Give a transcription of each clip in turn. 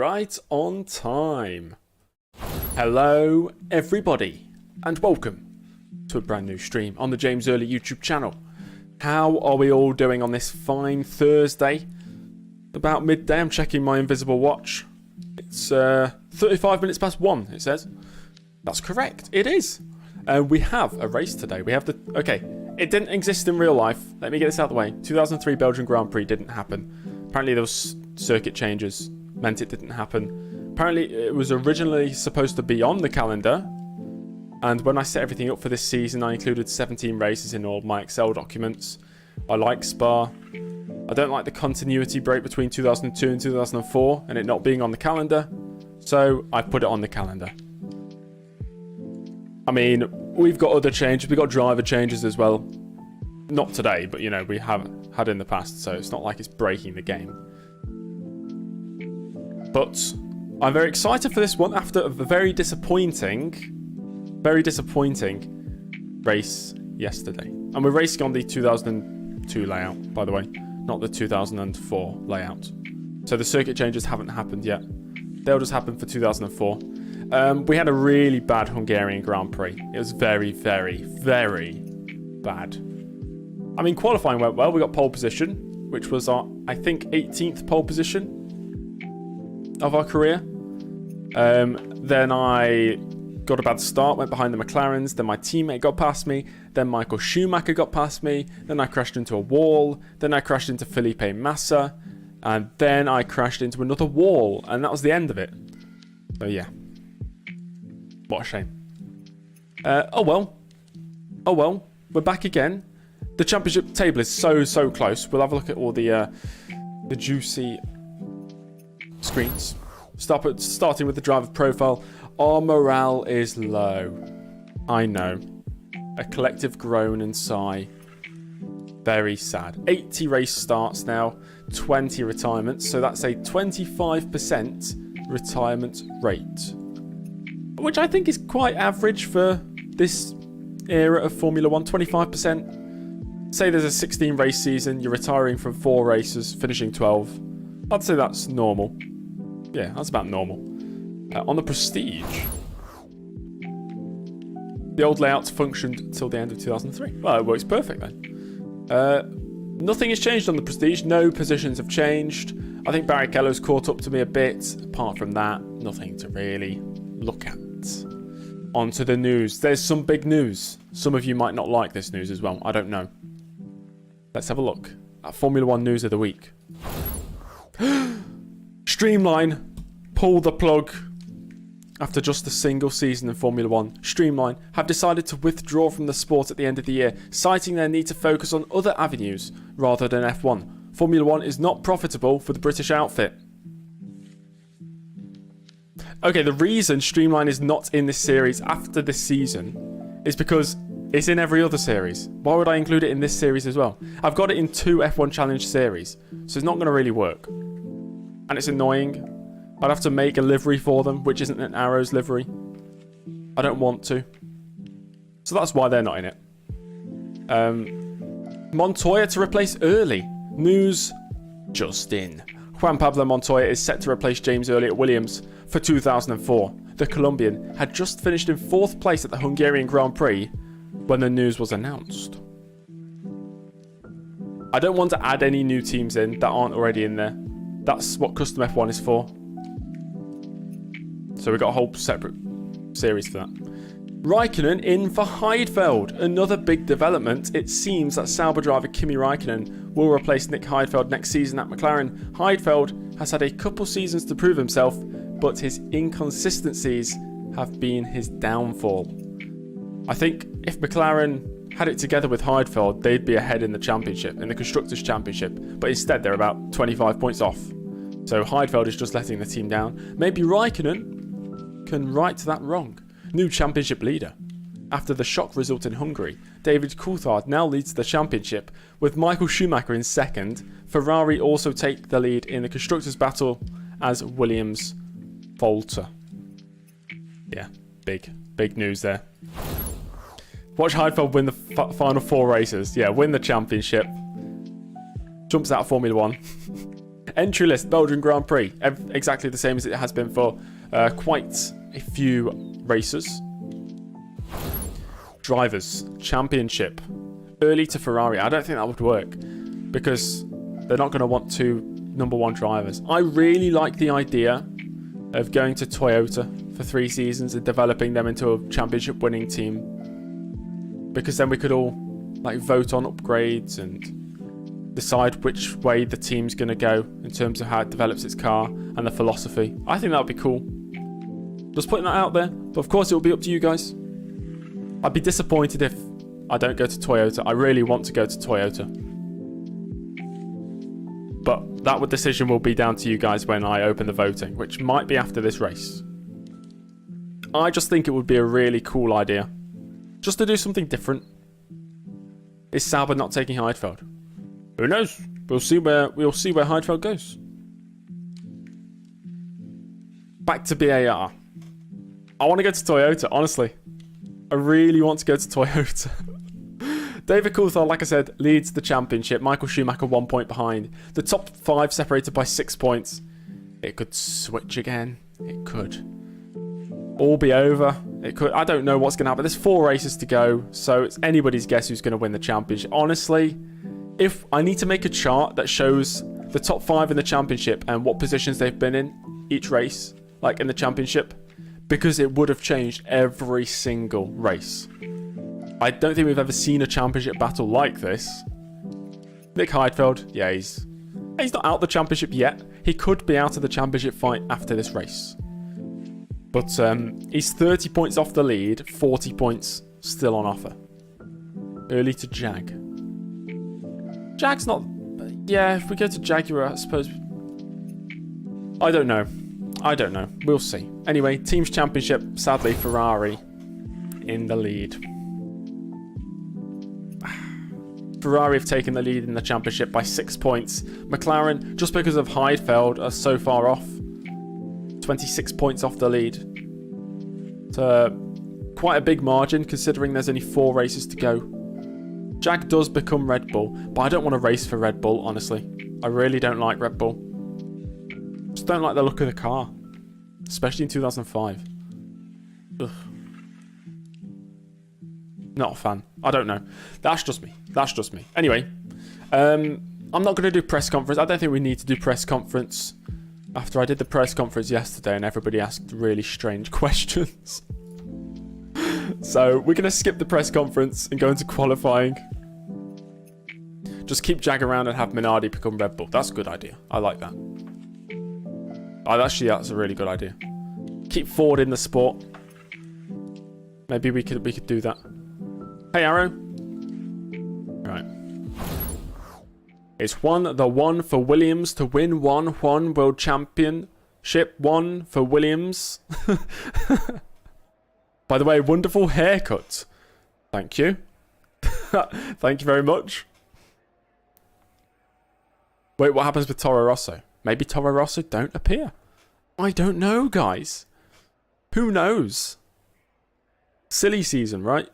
right on time. Hello everybody and welcome to a brand new stream on the James Early YouTube channel. How are we all doing on this fine Thursday? About midday. I'm checking my invisible watch. It's 35 minutes past 1 it says. That's correct, it is. We have a race today. We have the... Okay, it didn't exist in real life. Let me get this out of the way. 2003 Belgian Grand Prix didn't happen. Apparently those circuit changes meant it didn't happen. Apparently it was originally supposed to be on the calendar. And when I set everything up for this season, I included 17 races in all my Excel documents. I like Spa. I don't like the continuity break between 2002 and 2004 and it not being on the calendar. So I put it on the calendar. I mean, we've got other changes. We've got driver changes as well. Not today, but, you know, we have had in the past. So it's not like it's breaking the game. But I'm very excited for this one after a very disappointing race yesterday. And we're racing on the 2002 layout, by the way. Not the 2004 layout. So the circuit changes haven't happened yet. They'll just happen for 2004. We had a really bad Hungarian Grand Prix. It was very, very, very bad. I mean, qualifying went well. We got pole position, which was our, I think, 18th pole position of our career. Then I got a bad start, went behind the McLarens. Then my teammate got past me. Then Michael Schumacher got past me. Then I crashed into a wall. Then I crashed into Felipe Massa. And then I crashed into another wall. And that was the end of it. So, yeah. What a shame. Oh well. Oh well. We're back again. The championship table is so close. We'll have a look at all the juicy screens. Starting with the driver profile. Our morale is low. I know. A collective groan and sigh. Very sad. 80 race starts now. 20 retirements. So that's a 25% retirement rate. Which I think is quite average for this era of Formula 1. 25%. Say there's a 16 race season, you're retiring from 4 races, finishing 12. I'd say that's normal. Yeah, that's about normal. On the Prestige, the old layouts functioned until the end of 2003. Well, it works perfect then. Nothing has changed on the Prestige. No positions have changed. I think Barrichello's caught up to me a bit. Apart from that, nothing to really look at. On to the news. There's some big news. Some of you might not like this news as well. I don't know. Let's have a look at Formula 1 news of the week. Streamline. Pull the plug. After just a single season in Formula 1, Streamline have decided to withdraw from the sport at the end of the year, citing their need to focus on other avenues rather than F1. Formula 1 is not profitable for the British outfit. Okay, the reason Streamline is not in this series after this season is because it's in every other series. Why would I include it in this series as well? I've got it in 2 F1 Challenge series, so it's not going to really work. And it's annoying. I'd have to make a livery for them, which isn't an Arrows livery. I don't want to. So that's why they're not in it. Montoya to replace Early. News just in. Juan Pablo Montoya is set to replace James Early at Williams for 2004. The Colombian had just finished in 4th place at the Hungarian Grand Prix when the news was announced. I don't want to add any new teams in that aren't already in there. That's what Custom F1 is for. So we've got a whole separate series for that. Raikkonen in for Heidfeld. Another big development. It seems that Sauber driver Kimi Raikkonen will replace Nick Heidfeld next season at McLaren. Heidfeld has had a couple seasons to prove himself, but his inconsistencies have been his downfall. I think if McLaren had it together with Heidfeld, they'd be ahead in the championship, in the Constructors' Championship, but instead they're about 25 points off. So Heidfeld is just letting the team down. Maybe Raikkonen can right that wrong. New championship leader. After the shock result in Hungary, David Coulthard now leads the championship, with Michael Schumacher in 2nd. Ferrari also take the lead in the Constructors' battle as Williams falter. Yeah, big news there. Watch Heidfeld win the final 4 races. Yeah, win the championship. Jumps out of Formula 1. Entry list, Belgian Grand Prix. Exactly the same as it has been for quite a few races. Drivers, Championship. Early to Ferrari. I don't think that would work because they're not going to want two #1 drivers. I really like the idea of going to Toyota for 3 seasons and developing them into a championship winning team, because then we could all like vote on upgrades and decide which way the team's going to go in terms of how it develops its car and the philosophy. I think that would be cool. Just putting that out there, but of course it will be up to you guys. I'd be disappointed if I don't go to Toyota. I really want to go to Toyota, but that decision will be down to you guys when I open the voting, which might be after this race. I just think it would be a really cool idea, just to do something different. Is Sauber not taking Heidfeld? Who knows? We'll see where Heidfeld goes. Back to BAR. I want to go to Toyota, honestly. I really want to go to Toyota. David Coulthard, like I said, leads the championship. Michael Schumacher 1 point behind. The top 5 separated by 6 points. It could switch again. It could all be over. It could. I don't know what's going to happen. There's 4 races to go, so it's anybody's guess who's going to win the championship. Honestly, if I need to make a chart that shows the top 5 in the championship and what positions they've been in each race, like in the championship, because it would have changed every single race. I don't think we've ever seen a championship battle like this. Nick Heidfeld, yeah, he's not out the championship yet. He could be out of the championship fight after this race. But he's 30 points off the lead, 40 points still on offer. Early to Jag. Jag's not... Yeah, if we go to Jaguar, I suppose... I don't know. We'll see. Anyway, Teams Championship, sadly, Ferrari in the lead. Ferrari have taken the lead in the championship by 6 points. McLaren, just because of Heidfeld, are so far off. 26 points off the lead. It's quite a big margin considering there's only 4 races to go. Jag does become Red Bull, but I don't want to race for Red Bull, honestly. I really don't like Red Bull. Just don't like the look of the car. Especially in 2005. Ugh. Not a fan. I don't know. That's just me. Anyway, I'm not going to do press conference. I don't think we need to do press conference after I did the press conference yesterday and everybody asked really strange questions. So we're going to skip the press conference and go into qualifying. Just keep Jag around and have Minardi become Red Bull. That's a good idea. I like that. That's a really good idea. Keep Ford in the sport. Maybe we could do that. Hey, Arrow. Right. It's the one for Williams to win one World Championship. 1 for Williams. By the way, wonderful haircut. Thank you. Thank you very much. Wait, what happens with Toro Rosso? Maybe Toro Rosso don't appear. I don't know, guys. Who knows? Silly season, right?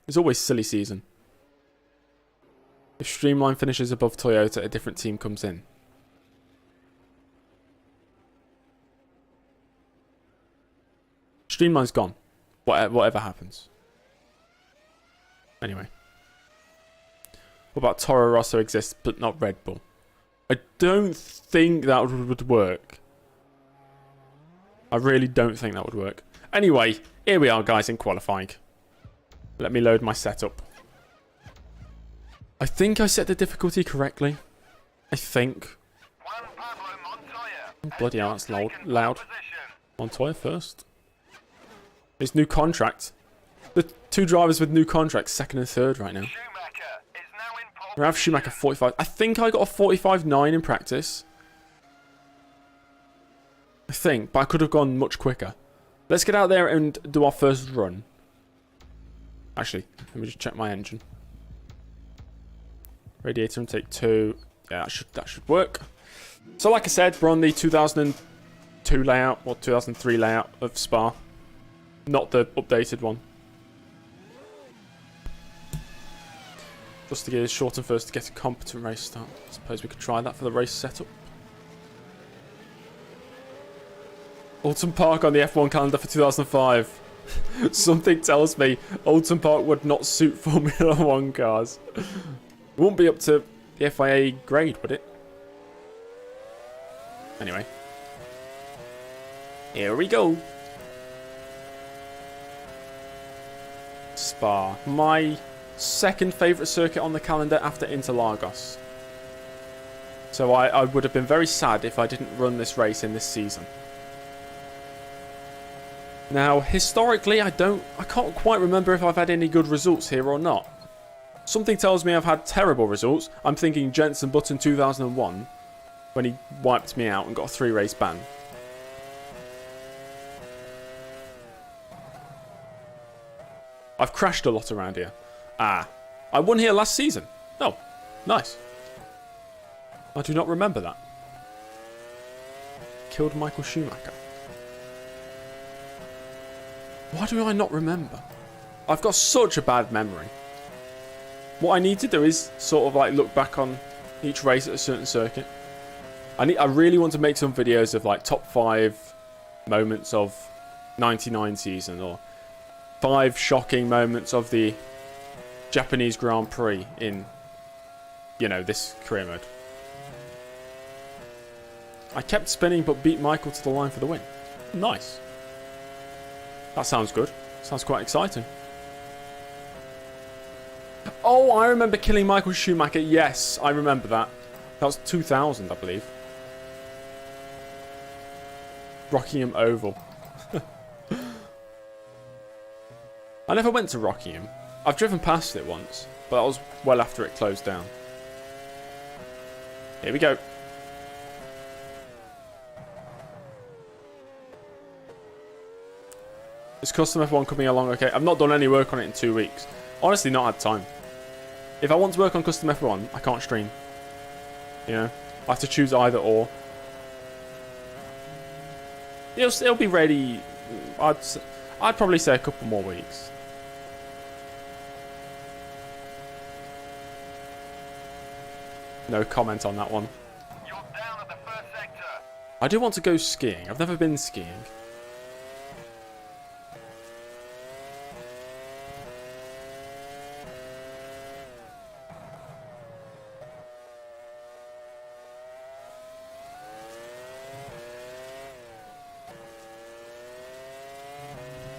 It's always silly season. If Streamline finishes above Toyota, a different team comes in. Streamline's gone. Whatever happens. Anyway. What about Toro Rosso exists, but not Red Bull? I don't think that would work. I really don't think that would work. Anyway, here we are, guys, in qualifying. Let me load my setup. I think I set the difficulty correctly. I think. Oh, bloody hell, that's loud. Montoya first. His new contract. The 2 drivers with new contracts, 2nd and 3rd right now. Ralf Schumacher 45. I think I got a 45.9 in practice. I think, but I could have gone much quicker. Let's get out there and do our first run. Actually, let me just check my engine. Radiator intake 2. Yeah, that should work. So like I said, we're on the 2002 layout, or 2003 layout of Spa. Not the updated one. Just to get it short and first to get a competent race start. I suppose we could try that for the race setup. Alton Park on the F1 calendar for 2005. Something tells me Alton Park would not suit Formula 1 cars. It wouldn't be up to the FIA grade, would it? Anyway. Here we go. Spa. My second favourite circuit on the calendar after Interlagos. So I would have been very sad if I didn't run this race in this season. Now, historically, I can't quite remember if I've had any good results here or not. Something tells me I've had terrible results. I'm thinking Jenson Button 2001, when he wiped me out and got a 3-race ban. I've crashed a lot around here. Ah, I won here last season. Oh, nice. I do not remember that. Killed Michael Schumacher. Why do I not remember? I've got such a bad memory. What I need to do is sort of like look back on each race at a certain circuit. I really want to make some videos of like top 5 moments of 99 season, or 5 shocking moments of the Japanese Grand Prix in, you know, this career mode. I kept spinning but beat Michael to the line for the win. Nice. That sounds good. Sounds quite exciting. Oh, I remember killing Michael Schumacher. Yes, I remember that. That was 2000, I believe. Rockingham Oval. I never went to Rockingham. I've driven past it once, but that was well after it closed down. Here we go. Is Custom F1 coming along okay? I've not done any work on it in 2 weeks. Honestly, not had time. If I want to work on Custom F1, I can't stream. You know? I have to choose either or. It'll be ready. I'd probably say a couple more weeks. No comment on that one. You're down at the first sector. I do want to go skiing. I've never been skiing.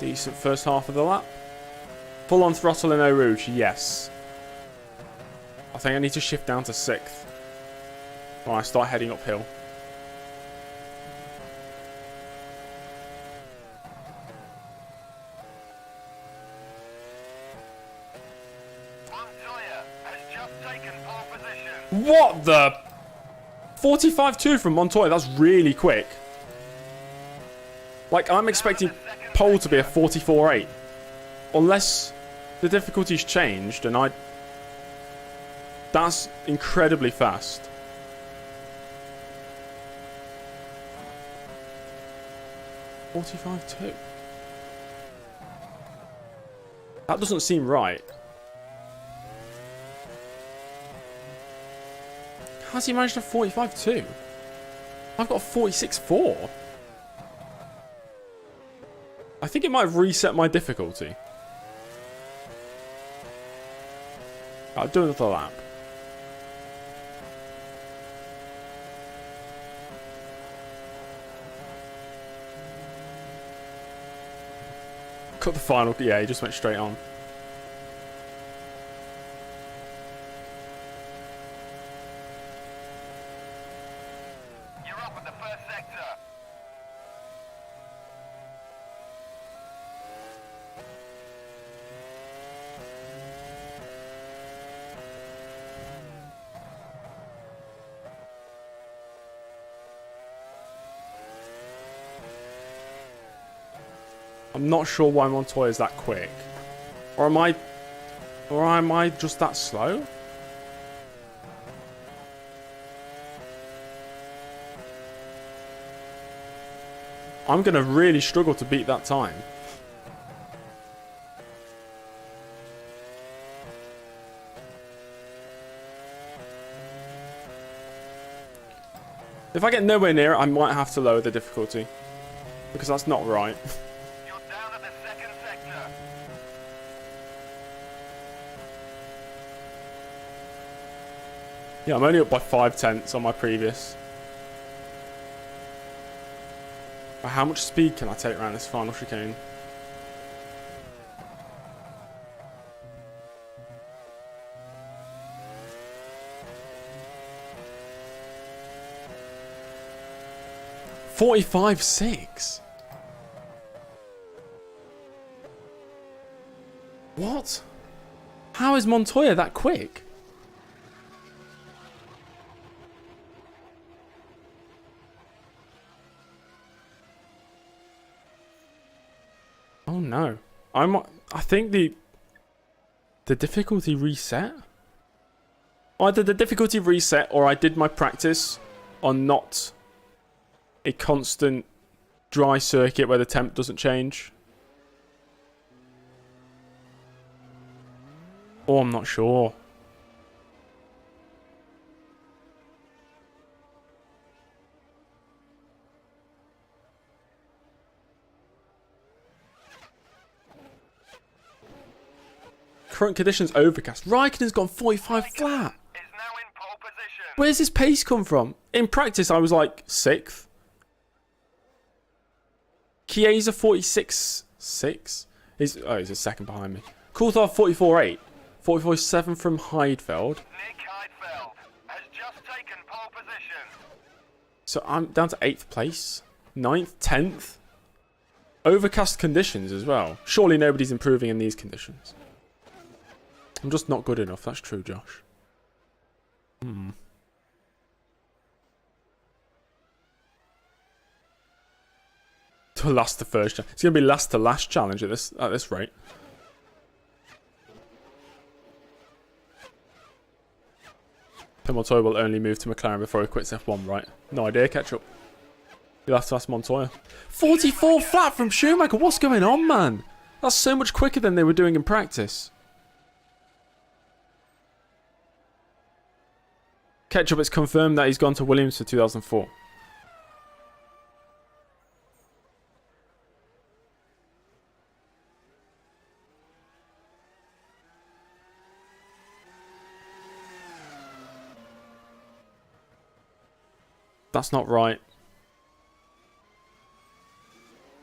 Decent first half of the lap. Full on throttle in Eau Rouge, yes. I think I need to shift down to 6th when I start heading uphill. Montoya has just taken pole position. What the? 45.2 from Montoya, that's really quick. Like, I'm expecting pole to be a 44.8. Unless the difficulty's changed, and that's incredibly fast. $45.2. That doesn't seem right. How's he managed a 45.2? I've got a 46.4. I think it might have reset my difficulty. I'll do another lap. Cut the final. Yeah, he just went straight on. You're up at the first sector. I'm not sure why Montoya is that quick. Or am I just that slow? I'm going to really struggle to beat that time. If I get nowhere near it, I might have to lower the difficulty. Because that's not right. You're down at the second sector. Yeah, I'm only up by 5/10 on my previous. But how much speed can I take around this final chicane? .45.6. What? How is Montoya that quick? Oh no. I think the difficulty reset? Either the difficulty reset or I did my practice on not a constant dry circuit where the temp doesn't change. Oh, I'm not sure. Current conditions overcast. Raikkonen's gone 45 flat. Is now in pole position. Where's his pace come from? In practice, I was like 6th. Chiesa 46.6. He's a second behind me. Coulthard 44.8. 44.7 from Heidfeld. Nick Heidfeld has just taken pole position. So I'm down to 8th place. 9th, 10th. Overcast conditions as well. Surely nobody's improving in these conditions. I'm just not good enough. That's true, Josh. To last the first. It's going to be last to last challenge at this rate. Montoya will only move to McLaren before he quits F1, right? No idea. Catch up. You'll have to ask Montoya. 44 flat from Schumacher. What's going on, man? That's so much quicker than they were doing in practice. Ketchup, it's confirmed that he's gone to Williams for 2004. That's not right.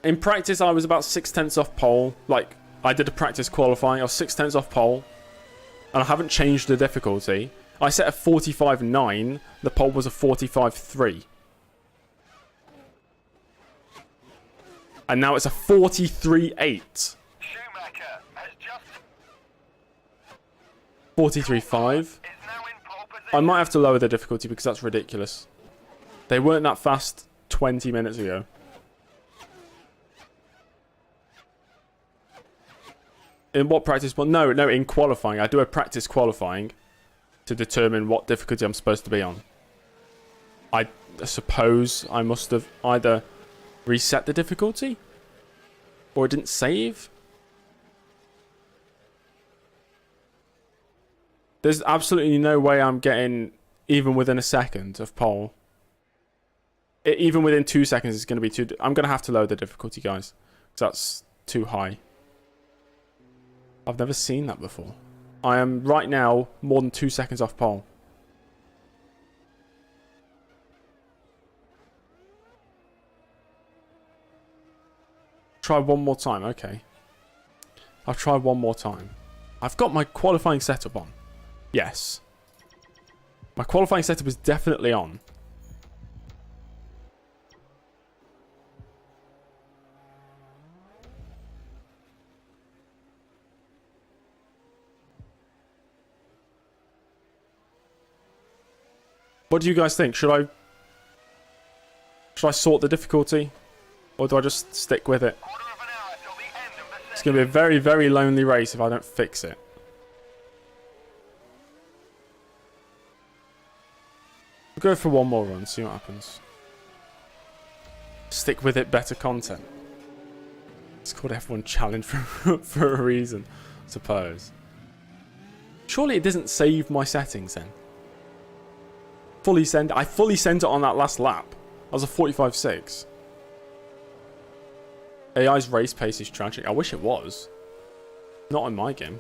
In practice, I was about 6/10 off pole. Like, I did a practice qualifying. I was 6/10 off pole. And I haven't changed the difficulty. I set a 45.9. The pole was a 45.3. And now it's a 43.8. Schumacher has just 43.5. is now in pole position. I might have to lower the difficulty because that's ridiculous. They weren't that fast 20 minutes ago. In what practice? Well, no, in qualifying. I do a practice qualifying to determine what difficulty I'm supposed to be on. I suppose I must have either reset the difficulty or it didn't save. There's absolutely no way I'm getting even within a second of pole. Even within 2 seconds, it's going to be too... I'm going to have to lower the difficulty, guys. Because that's too high. I've never seen that before. I am right now more than 2 seconds off pole. Try one more time. Okay. I'll try one more time. I've got my qualifying setup on. Yes. My qualifying setup is definitely on. What do you guys think? Should I sort the difficulty? Or do I just stick with it? Quarter of an hour till the end of the It's going to be a very, very lonely race if I don't fix it. We'll go for one more run, see what happens. Stick with it, better content. It's called F1 Challenge for a reason, I suppose. Surely it doesn't save my settings then. I fully sent it on that last lap. I was a 45.6. AI's race pace is tragic. I wish it was. Not in my game.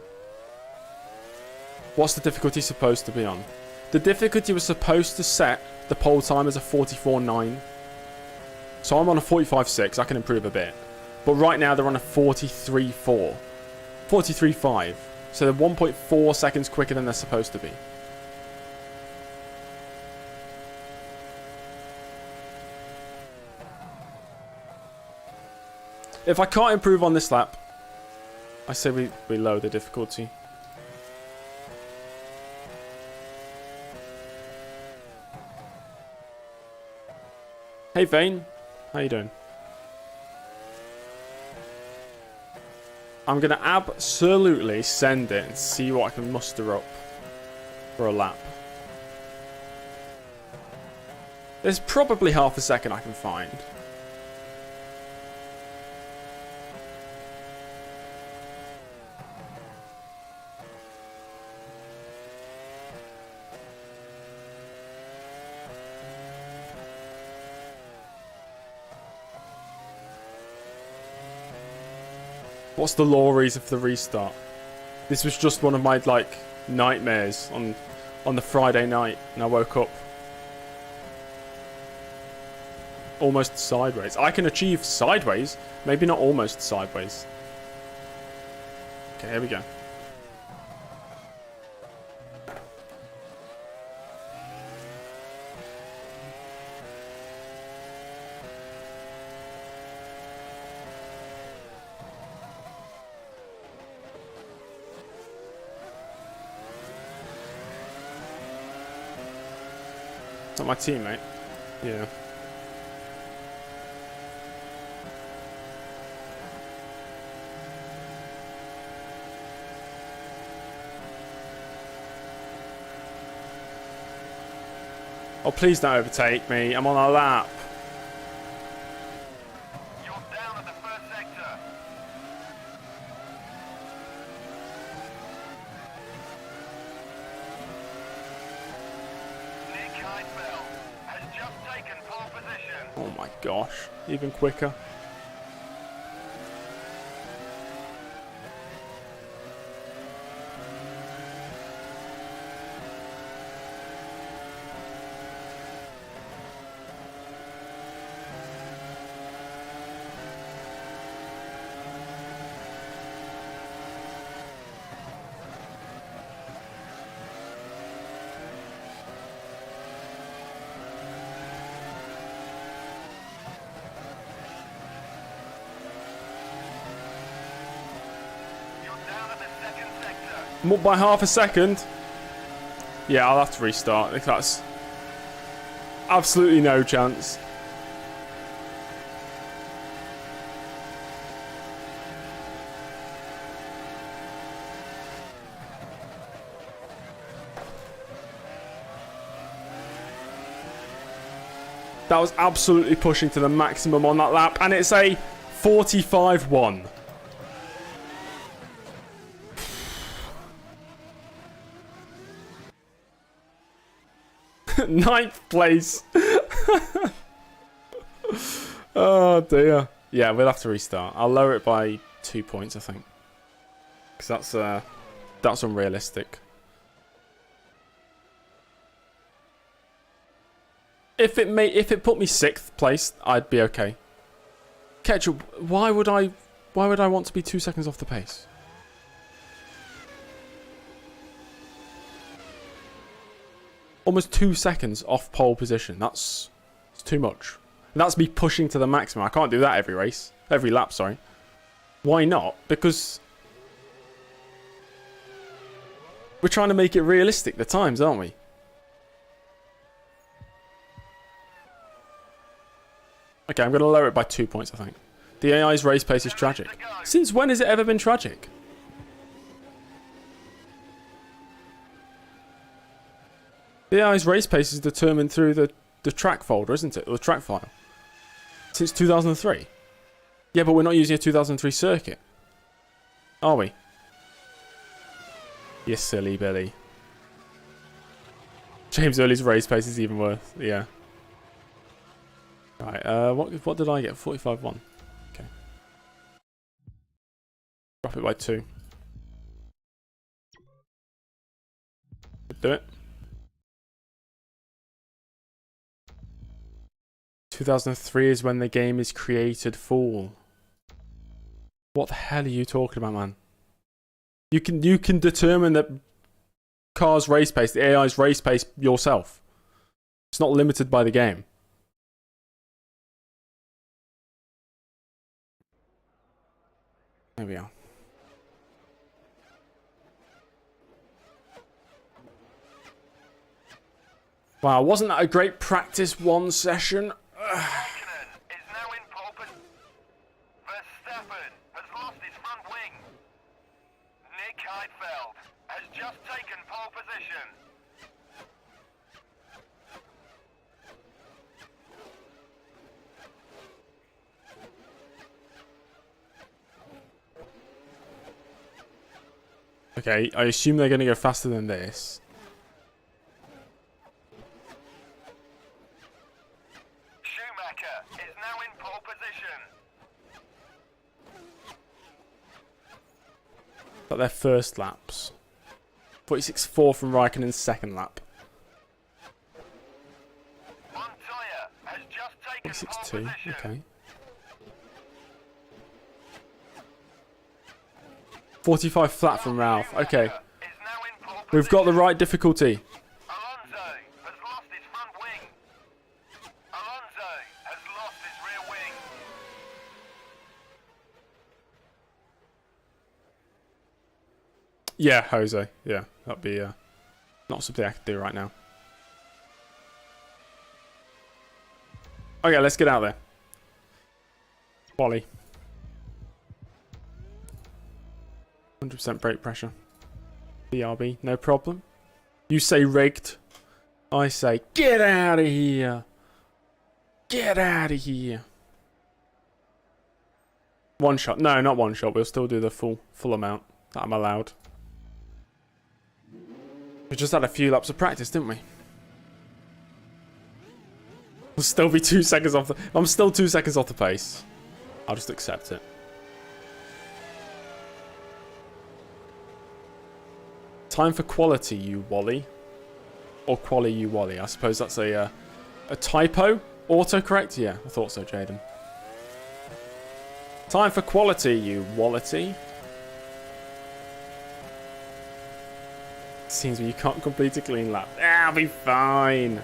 What's the difficulty supposed to be on? The difficulty was supposed to set the pole time as a 44.9. So I'm on a 45.6. I can improve a bit. But right now they're on a 43.4. 43.5. So they're 1.4 seconds quicker than they're supposed to be. If I can't improve on this lap, I say we lower the difficulty. Hey Vane, how you doing? I'm going to absolutely send it and see what I can muster up for a lap. There's probably half a second I can find. What's the law reason for the restart? This was just one of my, like, nightmares on the Friday night, and I woke up almost sideways. I can achieve sideways, maybe not almost sideways. Okay, here we go. Is that my teammate? Yeah. Oh, please don't overtake me. I'm on a lap. You're down at the first sector. Nick Heidfeld has just taken pole position. Oh my gosh. Even quicker. By half a second. Yeah, I'll have to restart. That's absolutely no chance. That was absolutely pushing to the maximum on that lap, and it's a 45-1. Ninth place. Oh dear. Yeah, we'll have to restart. I'll lower it by 2 points, I think, because that's unrealistic. If it put me 6th place, I'd be okay. Ketchup, why would I want to be 2 seconds off the pace? Almost 2 seconds off pole position. It's too much. And that's me pushing to the maximum. I can't do that every lap, sorry. Why not? Because we're trying to make it realistic, the times, aren't we? Okay, I'm going to lower it by 2 points, I think. The AI's race pace is tragic. Since when has it ever been tragic? The AI's race pace is determined through the track folder, isn't it? Or the track file. Since 2003. Yeah, but we're not using a 2003 circuit. Are we? You silly Billy. James Early's race pace is even worse. Yeah. Right, what did I get? 45-1. Okay. Drop it by 2. Do it. 2003 is when the game is created, fool. What the hell are you talking about, man? You can determine that cars race pace, the AI's race pace yourself. It's not limited by the game. There we are. Wow, wasn't that a great practice 1 session? Is now in pole position. Verstappen has lost his front wing. Nick Heidfeld has just taken pole position. Okay, I assume they're going to go faster than this. Is now in pole position. But their first laps. 46.4 from Raikkonen's second lap. Montoya has just taken 46.2, pole position. okay. 45 flat from Ralph, okay. Is now in pole We've got the position. right difficulty. Alonso has lost his front wing. Alonso has lost his rear wing. Yeah, Jose. Yeah, that'd be not something I could do right now. Okay, let's get out there. Wally. 100% brake pressure. BRB, no problem. You say rigged. I say get out of here. Get out of here. One shot. No, not one shot. We'll still do the full amount that I'm allowed. We just had a few laps of practice, didn't we? We'll still be 2 seconds off the... I'm still 2 seconds off the pace. I'll just accept it. Time for quality, you Wally. Or quali, you Wally. I suppose that's a typo? Autocorrect? Yeah, I thought so, Jaden. Time for quality, you Wallity. Seems you can't complete a clean lap. I'll be fine.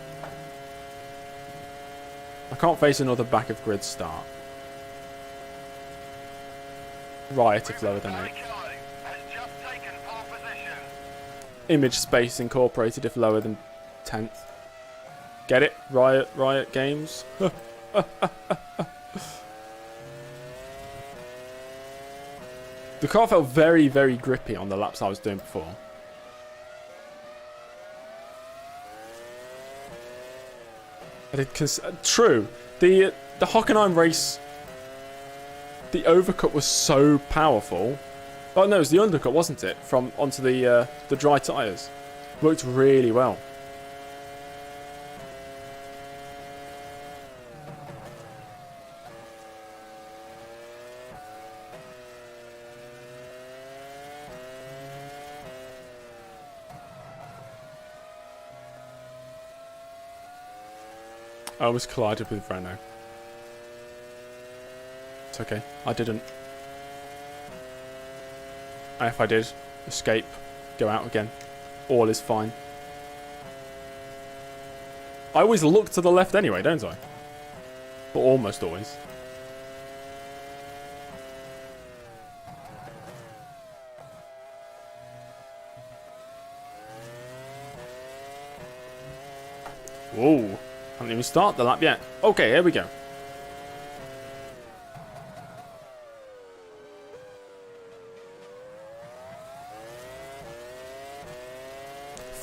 I can't face another back of grid start. Riot if lower than 8. Has just taken pole position. Image space incorporated if lower than 10th. Get it? Riot Games. The car felt very, very grippy on the laps I was doing before. True. The Hockenheim race, the overcut was so powerful. Oh no, it was the undercut, wasn't it? From onto the dry tyres. Worked really well. I almost collided with Renault. It's okay. I didn't. And if I did, escape, go out again. All is fine. I always look to the left anyway, don't I? But almost always. Whoa. Haven't even started the lap yet. Okay, here we go.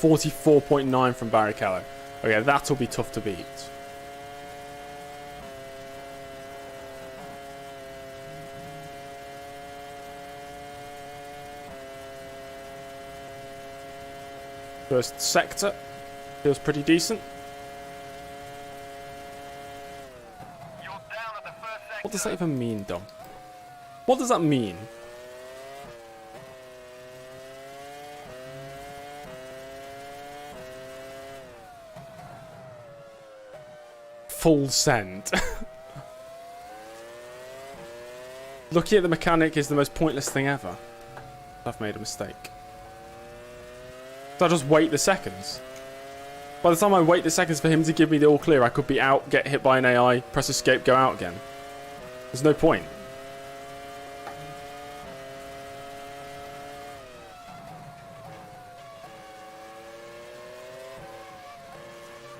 .44.9 from Barrichello. Okay, that'll be tough to beat. First sector feels pretty decent. You're down at the first sector. What does that even mean, Dom? What does that mean? full send. Looking at the mechanic is the most pointless thing ever. I've made a mistake. So I just wait the seconds. By the time I wait the seconds for him to give me the all clear, I could be out, get hit by an AI, press escape, go out again. There's no point.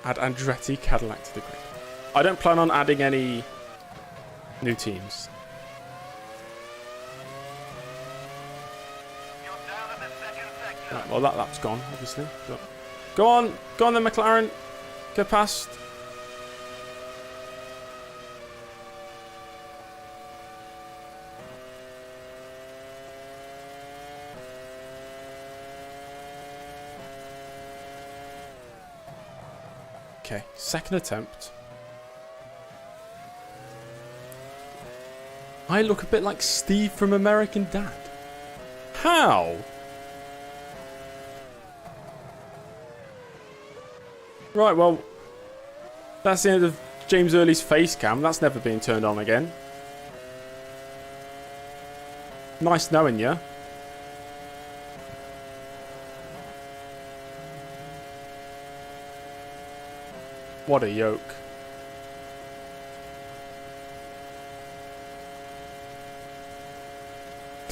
Add Andretti Cadillac to the grid. I don't plan on adding any new teams. You're down at the second sector. Right, well, that lap's gone, obviously. But go on then, McLaren. Go past. Okay, second attempt. I look a bit like Steve from American Dad. How? Right, well, that's the end of James Early's face cam. That's never been turned on again. Nice knowing you. What a yoke.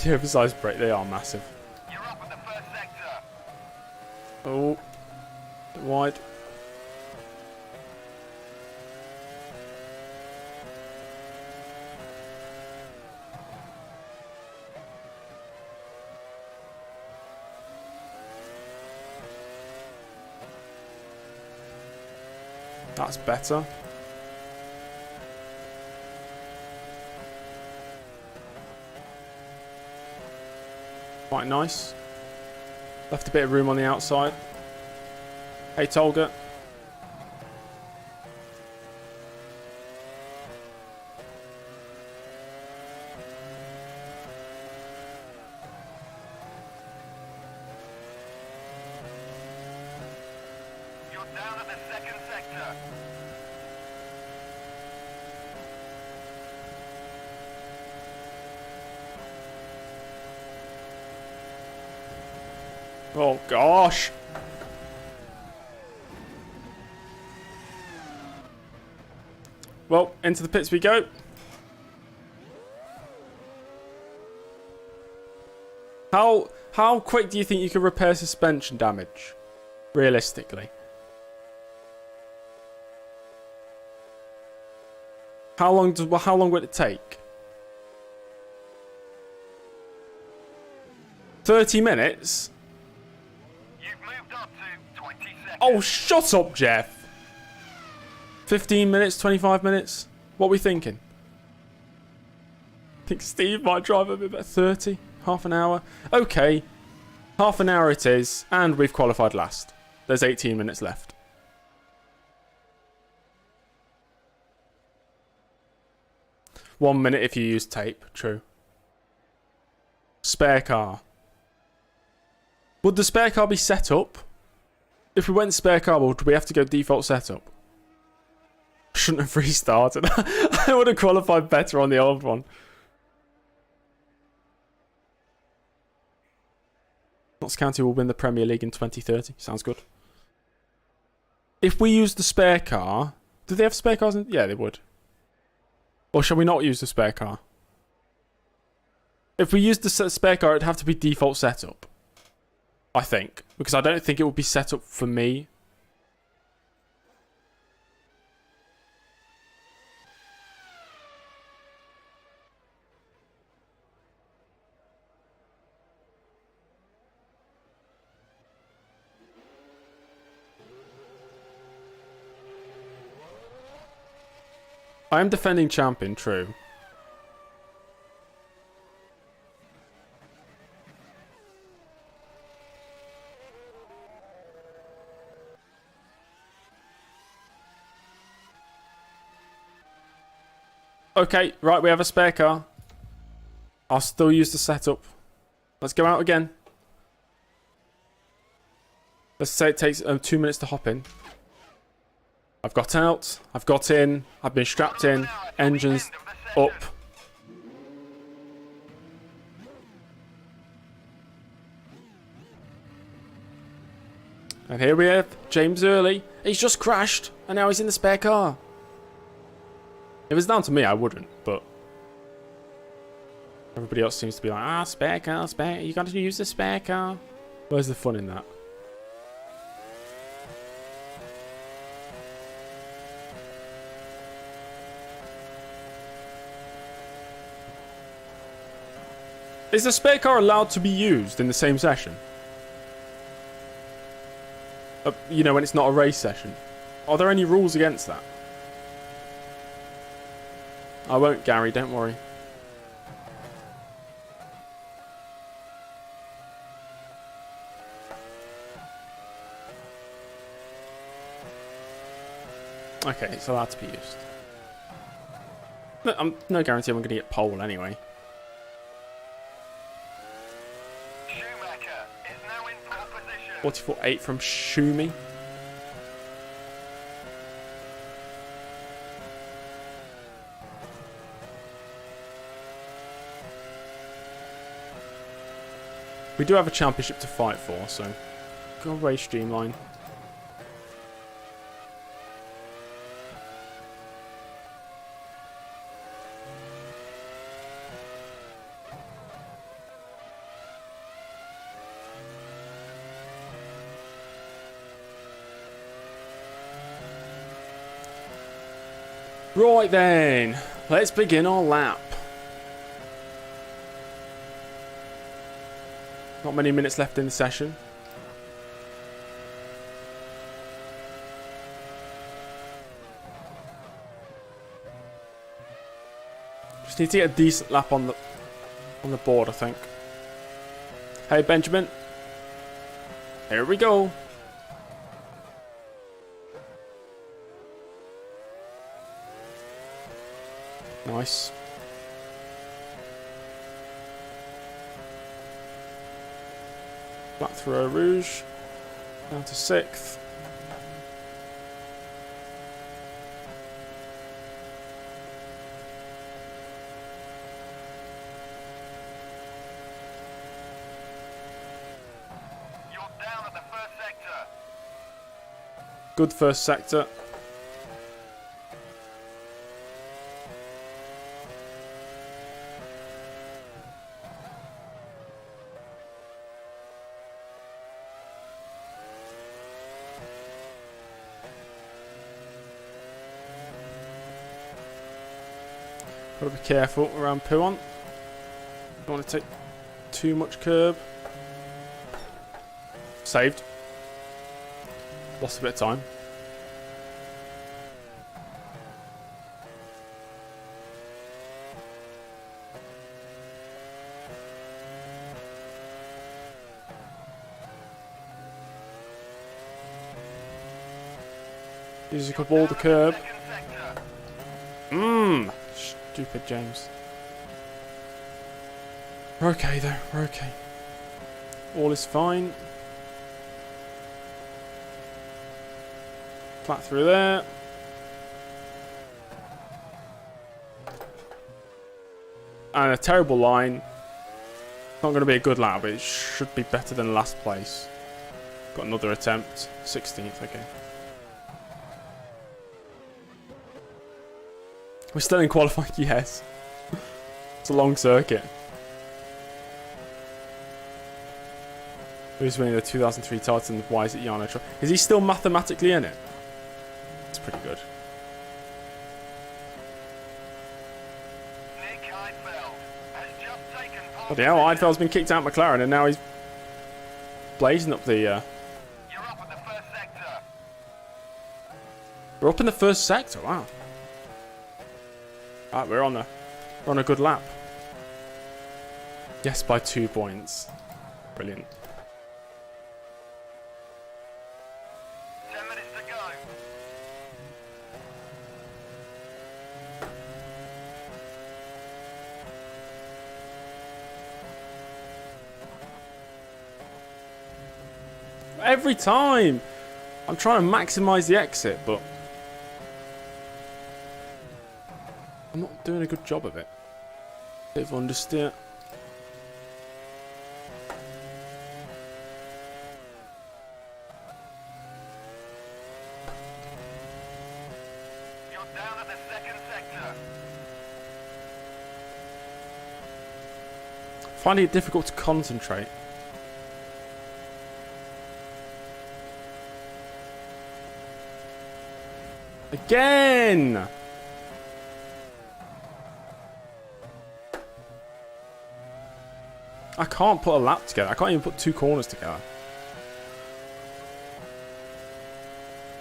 The oversized brake, they are massive. You're up at the first sector. Oh, bit wide. That's better. Quite nice. Left a bit of room on the outside. Hey, Tolga. You're down at the second sector. Oh, gosh. Well, into the pits we go. How quick do you think you can repair suspension damage? Realistically. How long would it take? 30 minutes? You've moved up to 20 seconds. Oh, shut up, Jeff. 15 minutes, 25 minutes? What are we thinking? I think Steve might drive a bit better. 30? Half an hour? Okay. Half an hour it is, and we've qualified last. There's 18 minutes left. One minute if you use tape. True. Spare car. Would the spare car be set up? If we went spare car, would we have to go default setup? Shouldn't have restarted. I would have qualified better on the old one. Notts County will win the Premier League in 2030. Sounds good. If we use the spare car... Do they have spare cars? Yeah, they would. Or shall we not use the spare car? If we use the spare car, it'd have to be default setup. I think. Because I don't think it would be set up for me. I am defending champion, true. Okay, right, we have a spare car. I'll still use the setup. Let's go out again. Let's say it takes 2 minutes to hop in. I've got out. I've got in. I've been strapped in. Engines up. And here we have James Early. He's just crashed, and now he's in the spare car. If it's down to me, I wouldn't, but everybody else seems to be like, spare car, spare. You got to use the spare car. Where's the fun in that? Is the spare car allowed to be used in the same session? You know, when it's not a race session. Are there any rules against that? I won't, Gary, don't worry. Okay, it's allowed to be used. No guarantee I'm going to get pole anyway. Schumacher is now in pole position. 44.8 from Schumi. We do have a championship to fight for, so go away, Streamline. Right then, let's begin our lap. Not many minutes left in the session. Just need to get a decent lap on the board, I think. Hey Benjamin. Here we go. Nice. Back through Eau Rouge. Down to 6th. You're down at the first sector. Good first sector. Got to be careful around Pouon. Don't want to take too much curb. Saved. Lost a bit of time. Use a couple of the curb. Stupid James. We're okay though, we're okay. All is fine. Flat through there. And a terrible line. Not going to be a good lap, but it should be better than last place. Got another attempt. 16th, okay. We're still in qualifying, yes. It's a long circuit. Who's winning the 2003 title and why is it Jarno Trulli? Is he still mathematically in it? It's pretty good. Nick Heidfeld has just taken pole Bloody hell, Heidfeld's been kicked out of McLaren and now he's blazing up the... You're up at the first sector. We're up in the first sector, wow. Alright, we're on a good lap. Yes, by 2 points. Brilliant. 10 minutes to go. Every time! I'm trying to maximise the exit, but doing a good job of it. Bit of understeer. You're down at the second sector. Finding it difficult to concentrate. Again! I can't put a lap together. I can't even put two corners together.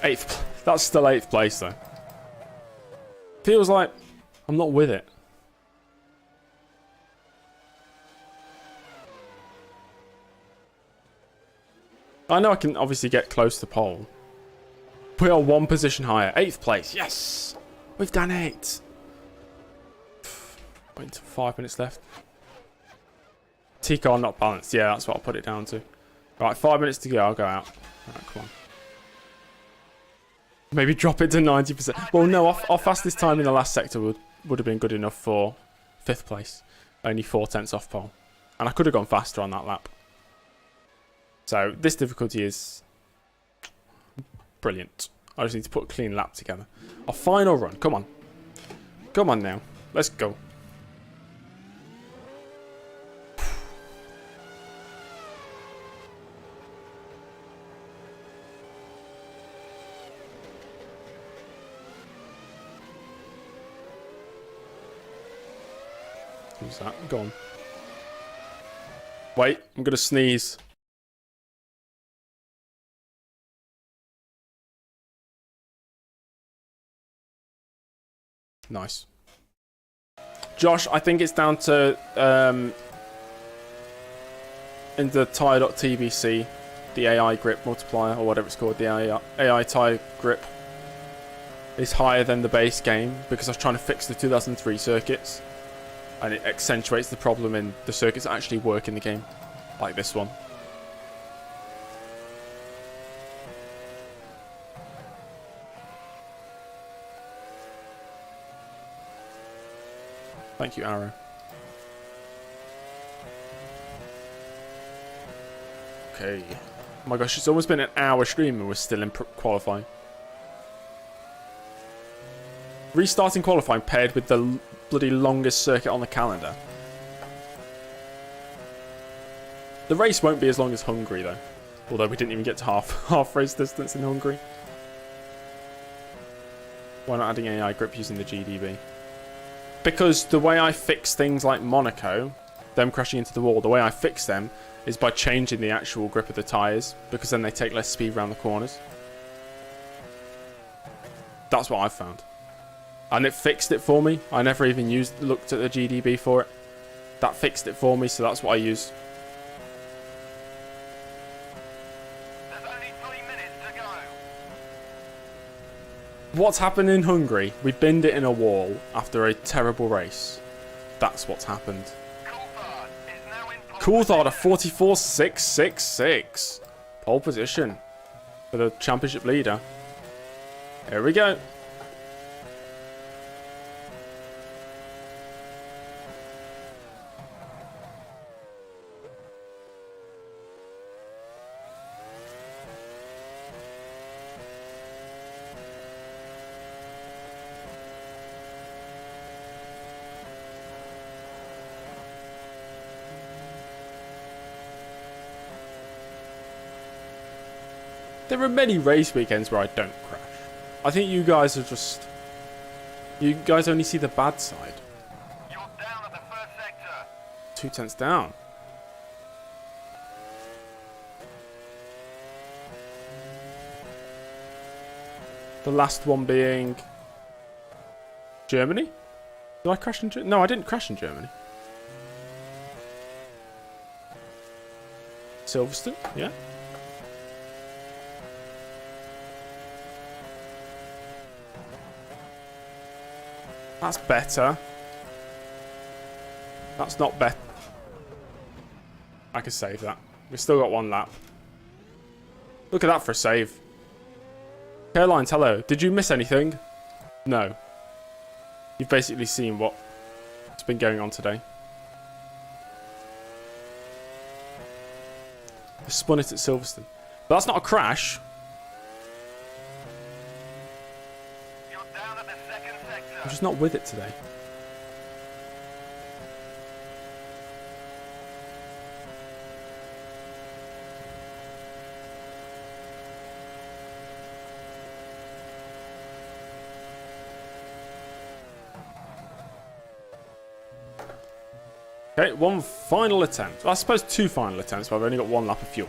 8th. That's still 8th place, though. Feels like I'm not with it. I know I can obviously get close to pole. We are one position higher. 8th place. Yes! We've done it. Waiting until 5 minutes left. T-car not balanced. Yeah, that's what I'll put it down to. Right, 5 minutes to go. I'll go out. Right, come on. Maybe drop it to 90%. Well, no, our fastest time in the last sector would have been good enough for 5th place. Only 4/10 off pole. And I could have gone faster on that lap. So, this difficulty is brilliant. I just need to put a clean lap together. Our final run. Come on. Come on now. Let's go. Who's that? Go on. Wait, I'm going to sneeze. Nice. Josh, I think it's down to in the tyre.tbc, the AI grip multiplier, or whatever it's called, the AI tyre grip is higher than the base game because I was trying to fix the 2003 circuits, and it accentuates the problem in the circuits that actually work in the game, like this one. Thank you, Arrow. Okay. Oh my gosh, it's almost been an hour stream and we're still in qualifying. Restarting qualifying paired with the bloody longest circuit on the calendar. The race won't be as long as Hungary, though. Although we didn't even get to half race distance in Hungary. Why not adding AI grip using the GDB? Because the way I fix things like Monaco, them crashing into the wall, the way I fix them is by changing the actual grip of the tyres, because then they take less speed around the corners. That's what I've found. And it fixed it for me. I never even looked at the GDB for it. That fixed it for me, so that's what I use. There's only 3 minutes to go. What's happened in Hungary? We binned it in a wall after a terrible race. That's what's happened. Coulthard a 44.666. Pole position for the championship leader. Here we go. There are many race weekends where I don't crash. I think you guys are just... You guys only see the bad side. You're down at the first sector. 2/10 down. The last one being... Germany? Did I crash in Germany? No, I didn't crash in Germany. Silverstone? Yeah. That's better. That's not better. I can save that. We've still got one lap. Look at that for a save. Carolines, hello. Did you miss anything? No. You've basically seen what's been going on today. I spun it at Silverstone. But that's not a crash. You're down at the second sector. I'm just not with it today. Okay, one final attempt. Well, I suppose two final attempts, but I've only got one lap of fuel.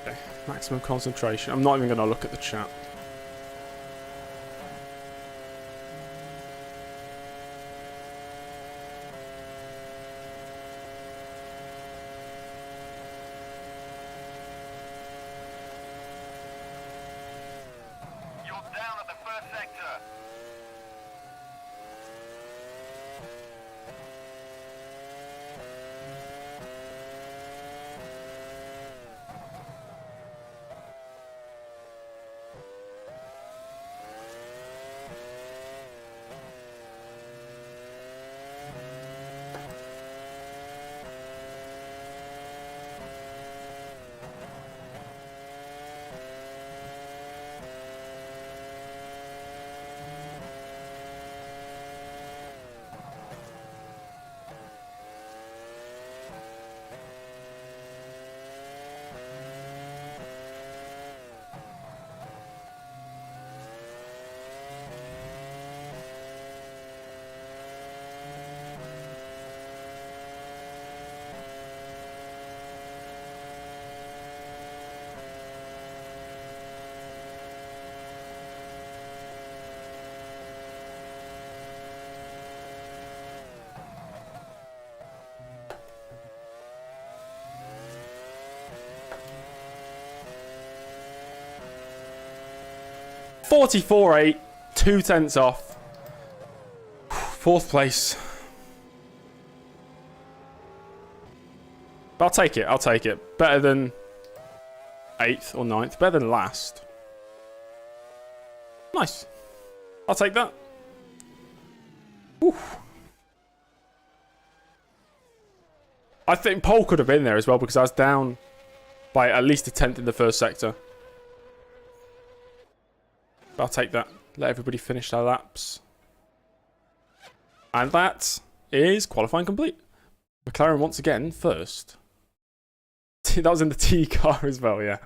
Okay, maximum concentration. I'm not even going to look at the chat. Down at the first sector. .44.8, 2/10 off. Fourth place. But I'll take it. I'll take it. Better than 8th or 9th. Better than last. Nice. I'll take that. Whew. I think pole could have been there as well because I was down by at least a 10th in the first sector. But I'll take that. Let everybody finish their laps. And that is qualifying complete. McLaren once again first. That was in the T car as well, yeah.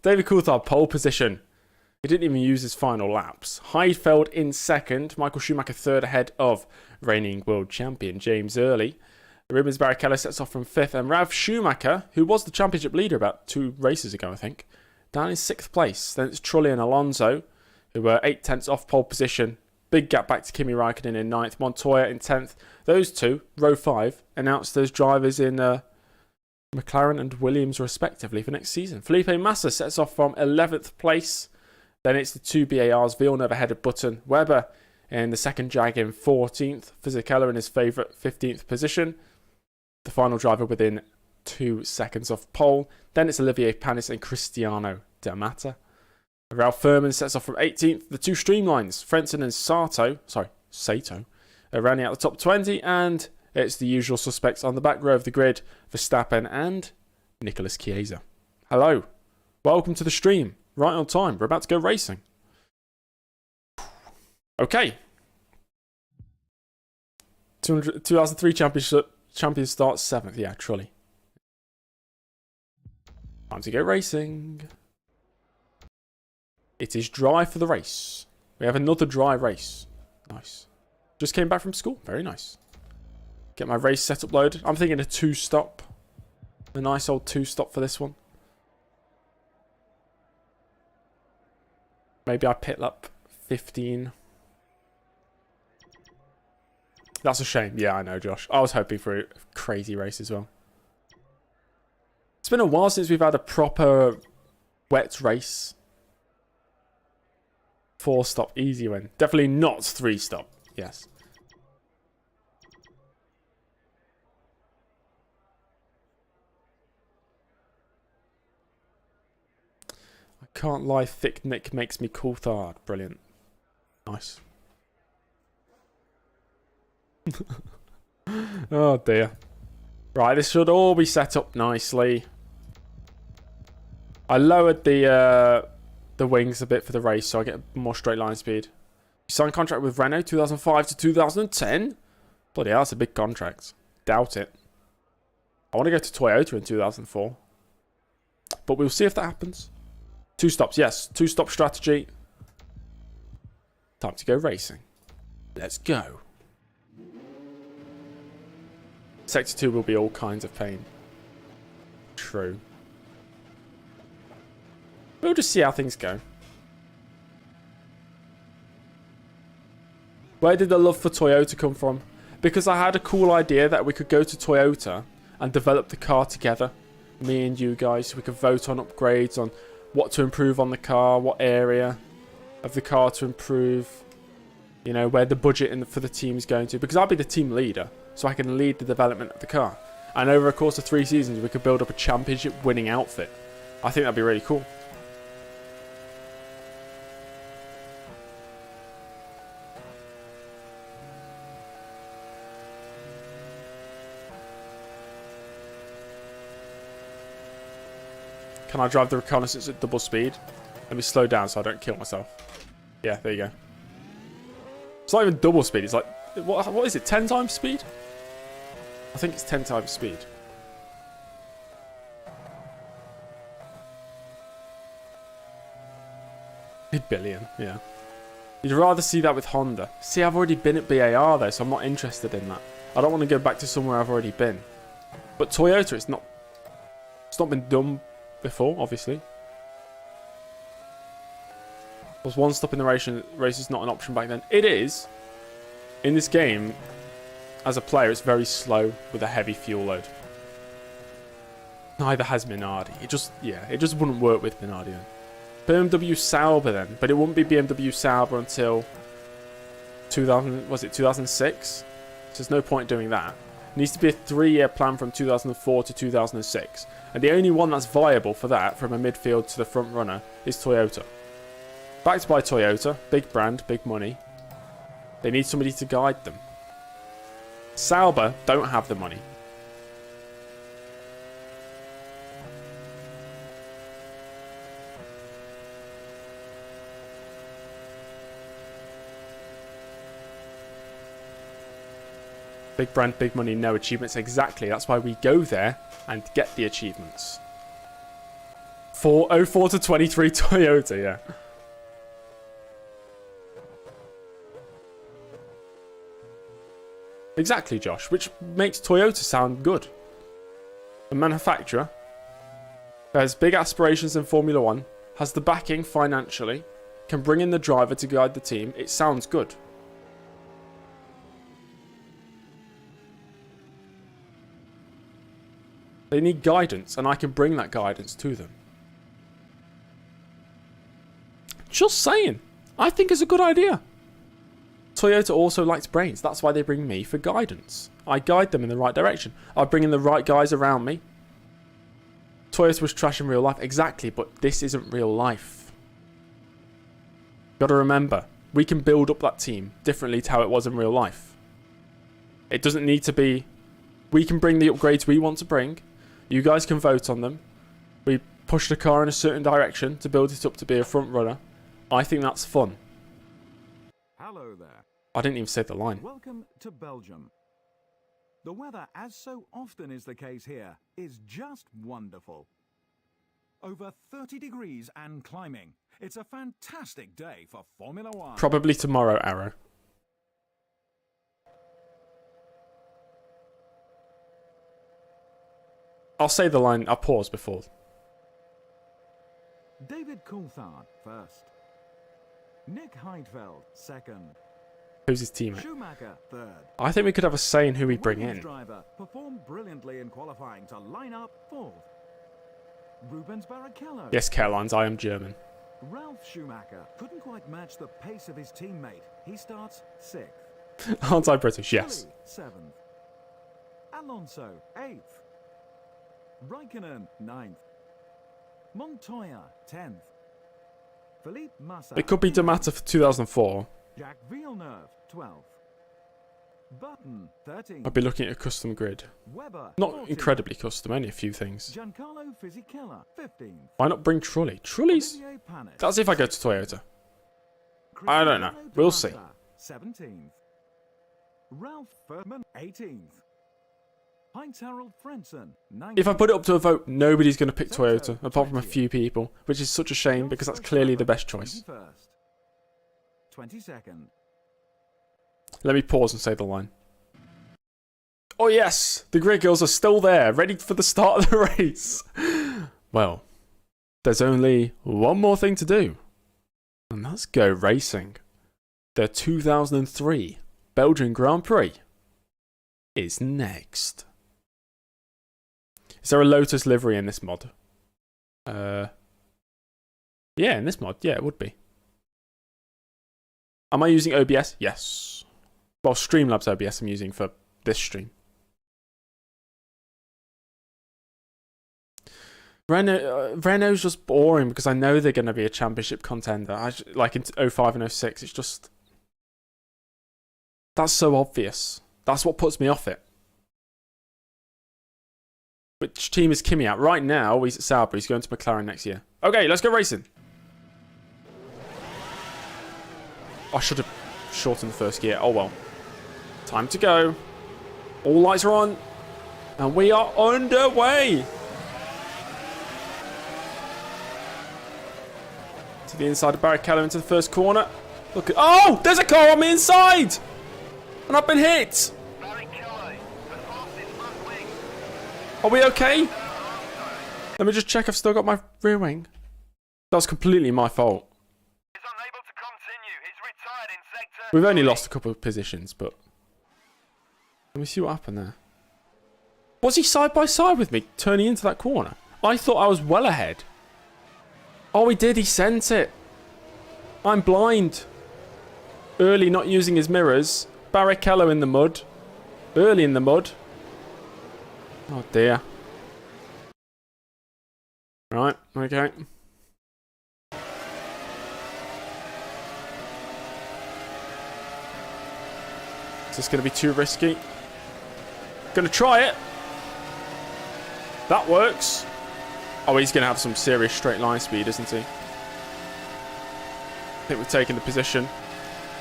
David Coulthard, pole position. He didn't even use his final laps. Heidfeld in second. Michael Schumacher third ahead of reigning world champion James Early. Rubens Barrichello sets off from fifth. And Ralf Schumacher, who was the championship leader about 2 races ago, I think, down in 6th place. Then it's Trulli and Alonso, who were 8/10 off pole position. Big gap back to Kimi Raikkonen in 9th. Montoya in 10th. Those two, row 5, announced as drivers in McLaren and Williams respectively for next season. Felipe Massa sets off from 11th place. Then it's the 2 BARs, Villeneuve ahead of Button. Webber in the second Jag in 14th. Fisichella in his favourite 15th position. The final driver within 2 seconds off pole. Then it's Olivier Panis and Cristiano D'Amata. Ralph Furman sets off from 18th. The 2 Streamlines, Frentzen and Sato, are rounding out the top 20. And it's the usual suspects on the back row of the grid, Verstappen and Nicolas Chiesa. Hello. Welcome to the stream. Right on time. We're about to go racing. Okay. 2003 champion starts 7th. Yeah, Trulli. Time to go racing. It is dry for the race. We have another dry race. Nice. Just came back from school. Very nice. Get my race setup loaded. I'm thinking a 2-stop. A nice old 2-stop for this one. Maybe I pit lap 15. That's a shame. Yeah, I know, Josh. I was hoping for a crazy race as well. It's been a while since we've had a proper wet race. 4-stop easy win. Definitely not 3-stop. Yes. I can't lie, thick Nick makes me Coulthard. Brilliant. Nice. Oh dear. Right, this should all be set up nicely. I lowered the wings a bit for the race so I get more straight line speed. You signed contract with Renault 2005 to 2010? Bloody hell, that's a big contract. Doubt it. I want to go to Toyota in 2004. But we'll see if that happens. 2 stops, yes. 2-stop strategy. Time to go racing. Let's go. Sector 2 will be all kinds of pain. True. We'll just see how things go. Where did the love for Toyota come from? Because I had a cool idea that we could go to Toyota and develop the car together. Me and you guys. We could vote on upgrades, on what to improve on the car, what area of the car to improve. You know, where the budget for the team is going to. Because I'll be the team leader, so I can lead the development of the car. And over a course of 3 seasons, we could build up a championship winning outfit. I think that'd be really cool. Can I drive the reconnaissance at double speed? Let me slow down so I don't kill myself. Yeah, there you go. It's not even double speed. It's like, what is it, 10 times speed? I think it's 10 times speed. A billion, yeah. You'd rather see that with Honda. See, I've already been at BAR though, so I'm not interested in that. I don't want to go back to somewhere I've already been. But Toyota, it's not been done before, obviously. Was 1 stop in the race is not an option back then. It is. In this game, as a player, it's very slow with a heavy fuel load. Neither has Minardi. It just wouldn't work with Minardi then. BMW Sauber then, but it wouldn't be BMW Sauber until 2006? So there's no point doing that. It needs to be a 3-year plan from 2004 to 2006. And the only one that's viable for that, from a midfield to the front runner, is Toyota. Backed by Toyota, big brand, big money. They need somebody to guide them. Sauber don't have the money. Big brand, big money, no achievements. Exactly. That's why we go there and get the achievements. 04 to 23 Toyota, yeah. Exactly, Josh. Which makes Toyota sound good. A manufacturer who has big aspirations in Formula 1, has the backing financially, can bring in the driver to guide the team. It sounds good. They need guidance, and I can bring that guidance to them. Just saying. I think it's a good idea. Toyota also likes brains. That's why they bring me for guidance. I guide them in the right direction. I bring in the right guys around me. Toyota was trash in real life. Exactly, but this isn't real life. Got to remember, we can build up that team differently to how it was in real life. It doesn't need to be... We can bring the upgrades we want to bring. You guys can vote on them. We push the car in a certain direction to build it up to be a front runner. I think that's fun. Hello there. I didn't even say the line. Welcome to Belgium. The weather, as so often is the case here, is just wonderful. Over 30 degrees and climbing. It's a fantastic day for Formula 1. Probably tomorrow, Arrow. I'll say the line. I'll pause before. David Coulthard first. Nick Heidfeld second. Who's his teammate? Schumacher third. I think we could have a say in who we bring Williams in. driver performed brilliantly in qualifying to line up fourth. Rubens Barrichello. Yes, Carolines, I am German. Ralf Schumacher couldn't quite match the pace of his teammate. He starts sixth. Aren't I British? Yes. Kelly, seventh. Alonso, eighth. Raikkonen, ninth. Montoya, 10th. Philippe Massa. It could be D'Amata for 2004. Jacques Villeneuve, 12th. Button, 13th. I'd be looking at a custom grid. Weber, Not 14th. incredibly custom, only a few things. Giancarlo Fisichella, 15th. Why not bring Trulli? Trulli's? Olivier Panis. That's if I go to Toyota. I don't know. Cristiano We'll see. D'Amata, 17th. Ralph Furman, 18th. Heinz-Harald Frentzen, 19th. If I put it up to a vote, nobody's going to pick Toyota, apart from a few people, which is such a shame because that's clearly the best choice. 21st. 22nd. Let me pause and say the line. Oh yes, the Grid Girls are still there, ready for the start of the race. Well, there's only one more thing to do, and that's go racing. The 2003 Belgian Grand Prix is next. Is there a Lotus livery in this mod? Yeah, in this mod, yeah, it would be. Am I using OBS? Yes. Well, Streamlabs OBS I'm using for this stream. Renault's just boring because I know they're going to be a championship contender. Like in 05 and 06, it's just... That's so obvious. That's what puts me off it. Which team is Kimi at? Right now, he's at Sauber. He's going to McLaren next year. Okay, let's go racing. I should have shortened the first gear. Oh well. Time to go. All lights are on. And we are underway. To the inside of Barrichello into the first corner. Look at... Oh! There's a car on the inside! And I've been hit! Are we okay? Let me just check I've still got my rear wing. That was completely my fault. We've only lost a couple of positions, but... Let me see what happened there. Was he side by side with me, turning into that corner? I thought I was well ahead. Oh, he did. He sent it. I'm blind. Early not using his mirrors. Barrichello in the mud. Early in the mud. Oh, dear. Right, okay. Is this going to be too risky? Going to try it. That works. Oh, he's going to have some serious straight line speed, isn't he? I think we've taken the position.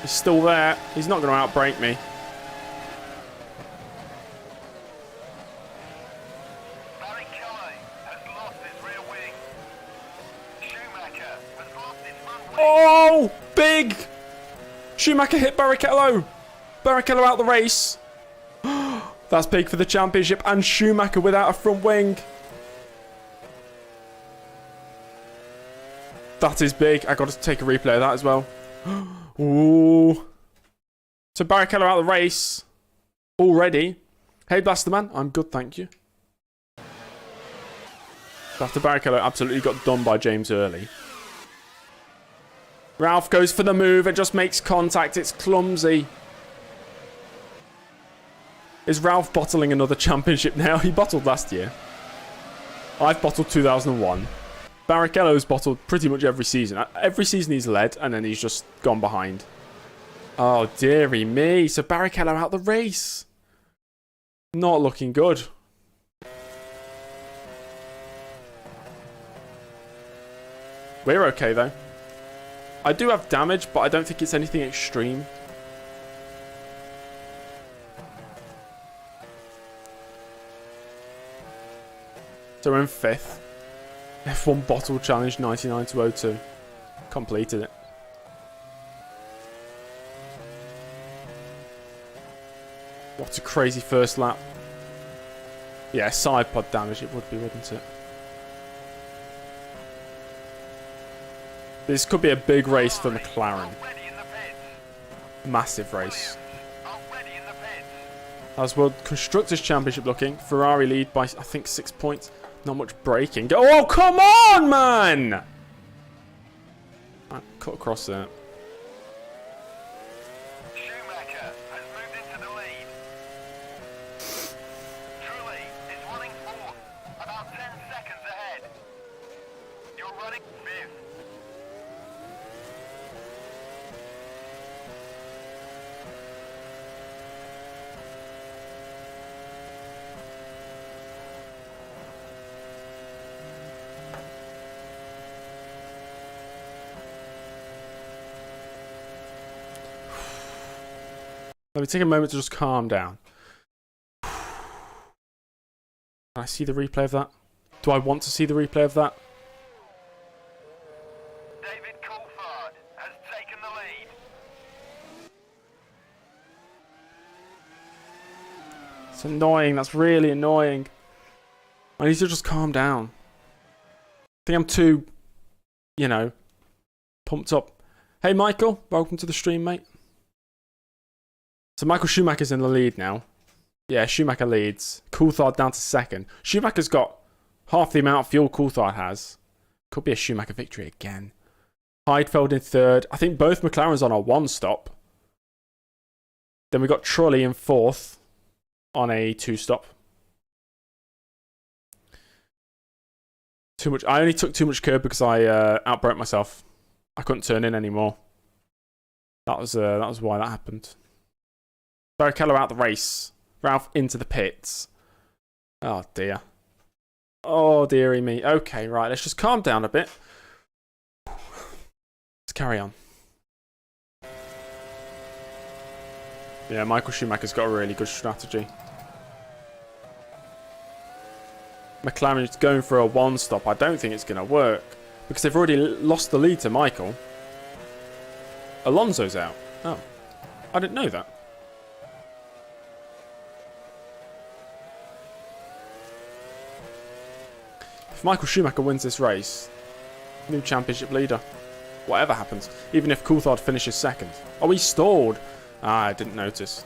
He's still there. He's not going to outbrake me. Oh, big! Schumacher hit Barrichello. Barrichello out the race. That's big for the championship. And Schumacher without a front wing. That is big. I got to take a replay of that as well. Ooh. So Barrichello out the race. Already. Hey, Blasterman. I'm good, thank you. After Barrichello absolutely got done by James Early. Ralph goes for the move and just makes contact. It's clumsy. Is Ralph bottling another championship now? He bottled last year. I've bottled 2001. Barrichello's bottled pretty much every season. Every season he's led, and then he's just gone behind. Oh, dearie me. So Barrichello out the race. Not looking good. We're okay, though. I do have damage, but I don't think it's anything extreme. So we're in 5th. F1 bottle challenge 99 to 02. Completed it. What a crazy first lap. Yeah, side pod damage it would be, wouldn't it? This could be a big race for McLaren. Massive race. How's World Constructors' Championship looking? Ferrari lead by, I think, 6 points. Not much braking. Oh, come on, man! I cut across there. Schumacher has moved into the lead. Trulli is running 4th, about 10 seconds ahead. You're running 5th. Let me take a moment to just calm down. Can I see the replay of that? Do I want to see the replay of that? David Coulthard has taken the lead. It's annoying. That's really annoying. I need to just calm down. I think I'm too, you know, pumped up. Hey, Michael. Welcome to the stream, mate. So Michael Schumacher's in the lead now. Yeah, Schumacher leads. Coulthard down to second. Schumacher's got half the amount of fuel Coulthard has. Could be a Schumacher victory again. Heidfeld in third. I think both McLarens on a one stop. Then we got Trulli in fourth on a two stop. Too much. I only took too much curb because I outbroke myself. I couldn't turn in anymore. That was why that happened. Barrichello out the race. Ralph into the pits. Oh dear. Oh dearie me. Okay, right. Let's just calm down a bit. Let's carry on. Yeah, Michael Schumacher's got a really good strategy. McLaren is going for a one stop. I don't think it's going to work because they've already lost the lead to Michael. Alonso's out. Oh, I didn't know that. If Michael Schumacher wins this race, new championship leader. Whatever happens, even if Coulthard finishes second. Oh, he stalled. Ah, I didn't notice.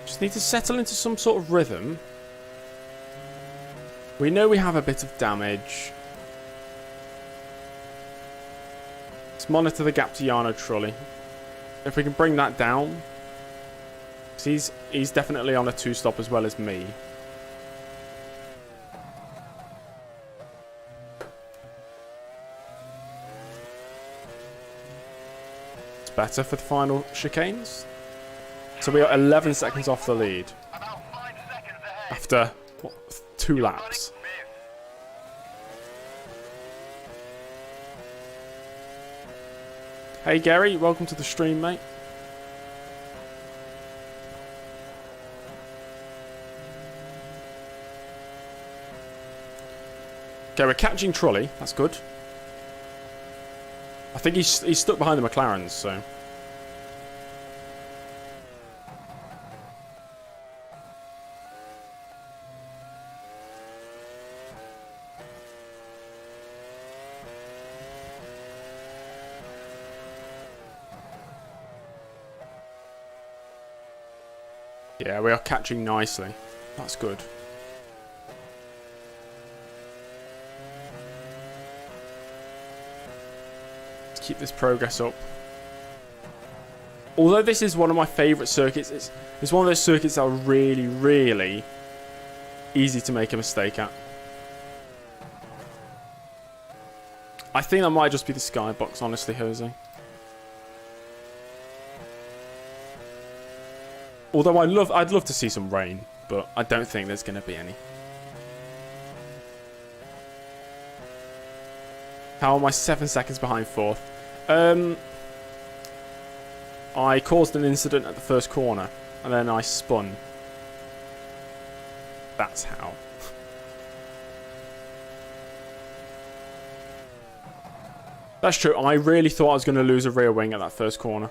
Just need to settle into some sort of rhythm. We know we have a bit of damage. Let's monitor the gap to Jarno Trulli. If we can bring that down. He's definitely on a two stop as well as me. It's better for the final chicanes. So we are 11 seconds off the lead. About 5 seconds ahead. After, what, 2 laps. Hey Gary, welcome to the stream, mate. Okay, we're catching Trulli. That's good. I think he's stuck behind the McLarens, so... Yeah, we are catching nicely. That's good. Let's keep this progress up. Although this is one of my favourite circuits, it's one of those circuits that are really, really easy to make a mistake at. I think that might just be the skybox, honestly, Jose. Although I'd love to see some rain, but I don't think there's going to be any. How am I 7 seconds behind fourth? I caused an incident at the first corner, and then I spun. That's how. That's true. I really thought I was going to lose a rear wing at that first corner.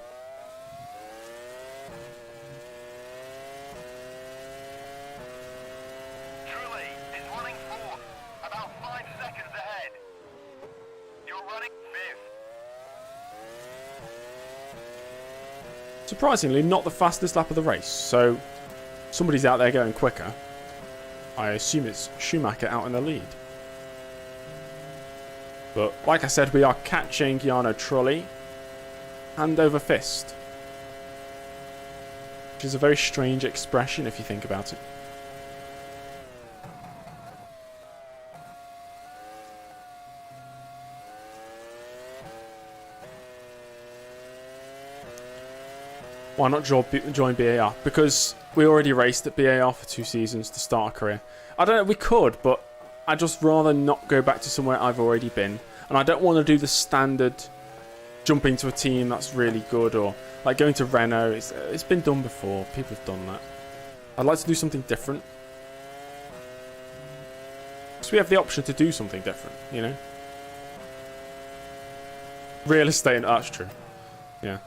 Surprisingly, not the fastest lap of the race, so somebody's out there going quicker. I assume it's Schumacher out in the lead. But like I said, we are catching Jarno Trulli hand over fist. Which is a very strange expression if you think about it. Why not join BAR? Because we already raced at BAR for 2 seasons to start a career. I don't know, we could, but I'd just rather not go back to somewhere I've already been. And I don't want to do the standard jumping to a team that's really good, or like going to Renault. It's been done before. People have done that. I'd like to do something different. Because we have the option to do something different, you know? Real estate, that's true. Yeah.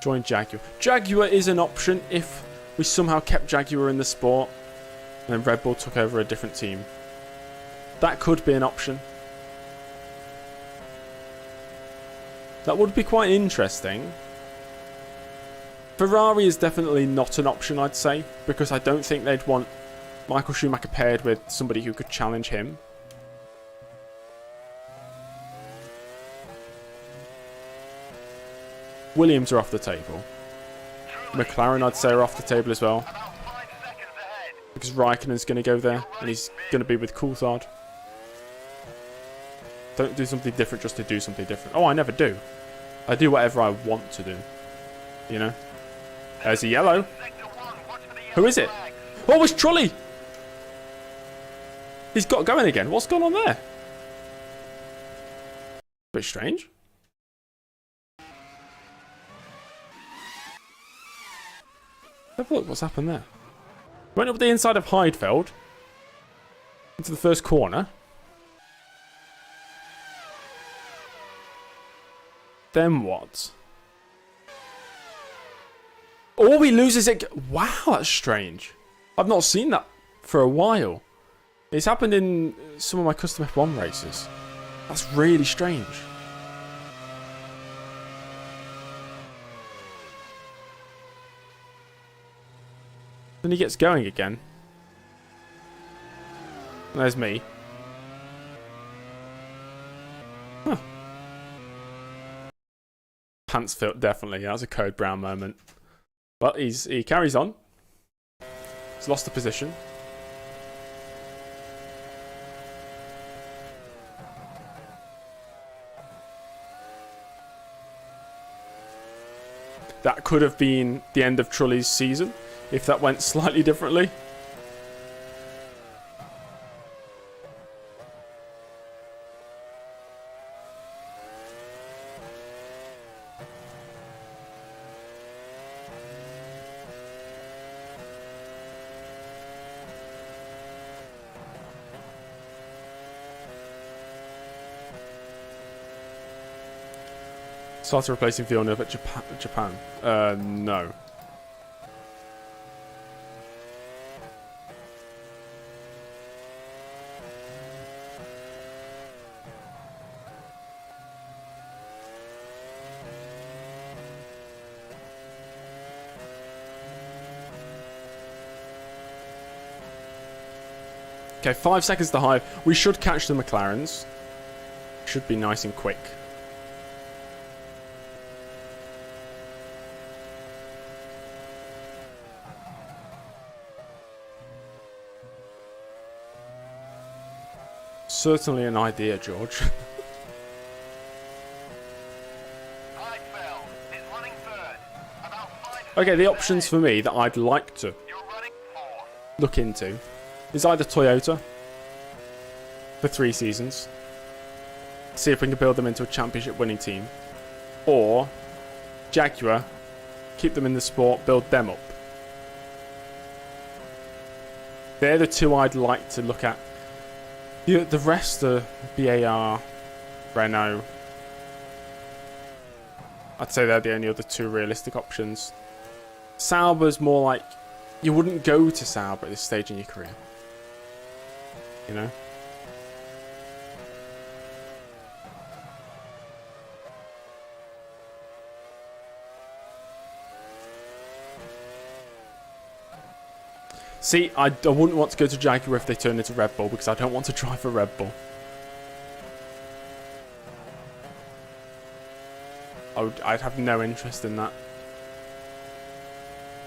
Join Jaguar. Jaguar is an option if we somehow kept Jaguar in the sport and then Red Bull took over a different team. That could be an option. That would be quite interesting. Ferrari is definitely not an option, I'd say, because I don't think they'd want Michael Schumacher paired with somebody who could challenge him. Williams are off the table. McLaren, I'd say, are off the table as well. Because Raikkonen's going to go there, and he's going to be with Coulthard. Don't do something different just to do something different. Oh, I never do. I do whatever I want to do. You know? There's a yellow. Who is it? Oh, it's Trulli! He's got going again. What's going on there? Bit strange. Have a look what's happened there. Went up the inside of Heidfeld into the first corner. Then what? Oh, he loses it. Wow, that's strange. I've not seen that for a while. It's happened in some of my custom F1 races. That's really strange. Then he gets going again. There's me. Huh. Pants fit, definitely. That was a Code Brown moment. But he carries on. He's lost the position. That could have been the end of Trulli's season if that went slightly differently. Started replacing Villeneuve at Japan. No. Okay, 5 seconds to high. We should catch the McLarens. Should be nice and quick. Certainly an idea, George. Okay, the options for me that I'd like to look into is either Toyota for 3 seasons, see if we can build them into a championship winning team, or Jaguar, keep them in the sport, build them up. They're the 2 I'd like to look at. The rest are BAR, Renault. I'd say they're the only other 2 realistic options. Sauber's more like, you wouldn't go to Sauber at this stage in your career. You know? See, I wouldn't want to go to Jaguar if they turn into Red Bull, because I don't want to drive for Red Bull. I'd have no interest in that.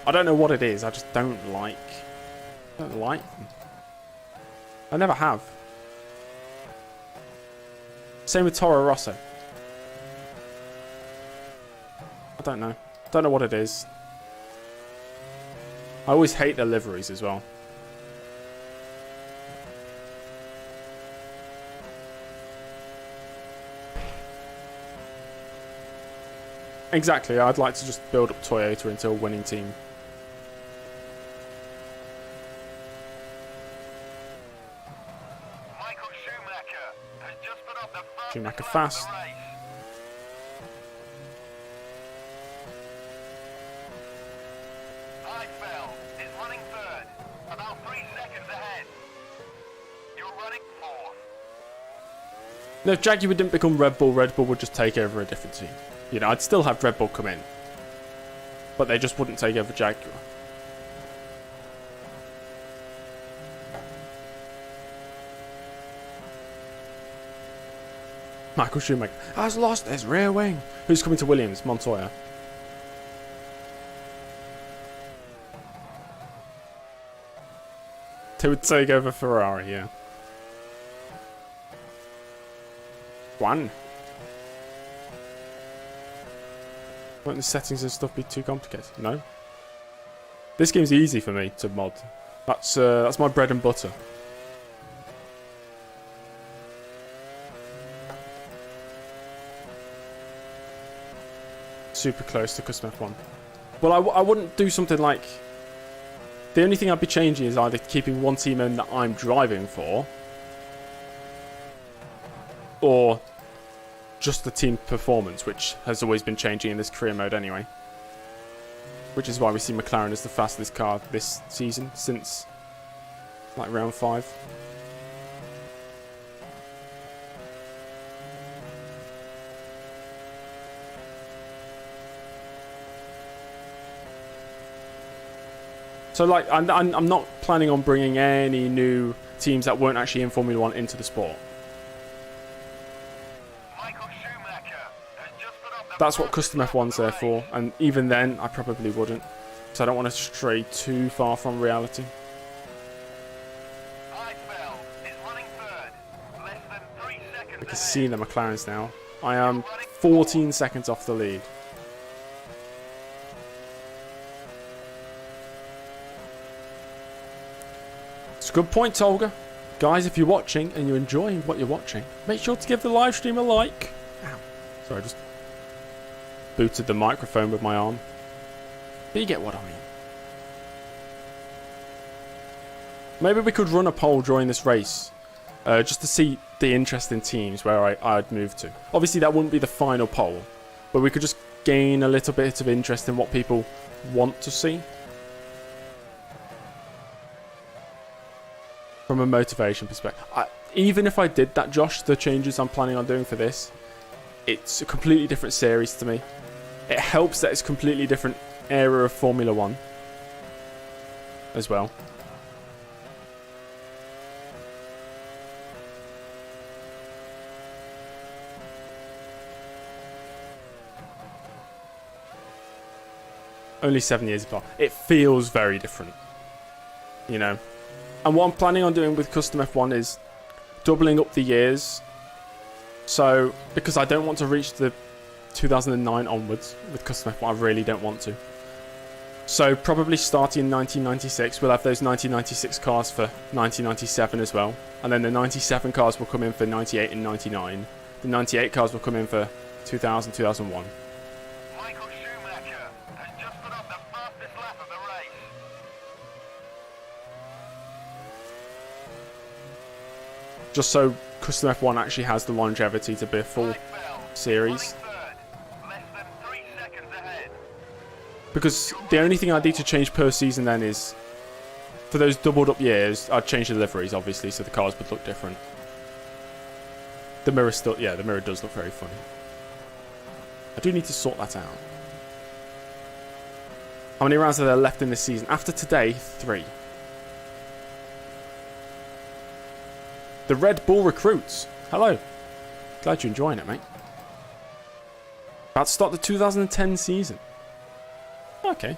I don't know what it is, I just don't like them. I never have. Same with Toro Rosso. I don't know. Don't know what it is. I always hate their liveries as well. Exactly, I'd like to just build up Toyota into a winning team. Michael Schumacher has just put up the first Schumacher lap fast. of the race. Heidfeld is running third, about 3 seconds ahead. You're running fourth. No, if Jaguar didn't become Red Bull would just take over a different team. You know, I'd still have Red Bull come in. But they just wouldn't take over Jaguar. Michael Schumacher has lost his rear wing. Who's coming to Williams? Montoya. They would take over Ferrari, yeah. One. Won't the settings and stuff be too complicated? No. This game's easy for me to mod. That's my bread and butter. Super close to Custom F1. Well, I wouldn't do something like... The only thing I'd be changing is either keeping one team in that I'm driving for, or just the team performance, which has always been changing in this career mode anyway. Which is why we see McLaren as the fastest car this season, since like round 5. So like, I'm not planning on bringing any new teams that weren't actually in Formula 1 into the sport. Michael Schumacher has just put up the That's what first Custom lap F1's of the there race. for, and even then, I probably wouldn't. So I don't want to stray too far from reality. Heidfeld is running third, less than 3 seconds I can ahead. see the McLarens now. I am 14 seconds off the lead. It's a good point, Tolga. Guys, if you're watching and you're enjoying what you're watching, make sure to give the live stream a like. Ow. Sorry, I just booted the microphone with my arm. But you get what I mean. Maybe we could run a poll during this race, just to see the interesting teams where I'd move to. Obviously, that wouldn't be the final poll, but we could just gain a little bit of interest in what people want to see. From a motivation perspective. Even if I did that, Josh, the changes I'm planning on doing for this, it's a completely different series to me. It helps that it's a completely different era of Formula 1 as well. Only 7 years apart. It feels very different, you know. And what I'm planning on doing with Custom F1 is doubling up the years. So, because I don't want to reach the 2009 onwards with Custom F1, I really don't want to. So, probably starting in 1996, we'll have those 1996 cars for 1997 as well. And then the 97 cars will come in for 98 and 99. The 98 cars will come in for 2000, 2001. Michael Schumacher has just put up the fastest lap of the race. Just so Custom F1 actually has the longevity to be a full Heidfeld series. running third, less than 3 seconds ahead. Because the only thing I need to change per season then is, for those doubled up years, I'd change the liveries, obviously, so the cars would look different. The mirror still, yeah, the mirror does look very funny. I do need to sort that out. How many rounds are there left in this season? After today, 3. The Red Bull recruits. Hello. Glad you're enjoying it, mate. About to start the 2010 season. Okay.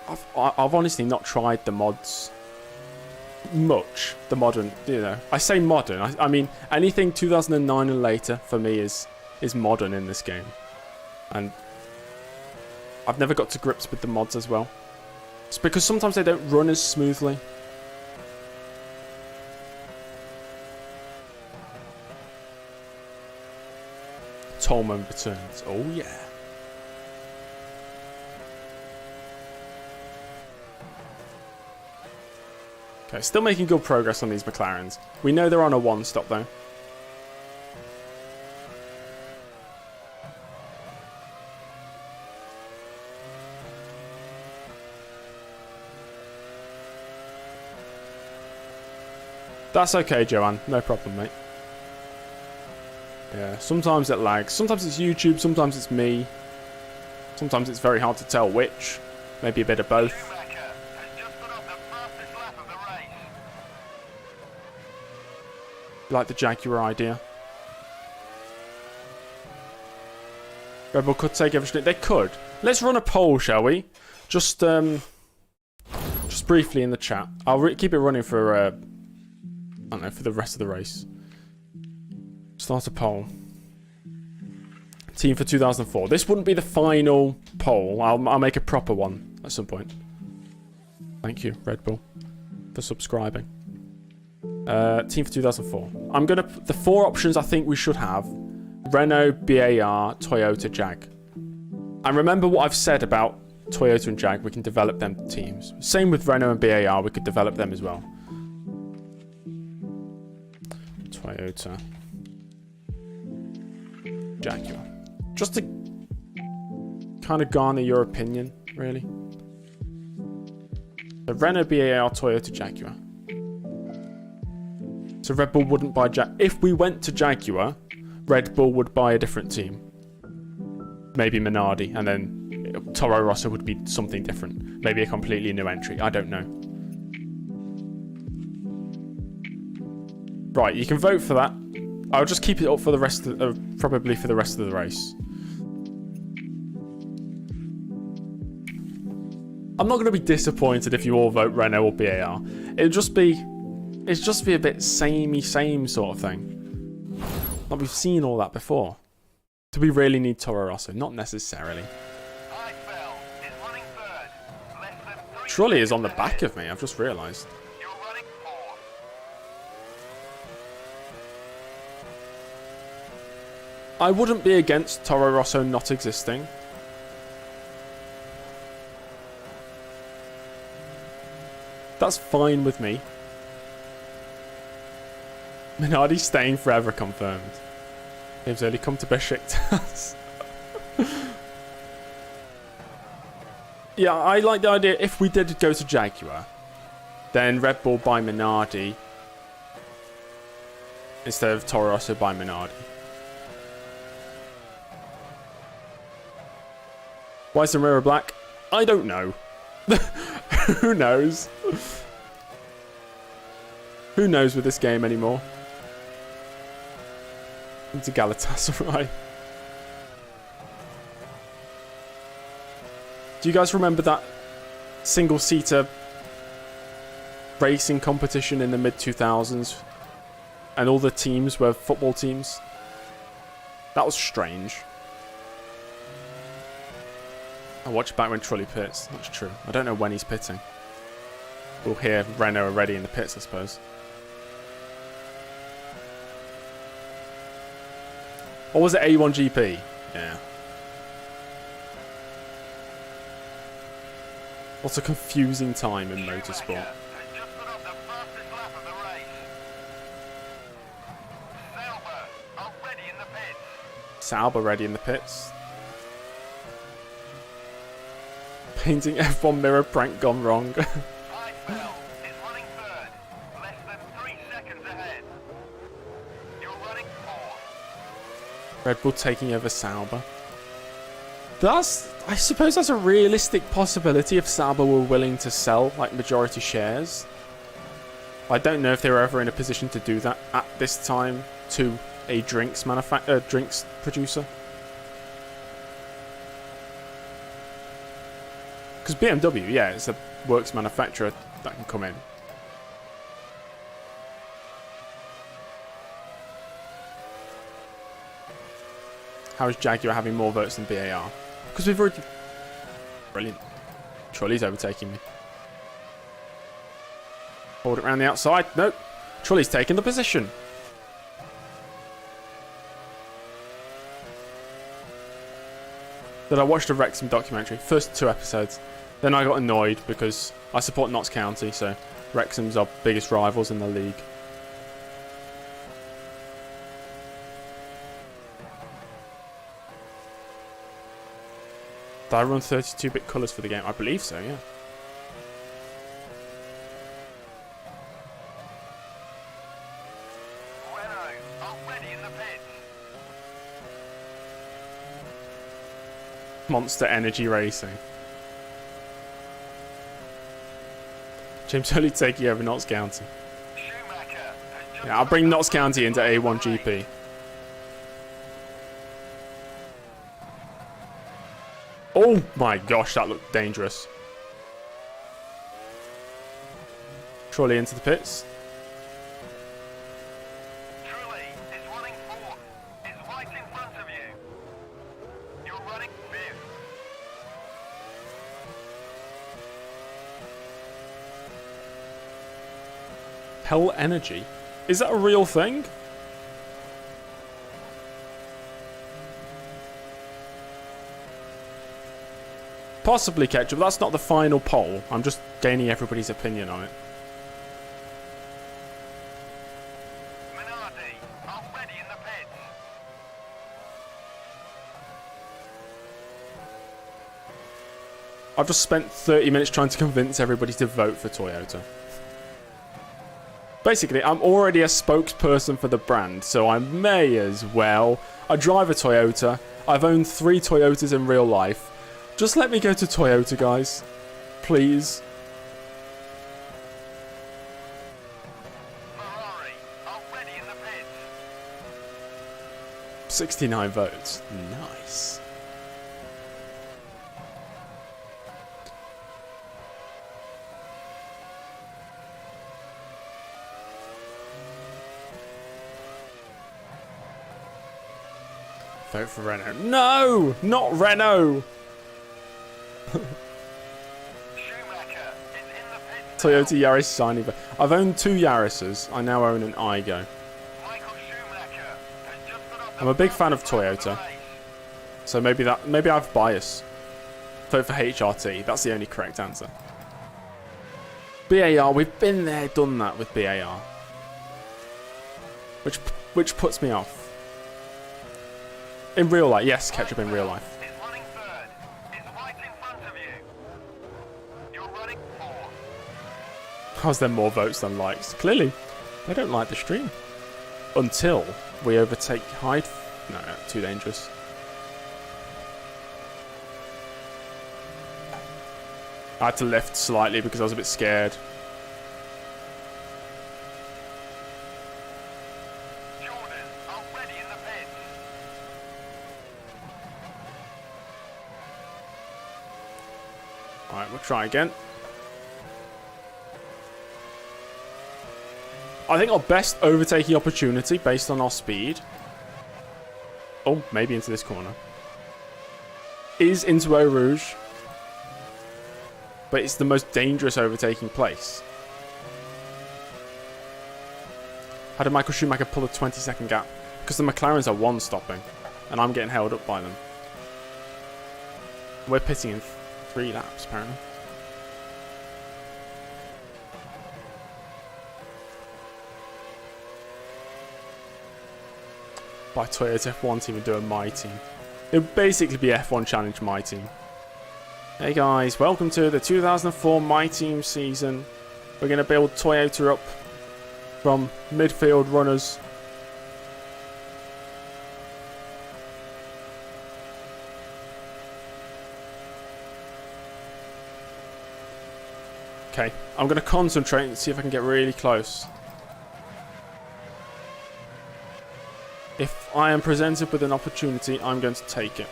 I've honestly not tried the mods much the modern, you know. I say modern. I mean anything 2009 and later for me is modern in this game, and I've never got to grips with the mods as well. It's because sometimes they don't run as smoothly. Tolman returns. Oh yeah. Okay, still making good progress on these McLarens. We know they're on a one stop though. That's okay, Joanne. No problem, mate. Yeah, sometimes it lags. Sometimes it's YouTube, sometimes it's me. Sometimes it's very hard to tell which. Maybe a bit of both. Schumacher has just put up the fastest lap of the race. Like the Jaguar idea. Red Bull could take everything. They could. Let's run a poll, shall we? Just briefly in the chat. I'll keep it running for I don't know, for the rest of the race. Start a poll. Team for 2004. This wouldn't be the final poll. I'll make a proper one at some point. Thank you, Red Bull, for subscribing. Team for 2004. I'm gonna the 4 options I think we should have: Renault, BAR, Toyota, Jag. And remember what I've said about Toyota and Jag. We can develop them teams. Same with Renault and BAR. We could develop them as well. Toyota, Jaguar. Just to kind of garner your opinion, really. The Renault, BAR, Toyota, Jaguar. So Red Bull wouldn't buy if we went to Jaguar, Red Bull would buy a different team. Maybe Minardi, and then Toro Rosso would be something different. Maybe a completely new entry. I don't know. Right, you can vote for that. I'll just keep it up for the rest of probably for the rest of the race. I'm not going to be disappointed if you all vote Renault or BAR. It'd just be a bit samey same sort of thing. Like we've seen all that before. Do we really need Toro Rosso? Not necessarily. Trulli is on the back of me. I've just realised. I wouldn't be against Toro Rosso not existing. That's fine with me. Minardi staying forever confirmed. They've only come to Besiktas. Yeah, I like the idea. If we did go to Jaguar, then Red Bull by Minardi instead of Toro Rosso by Minardi. Why is the mirror black? I don't know. Who knows? Who knows with this game anymore? Into Galatasaray. Do you guys remember that single-seater racing competition in the mid-2000s? And all the teams were football teams? That was strange. I watched back when Trulli pits. That's true. I don't know when he's pitting. We'll hear Renault already in the pits, I suppose. Or was it A1 GP? Yeah. What a confusing time in motorsport. Sauber ready in the pits. Painting F1 mirror prank gone wrong. Red Bull taking over Sauber. I suppose that's a realistic possibility if Sauber were willing to sell like majority shares. I don't know if they were ever in a position to do that at this time to a drinks producer. Because BMW, yeah, it's a works manufacturer that can come in. How is Jaguar having more votes than BAR? Because we've already... Brilliant. Trulli's overtaking me. Hold it around the outside. Nope. Trulli's taking the position. Then I watched a Wrexham documentary. First 2 episodes. Then I got annoyed because I support Notts County, so Wrexham's our biggest rivals in the league. Did I run 32-bit colours for the game? I believe so, yeah. Renault, already in the pits. Monster Energy Racing. James Hurley taking over Notts County. Schumacher has just Yeah, I'll bring Notts County into A1 GP. Oh my gosh, that looked dangerous. Trulli into the pits. Trulli is running fourth. Is right in front of you. You're running fifth. Hell Energy. Is that a real thing? Possibly Ketchup. That's not the final poll. I'm just gaining everybody's opinion on it. Minardi, already in the pits. I've just spent 30 minutes trying to convince everybody to vote for Toyota. Basically, I'm already a spokesperson for the brand, so I may as well. I drive a Toyota. I've owned 3 Toyotas in real life. Just let me go to Toyota, guys. Please. Ferrari, already in the pits. 69 votes. Nice. Vote for Renault. No! Not Renault! Schumacher is in the pits. Toyota Yaris shiny. I've owned 2 Yarises. I now own an Igo. Michael Schumacher has just put up the I'm a big fan of fastest lap Toyota. the race. So maybe I've bias. Vote for HRT. That's the only correct answer. BAR. We've been there, done that with BAR. Which puts me off. In real life, yes, Ketchup in real life. Is running third. Is right in front of you. You're running fourth. How's there more votes than likes? Clearly, they don't like the stream. Until we overtake Hyde. No, too dangerous. I had to lift slightly because I was a bit scared. Jordan, already in the pits. Alright, we'll try again. I think our best overtaking opportunity based on our speed. Oh, maybe into this corner. Is into Eau Rouge. But it's the most dangerous overtaking place. How did Michael Schumacher pull a 20-second gap? Because the McLarens are 1 stopping. And I'm getting held up by them. We're pitting in 3 laps, apparently. By Toyota F1 team and do a My Team. It would basically be F1 Challenge My Team. Hey guys, welcome to the 2004 My Team season. We're going to build Toyota up from midfield runners. Okay, I'm going to concentrate and see if I can get really close. If I am presented with an opportunity, I'm going to take it.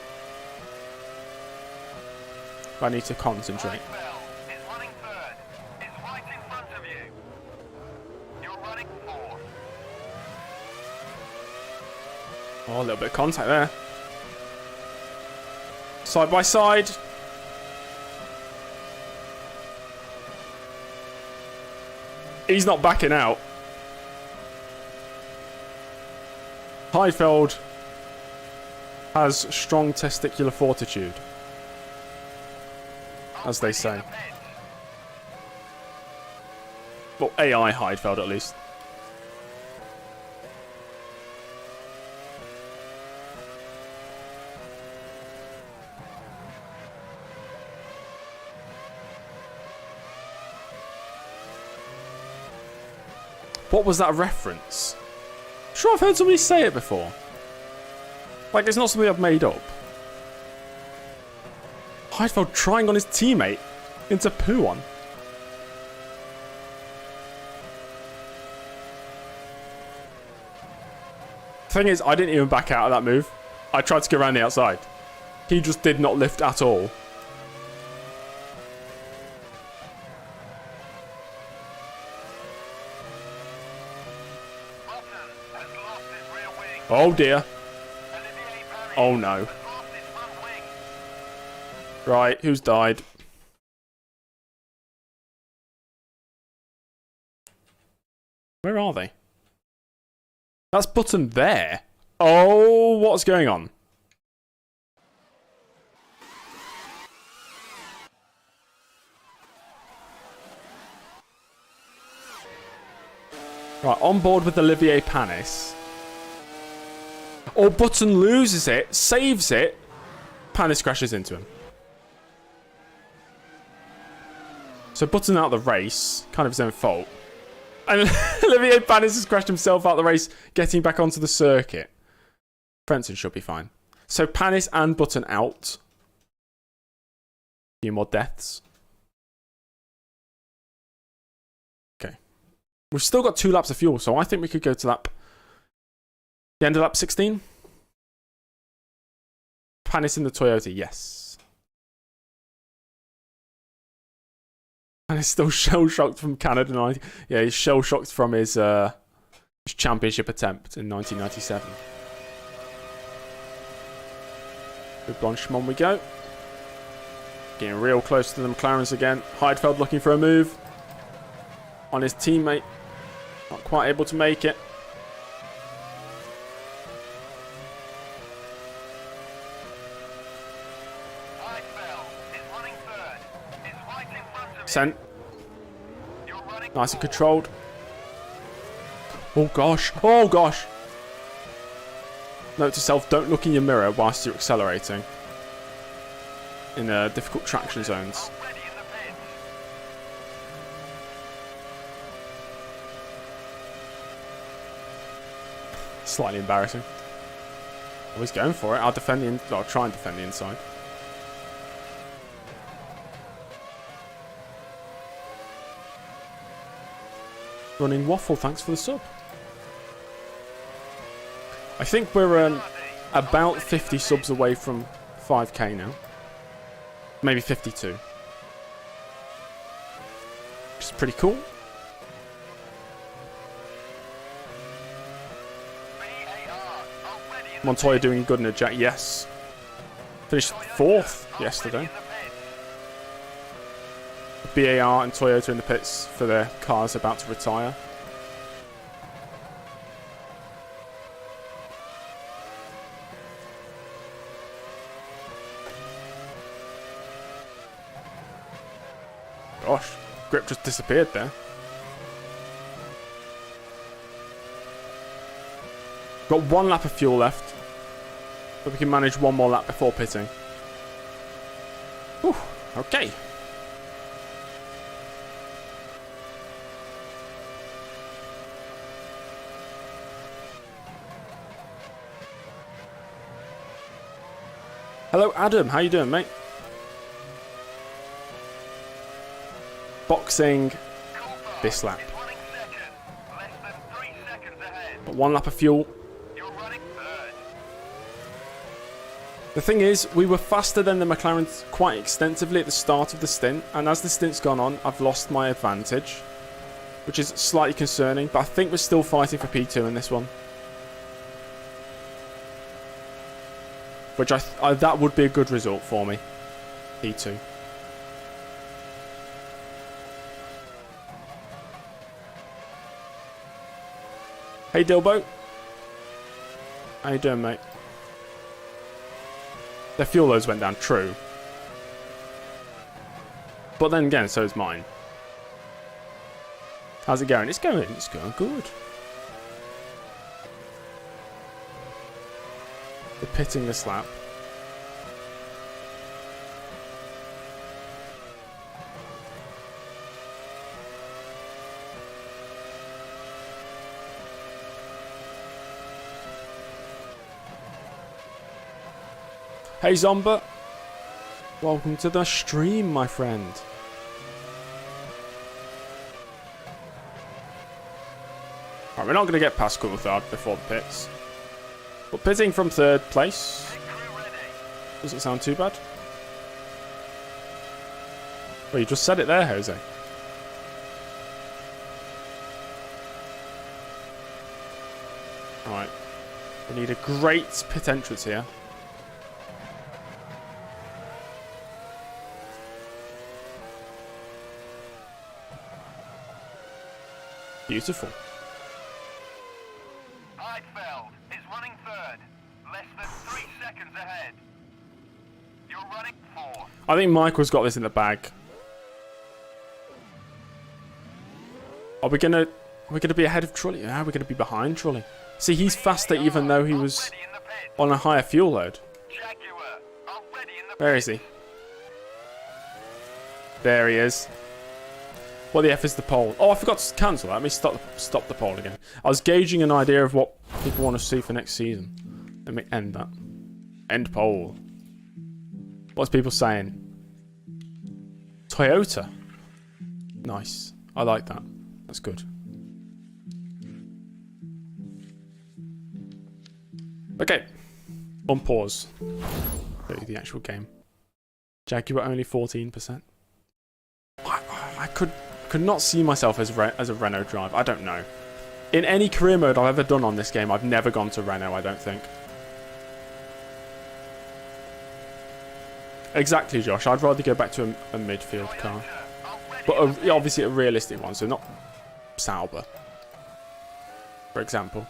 I need to concentrate. Bell is running third. Is right in front of you. You're running fourth. Oh, a little bit of contact there. Side by side. He's not backing out. Heidfeld has strong testicular fortitude, as they say. Well, AI Heidfeld at least. What was that reference? Sure, I've heard somebody say it before. Like, it's not something I've made up. Heidfeld trying on his teammate into poo on. Thing is, I didn't even back out of that move. I tried to go around the outside. He just did not lift at all. Oh dear. Oh no. Right, who's died? Where are they? That's Button there. Oh, what's going on? Right, on board with Olivier Panis. Oh, Button loses it, saves it. Panis crashes into him. So Button out of the race, kind of his own fault. And Olivier Panis has crashed himself out of the race, getting back onto the circuit. Frentzen should be fine. So Panis and Button out. A few more deaths. Okay. We've still got 2 laps of fuel, so I think we could go to lap... The end of lap 16? Panis in the Toyota, yes. And he's still shell-shocked from Canada. Yeah, he's shell-shocked from his championship attempt in 1997. With Blanchimont we go. Getting real close to the McLarens again. Heidfeld looking for a move on his teammate. Not quite able to make it. Sent. Nice and controlled. Oh gosh. Oh gosh. Note to self, don't look in your mirror whilst you're accelerating. In difficult traction zones. Slightly embarrassing. Oh, he's going for it. I'll try and defend the inside. Running Waffle, thanks for the sub. I think we're about 50 subs away from 5k now. Maybe 52. Which is pretty cool. Montoya doing good in a jack, yes. Finished 4th yesterday. BAR and Toyota in the pits for their cars about to retire. Gosh, grip just disappeared there. Got 1 lap of fuel left. But we can manage 1 more lap before pitting. Whew, okay. Hello, Adam. How you doing, mate? Boxing this lap. Got 1 lap of fuel. The thing is, we were faster than the McLarens quite extensively at the start of the stint, and as the stint's gone on, I've lost my advantage, which is slightly concerning, but I think we're still fighting for P2 in this one. Which that would be a good result for me. P2. Hey Dilbo. How you doing, mate? Their fuel loads went down, true. But then again, so is mine. How's it going? It's going good. They're pitting this lap. Hey Zomba, welcome to the stream, my friend. Right, we're not going to get past Coulthard before the pits. But pitting from 3rd place doesn't sound too bad. Well, you just said it there, Jose. Alright. We need a great pit entrance here. Beautiful. Heidfeld is running 3rd, less than 3 seconds ahead. You're running 4th. I think Michael's got this in the bag. Are we gonna be ahead of Trulli? Yeah, we're gonna be behind Trulli. See, he's faster even though he was on a higher fuel load. Jaguar already in the Where is he? There he is. What the F is the poll? Oh, I forgot to cancel that. Let me stop the poll again. I was gauging an idea of what people want to see for next season. Let me end that. End poll. What's people saying? Toyota. Nice. I like that. That's good. Okay. On pause. Show you the actual game. Jaguar only 14%. I could not see myself as a Renault driver. I don't know. In any career mode I've ever done on this game, I've never gone to Renault, I don't think. Exactly, Josh. I'd rather go back to a midfield car. But obviously a realistic one, so not Sauber, for example.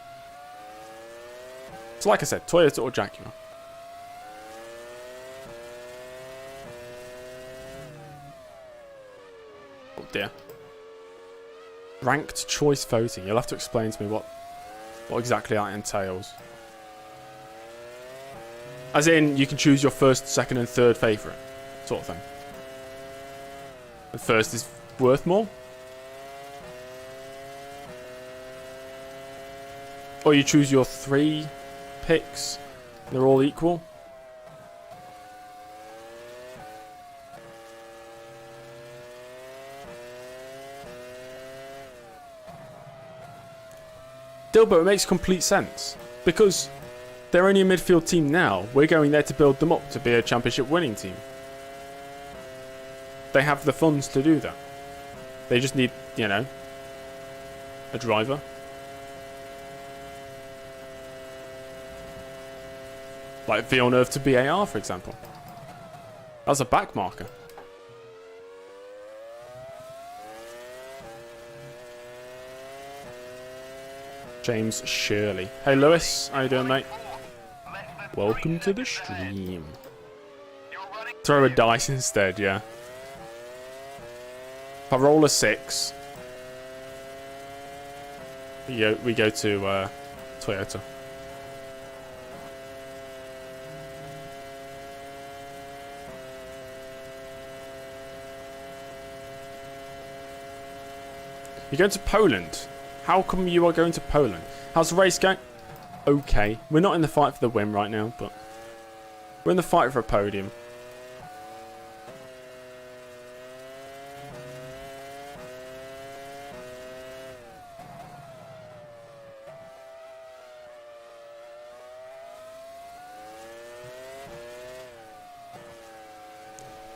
So like I said, Toyota or Jaguar. Oh dear. Ranked choice voting. You'll have to explain to me what exactly that entails. As in, you can choose your 1st, 2nd and 3rd favourite, sort of thing. The 1st is worth more? Or you choose your 3 picks, they're all equal? Dilbert, it makes complete sense. Because they're only a midfield team now. We're going there to build them up to be a championship winning team. They have the funds to do that. They just need, you know, a driver. Like Villeneuve to BAR, for example. That's a back marker. James Shirley. Hey Lewis, how you doing, mate? Welcome to the stream. Throw a dice instead, yeah. If I roll a 6, we go to Toyota. You're going to Poland. How come you are going to Poland? How's the race going? Okay. We're not in the fight for the win right now, but we're in the fight for a podium.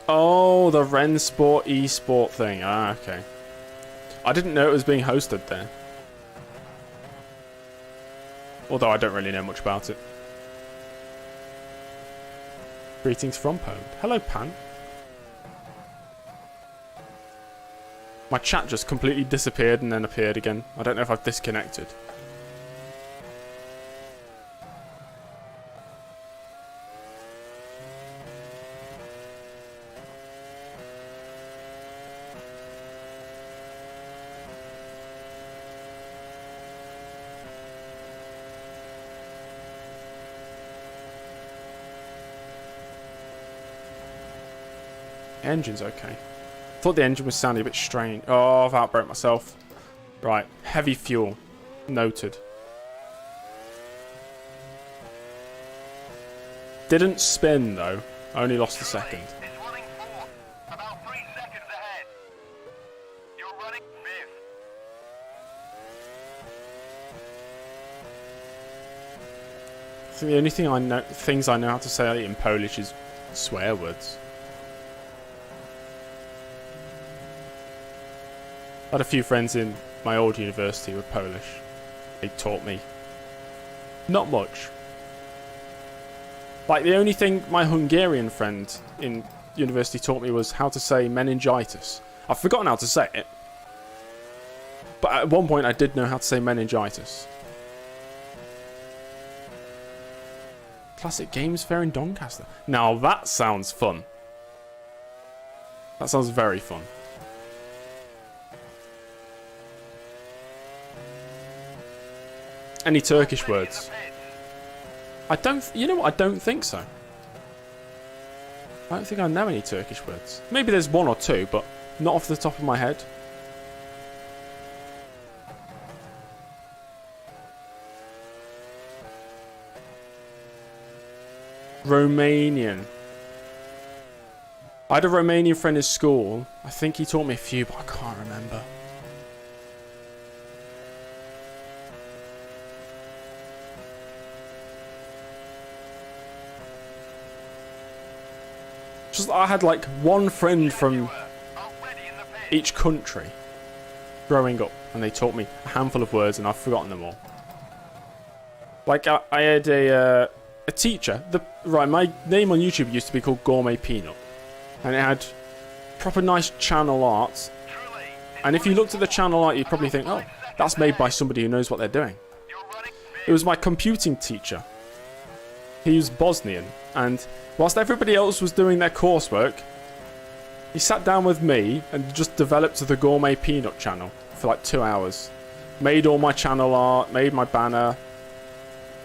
Oh, the Rensport eSport thing. Ah, okay. I didn't know it was being hosted there. Although I don't really know much about it. Greetings from Poland. Hello, Pan. My chat just completely disappeared and then appeared again. I don't know if I've disconnected. Engine's okay. Thought the engine was sounding a bit strange. Oh, I've outbroke myself. Right, heavy fuel. Noted. Didn't spin though. Only lost a second. Is running fourth, about 3 seconds ahead. You're running fifth. I think the only things I know how to say in Polish is swear words. I had a few friends in my old university who were Polish. They taught me not much. Like, the only thing my Hungarian friend in university taught me was how to say meningitis. I've forgotten how to say it. But at one point I did know how to say meningitis. Classic Games Fair in Doncaster. Now that sounds fun. That sounds very fun. Any Turkish words? I don't... You know what? I don't think so. I don't think I know any Turkish words. Maybe there's one or two, but not off the top of my head. Romanian. I had a Romanian friend in school. I think he taught me a few, but I can't remember. Just, I had like one friend from each country growing up, and they taught me a handful of words, and I've forgotten them all. Like, I had a teacher. My name on YouTube used to be called Gourmet Peanut, and it had proper nice channel art. And if you looked at the channel art, you'd probably think, oh, that's made by somebody who knows what they're doing. It was my computing teacher. He was Bosnian, and whilst everybody else was doing their coursework, he sat down with me and just developed the Gourmet Peanut channel for like 2 hours. Made all my channel art, made my banner.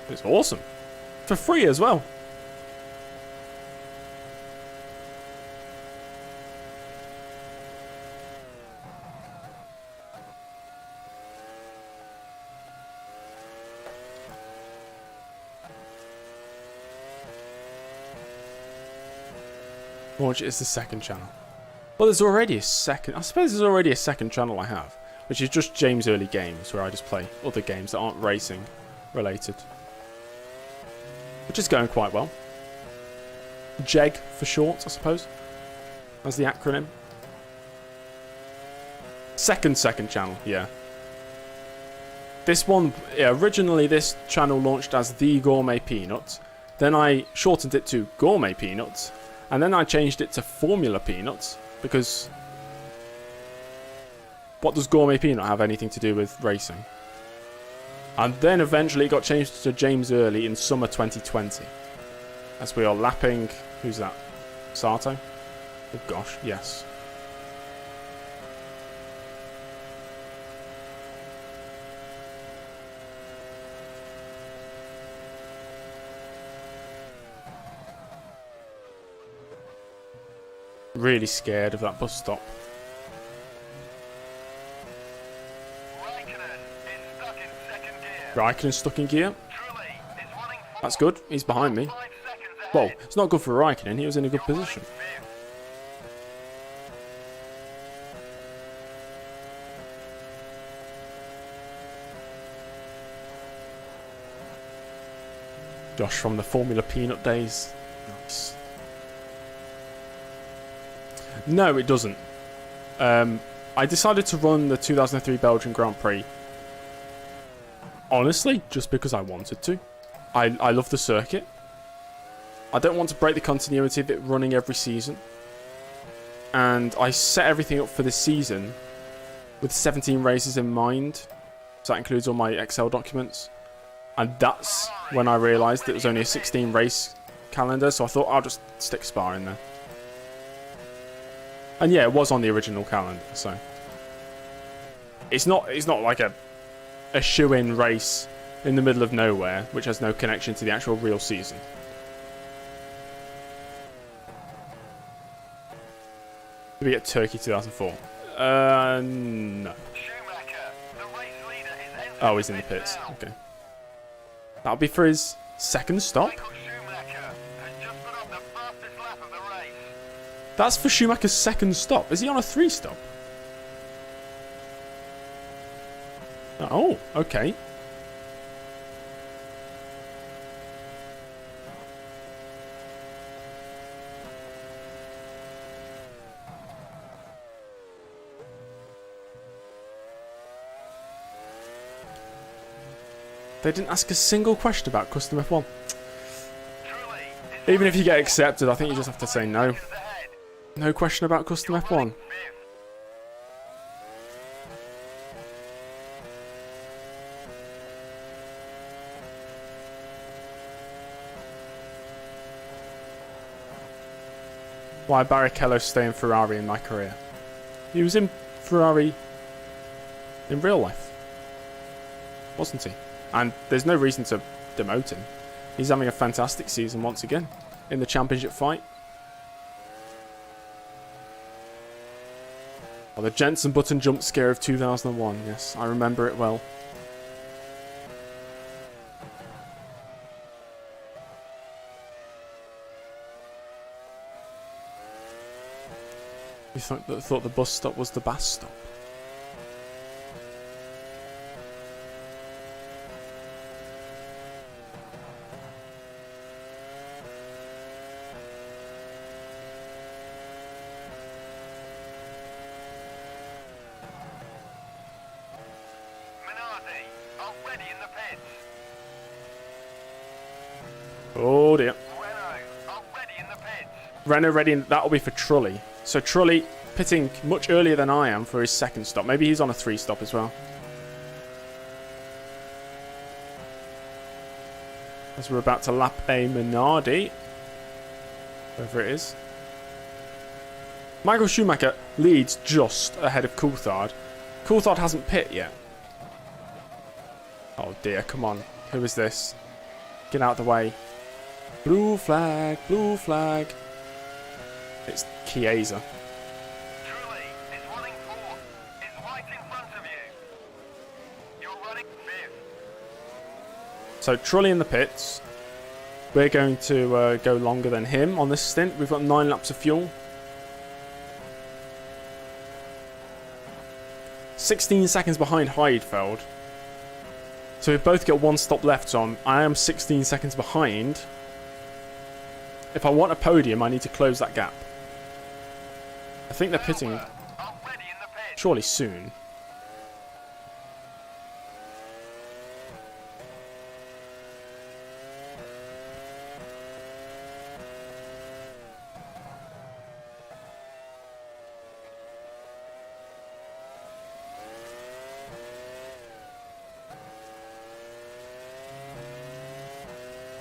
It was awesome. For free as well. Launch it as the second channel. Well, there's already a second... I suppose there's already a second channel I have, which is just James Early Games, where I just play other games that aren't racing related. Which is going quite well. JEG for short, I suppose. That's the acronym. Second channel, yeah. This one, yeah, originally this channel launched as The Gourmet Peanut. Then I shortened it to Gourmet Peanuts. And then I changed it to Formula Peanuts, because what does Gourmet Peanut have anything to do with racing? And then eventually it got changed to James Early in summer 2020. As we are lapping... Who's that? Sato? Oh gosh, yes. Really scared of that bus stop. Raikkonen's stuck in gear. That's good. He's behind me. Well, it's not good for Raikkonen. He was in a good position. Josh from the Formula Peanut days. Nice. No, it doesn't. I decided to run the 2003 Belgian Grand Prix. Honestly, just because I wanted to. I love the circuit. I don't want to break the continuity of it running every season. And I set everything up for this season with 17 races in mind. So that includes all my Excel documents. And that's when I realised it was only a 16 race calendar. So I thought I'll just stick Spa in there. And yeah, it was on the original calendar. So it's not like a shoe-in race in the middle of nowhere, which has no connection to the actual real season. Did we get Turkey 2004? No. Oh, he's in the pits. Okay. That'll be for his second stop? That's for Schumacher's second stop. Is he on a 3-stop? Oh, okay. They didn't ask a single question about custom F1. Even if you get accepted, I think you just have to say no. No question about custom F1. Why Barrichello stay in Ferrari in my career? He was in Ferrari in real life, wasn't he? And there's no reason to demote him. He's having a fantastic season once again in the championship fight. Oh, the Jensen Button jump scare of 2001. Yes, I remember it well. You thought the bus stop was the bus stop? Oh dear. Renault ready, and that'll be for Trulli. So Trulli pitting much earlier than I am for his second stop. Maybe he's on a 3-stop as well. As we're about to lap a Minardi. Wherever it is. Michael Schumacher leads just ahead of Coulthard. Coulthard hasn't pit yet. Oh dear, come on. Who is this? Get out of the way. Blue flag, blue flag. It's Chiesa. Trulli is running fourth. Is right in front of you. You're running fifth. So Trulli in the pits. We're going to go longer than him on this stint. We've got 9 laps of fuel. 16 seconds behind Heidfeld. So we both get 1 stop left, so I am 16 seconds behind. If I want a podium, I need to close that gap. I think they're pitting surely soon.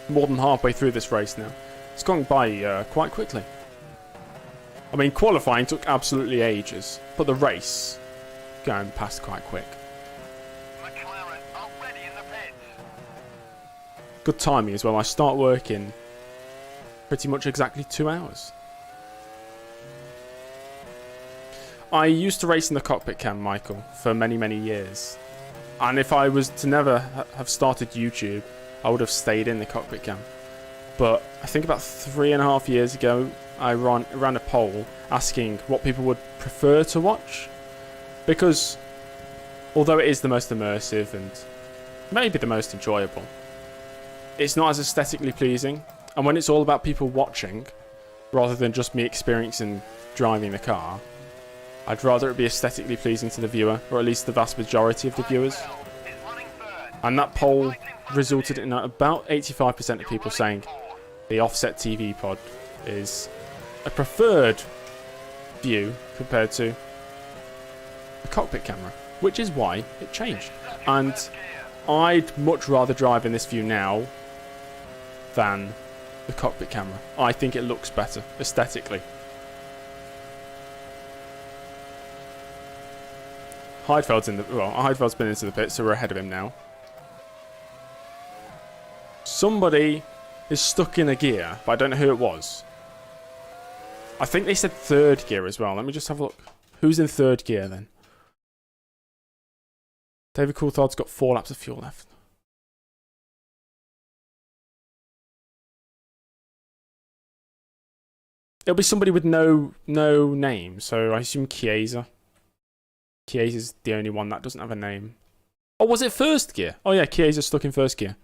More than halfway through this race now. It's gone by quite quickly. I mean, qualifying took absolutely ages, but the race going past quite quick. McLaren already in the pits. Good timing as well. I start work in pretty much exactly 2 hours. I used to race in the cockpit cam, Michael, for many, many years. And if I was to never have started YouTube, I would have stayed in the cockpit cam. But I think about 3.5 years ago, I ran a poll asking what people would prefer to watch. Because although it is the most immersive and maybe the most enjoyable, it's not as aesthetically pleasing. And when it's all about people watching, rather than just me experiencing driving the car, I'd rather it be aesthetically pleasing to the viewer, or at least the vast majority of the viewers. And that poll resulted in about 85% of people saying the offset TV pod is a preferred view compared to the cockpit camera, which is why it changed. And I'd much rather drive in this view now than the cockpit camera. I think it looks better aesthetically. Heidfeld's been into the pit, so we're ahead of him now. Somebody is stuck in a gear, but I don't know who it was. I think they said third gear as well. Let me just have a look. Who's in third gear then? David Coulthard's got 4 laps of fuel left. It'll be somebody with no name, so I assume Chiesa. Chiesa's the only one that doesn't have a name. Oh, was it first gear? Oh yeah, Chiesa's stuck in first gear.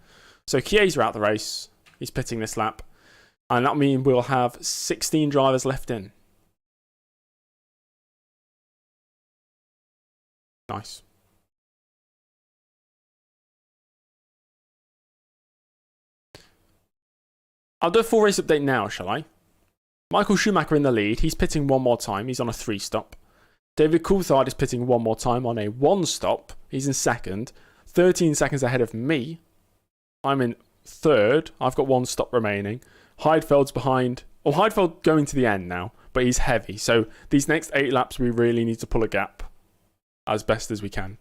So Chiesa out the race. He's pitting this lap. And that means we'll have 16 drivers left in. Nice. I'll do a full race update now, shall I? Michael Schumacher in the lead. He's pitting one more time. He's on a 3-stop. David Coulthard is pitting one more time on a 1-stop. He's in second. 13 seconds ahead of me. I'm in third. I've got 1 stop remaining. Heidfeld's behind. Oh, Heidfeld going to the end now, but he's heavy. So these next 8 laps, we really need to pull a gap as best as we can.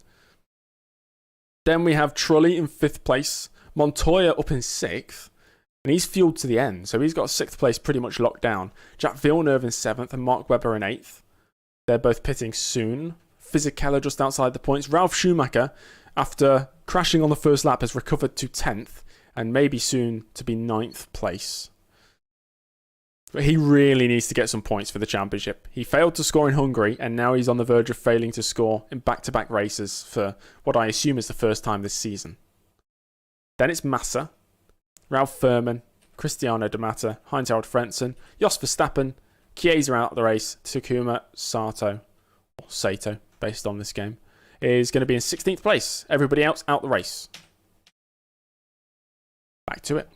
Then we have Trulli in 5th place. Montoya up in 6th. And he's fueled to the end, so he's got 6th place pretty much locked down. Jack Villeneuve in 7th and Mark Webber in 8th. They're both pitting soon. Fisichella just outside the points. Ralf Schumacher, after crashing on the first lap, has recovered to 10th and maybe soon to be 9th place. But he really needs to get some points for the championship. He failed to score in Hungary, and now he's on the verge of failing to score in back-to-back races for what I assume is the first time this season. Then it's Massa, Ralf Furman, Cristiano D'Amata, Heinz-Harald Frentzen, Jos Verstappen, Chiesa out of the race, Takuma Sato, or Sato, based on this game, is going to be in 16th place. Everybody else out the race. Back to it.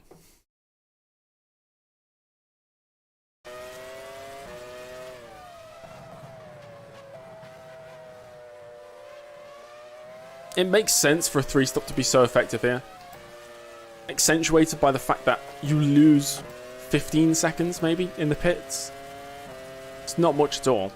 It makes sense for a 3-stop to be so effective here. Accentuated by the fact that you lose 15 seconds maybe in the pits. It's not much at all.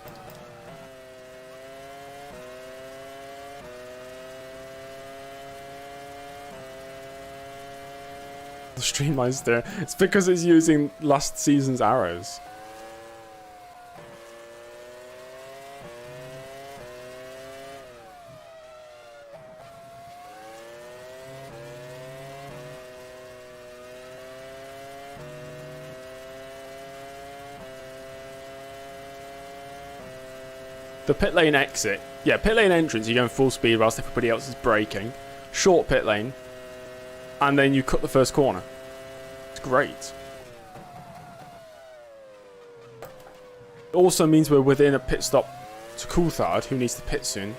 The streamline's there. It's because it's using last season's arrows. The pit lane exit. Yeah, pit lane entrance, you're going full speed whilst everybody else is braking. Short pit lane. And then you cut the first corner. It's great. It also means we're within a pit stop to Coulthard, who needs to pit soon.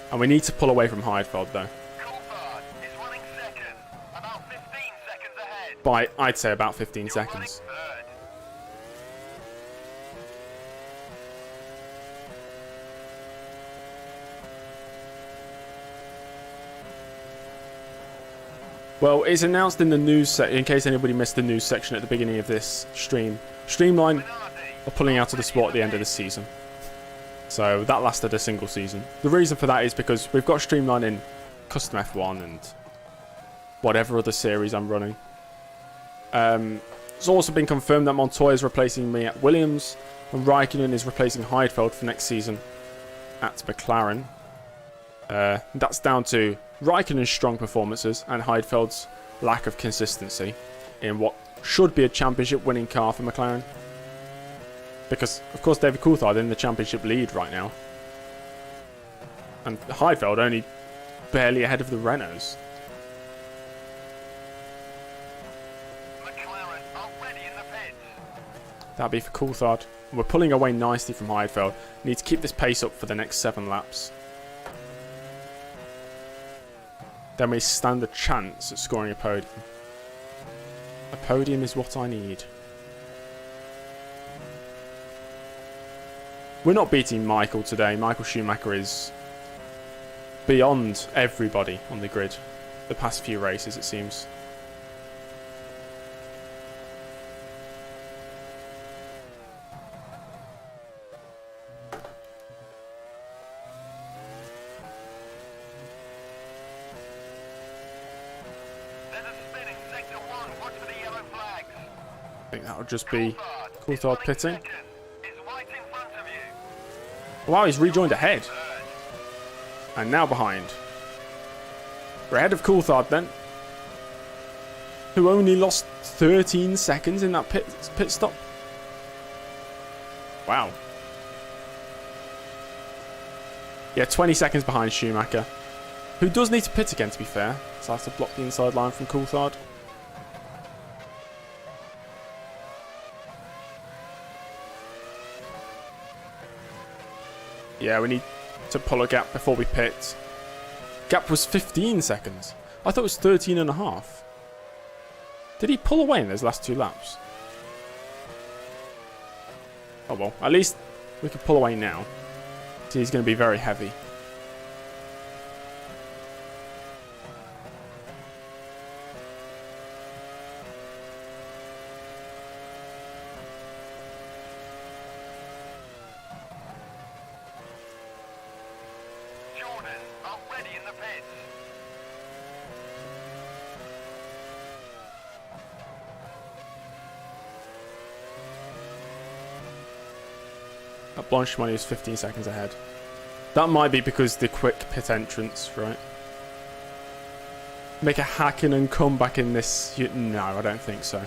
And we need to pull away from Heidfeld, though. Coulthard is running second, about 15 seconds ahead. By, I'd say, about 15 seconds. Third. Well, it's announced in the news section, in case anybody missed the news section at the beginning of this stream. Streamline are pulling out of the sport at the end of the season. So that lasted a single season. The reason for that is because we've got Streamline in Custom F1 and whatever other series I'm running. It's also been confirmed that Montoya is replacing me at Williams, and Raikkonen is replacing Heidfeld for next season at McLaren. That's down to Raikkonen's strong performances and Heidfeld's lack of consistency in what should be a championship winning car for McLaren. Because, of course, David Coulthard in the championship lead right now. And Heidfeld only barely ahead of the Renaults. McLaren already in the pits. That'd be for Coulthard. We're pulling away nicely from Heidfeld. Need to keep this pace up for the next 7 laps. Then we stand a chance at scoring a podium. A podium is what I need. We're not beating Michael today. Michael Schumacher is beyond everybody on the grid. The past few races, it seems. There's a spinning sector 1. Watch for the yellow flags. I think that'll just be Coulthard pitting. Is right in front of you. Wow, he's rejoined ahead. And now behind. We're ahead of Coulthard then. Who only lost 13 seconds in that pit stop. Wow. Yeah, 20 seconds behind Schumacher. Who does need to pit again, to be fair. So I have to block the inside line from Coulthard. Yeah, we need to pull a gap before we pit. Gap was 15 seconds. I thought it was 13 and a half. Did he pull away in those last 2 laps? Oh well, at least we can pull away now. So he's going to be very heavy. Jordan, already in the pits. That Blanchimani is 15 seconds ahead. That might be because the quick pit entrance, right? Make a Hakkinen comeback in this? No, I don't think so.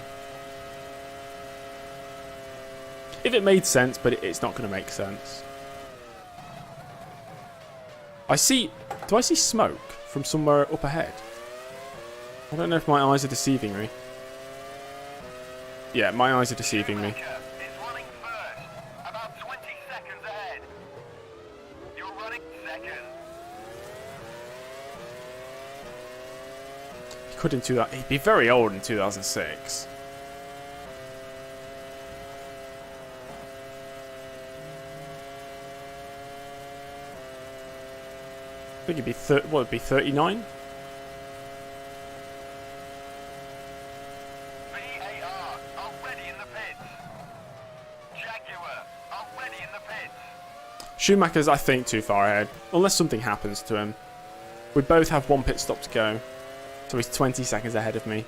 If it made sense, but it's not going to make sense. I see... Do I see smoke from somewhere up ahead? I don't know if my eyes are deceiving me. Yeah, my eyes are deceiving me. Schumacher is running first, about 20 seconds ahead. You're running second. He could in he'd be very old in 2006. I think it'd be 39? VAR already in the pits. Jaguar already in the pits. Schumacher's, I think, too far ahead. Unless something happens to him. We both have 1 pit stop to go. So he's 20 seconds ahead of me.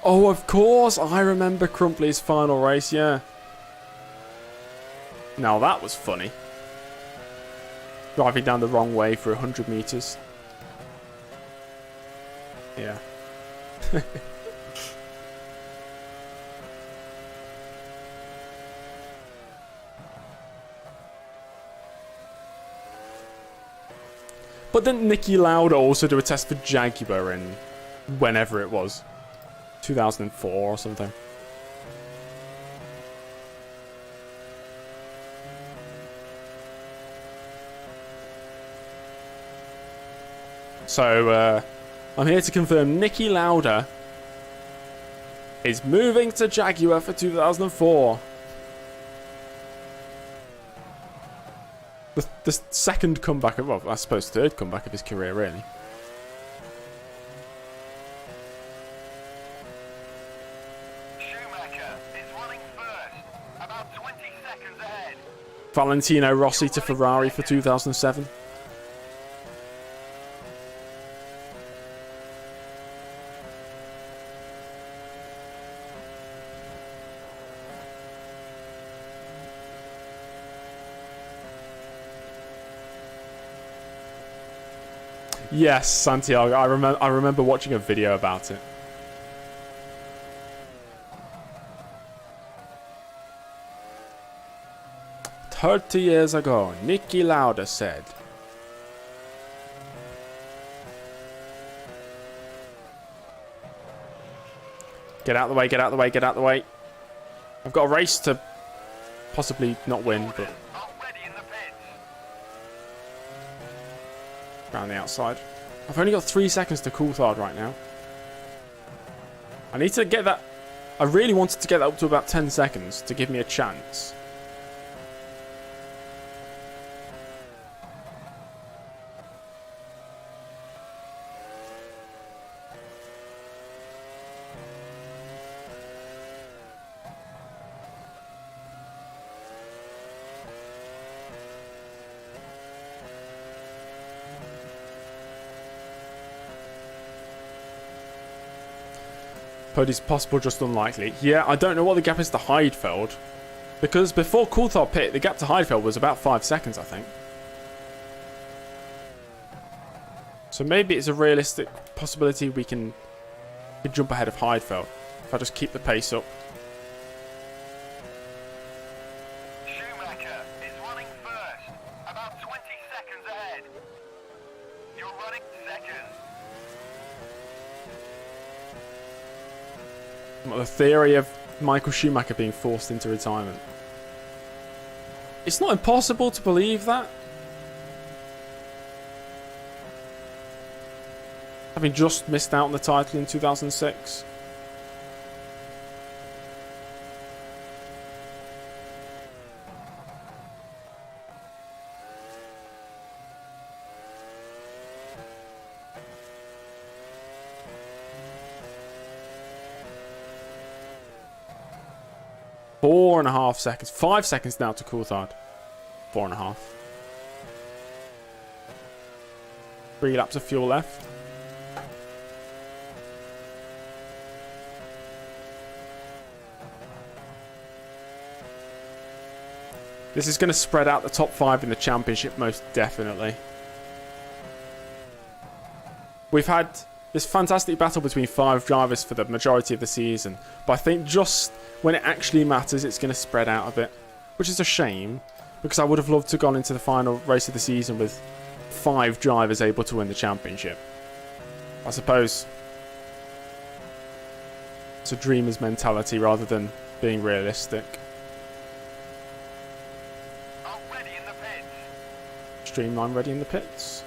Oh, of course! I remember Crumpley's final race, yeah. Now that was funny. Driving down the wrong way for 100 meters. Yeah. But didn't Niki Lauda also do a test for Jaguar in whenever it was? 2004 or something. So, I'm here to confirm Niki Lauda is moving to Jaguar for 2004. The second comeback, well, I suppose third comeback of his career, really. Schumacher is running first, about 20 seconds ahead. Valentino Rossi to Ferrari for 2007. Yes, Santiago. I remember watching a video about it. "30 years ago, Niki Lauda said." Get out the way, get out the way, get out the way. I've got a race to possibly not win, but Already in the pits. around the outside. I've only got 3 seconds to Coulthard right now. I need to get that. I really wanted to get that up to about 10 seconds to give me a chance. Podium's possible, just unlikely. Yeah, I don't know what the gap is to Heidfeld. Because before Coulthard pit, the gap to Heidfeld was about 5 seconds, I think. So maybe it's a realistic possibility we can jump ahead of Heidfeld. If I just keep the pace up. Schumacher is running first, about 20 seconds ahead. You're running second. The theory of Michael Schumacher being forced into retirement. It's not impossible to believe that. Having just missed out on the title in 2006. Four and a half seconds. 5 seconds now to Coulthard. 4.5. 3 laps of fuel left. This is going to spread out the top 5 in the championship, most definitely. We've had this fantastic battle between 5 drivers for the majority of the season, but I think just when it actually matters, it's going to spread out a bit, which is a shame, because I would have loved to have gone into the final race of the season with 5 drivers able to win the championship. I suppose it's a dreamer's mentality rather than being realistic. Already in the pits. Streamline ready in the pits.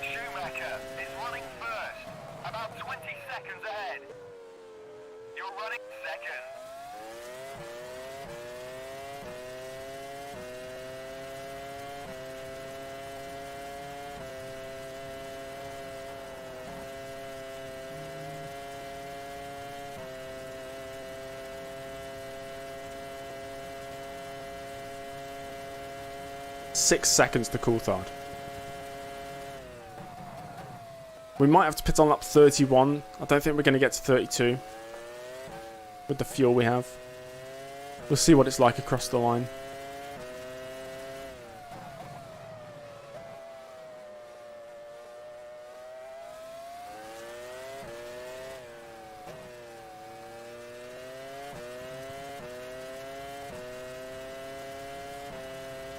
Schumacher is running first, about 20 seconds ahead. You're running second. Six seconds to Coulthard. We might have to pit on lap 31. I don't think we're going to get to 32 with the fuel we have. We'll see what it's like across the line.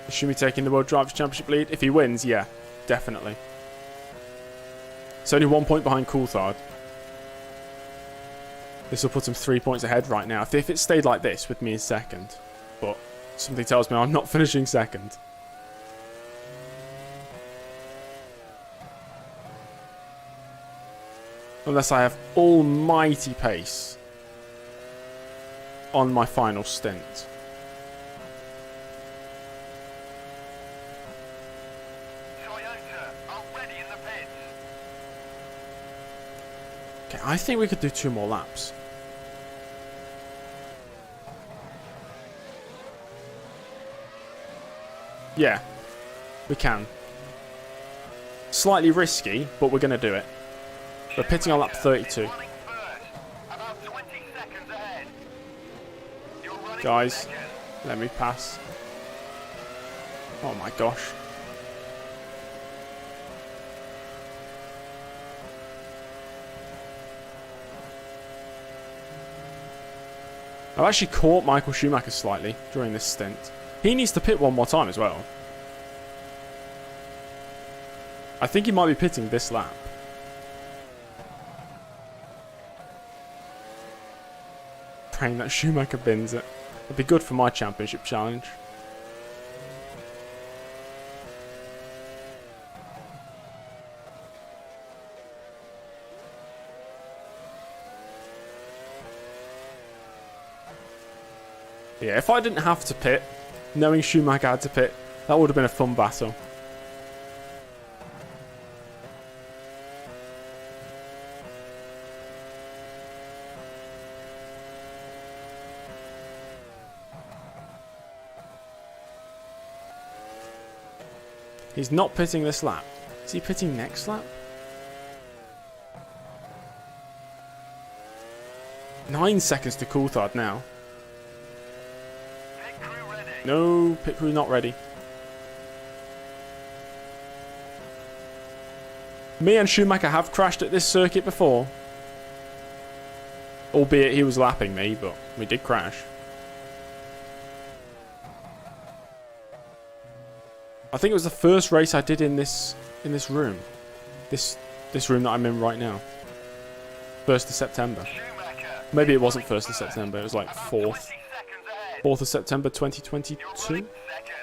Is Schumi taking the World Drivers' Championship lead? If he wins, yeah, definitely. It's only 1 point behind Coulthard. This will put him 3 points ahead right now. If it stayed like this with me in second. But something tells me I'm not finishing second. Unless I have almighty pace on my final stint. Okay, I think we could do 2 more laps. Yeah, we can. Slightly risky, but we're going to do it. We're pitting on lap 32. Guys, let me pass. Oh my gosh. I've actually caught Michael Schumacher slightly during this stint. He needs to pit one more time as well. I think he might be pitting this lap. praying that Schumacher bins it. It'd be good for my championship challenge. Yeah, if I didn't have to pit, knowing Schumacher had to pit, that would have been a fun battle. He's not pitting this lap. Is he pitting next lap? 9 seconds to Coulthard now. Pit crew ready. No, pit crew not ready. Me and Schumacher have crashed at this circuit before. Albeit he was lapping me, but we did crash. I think it was the first race I did in this room. This room that I'm in right now. 1st of September. Schumacher Maybe it wasn't 1st of September, it was like about 4th. 20 seconds ahead. 4th of September You're 2022. running second.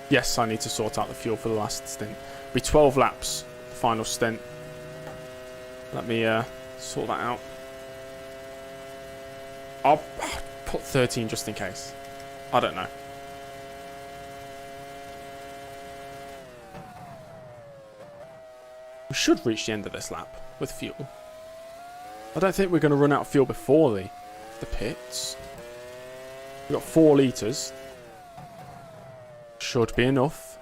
Yes, I need to sort out the fuel for the last stint. It'll be 12 laps, the final stint. Let me sort that out. I'll put 13 just in case. I don't know. We should reach the end of this lap with fuel. I don't think we're going to run out of fuel before the pits. We've got 4 litres. Should be enough.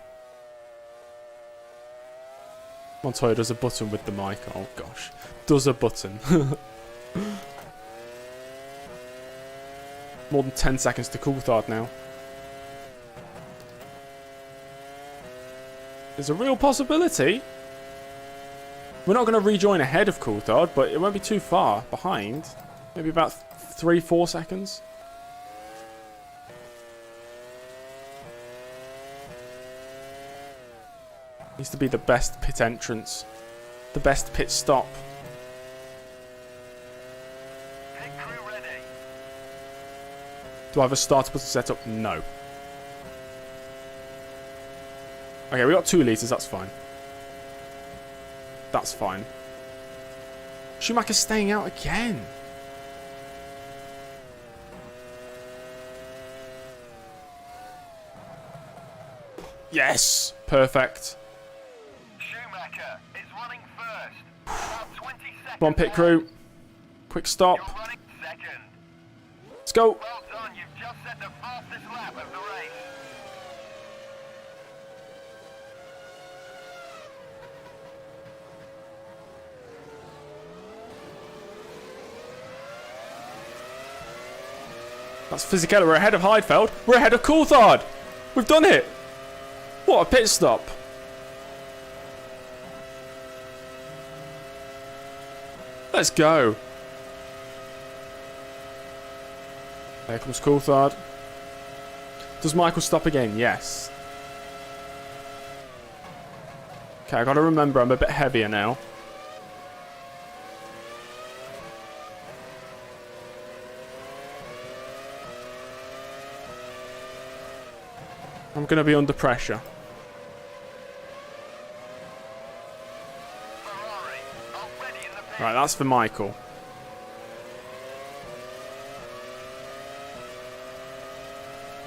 Montoya does a button with the mic. Oh gosh. Does a button. More than 10 seconds to Coulthard now. There's a real possibility. We're not going to rejoin ahead of Coulthard, but it won't be too far behind. Maybe about 3-4 seconds. Needs to be the best pit entrance. The best pit stop. Pit crew ready. Do I have a starter button set up? No. Okay, we got 2 litres, that's fine. That's fine. Schumacher's staying out again. Yes! Perfect. Schumacher is running first. About 20 seconds. Come on, pit crew. Quick stop. You're running second. Let's go. Well done, you've just set the fastest lap of the race. That's Fisichella. We're ahead of Heidfeld. We're ahead of Coulthard. We've done it. What a pit stop. Let's go. There comes Coulthard. Does Michael stop again? Yes. Okay, I gotta remember I'm a bit heavier now. I'm gonna be under pressure. Ferrari already in the pit. Right, that's for Michael.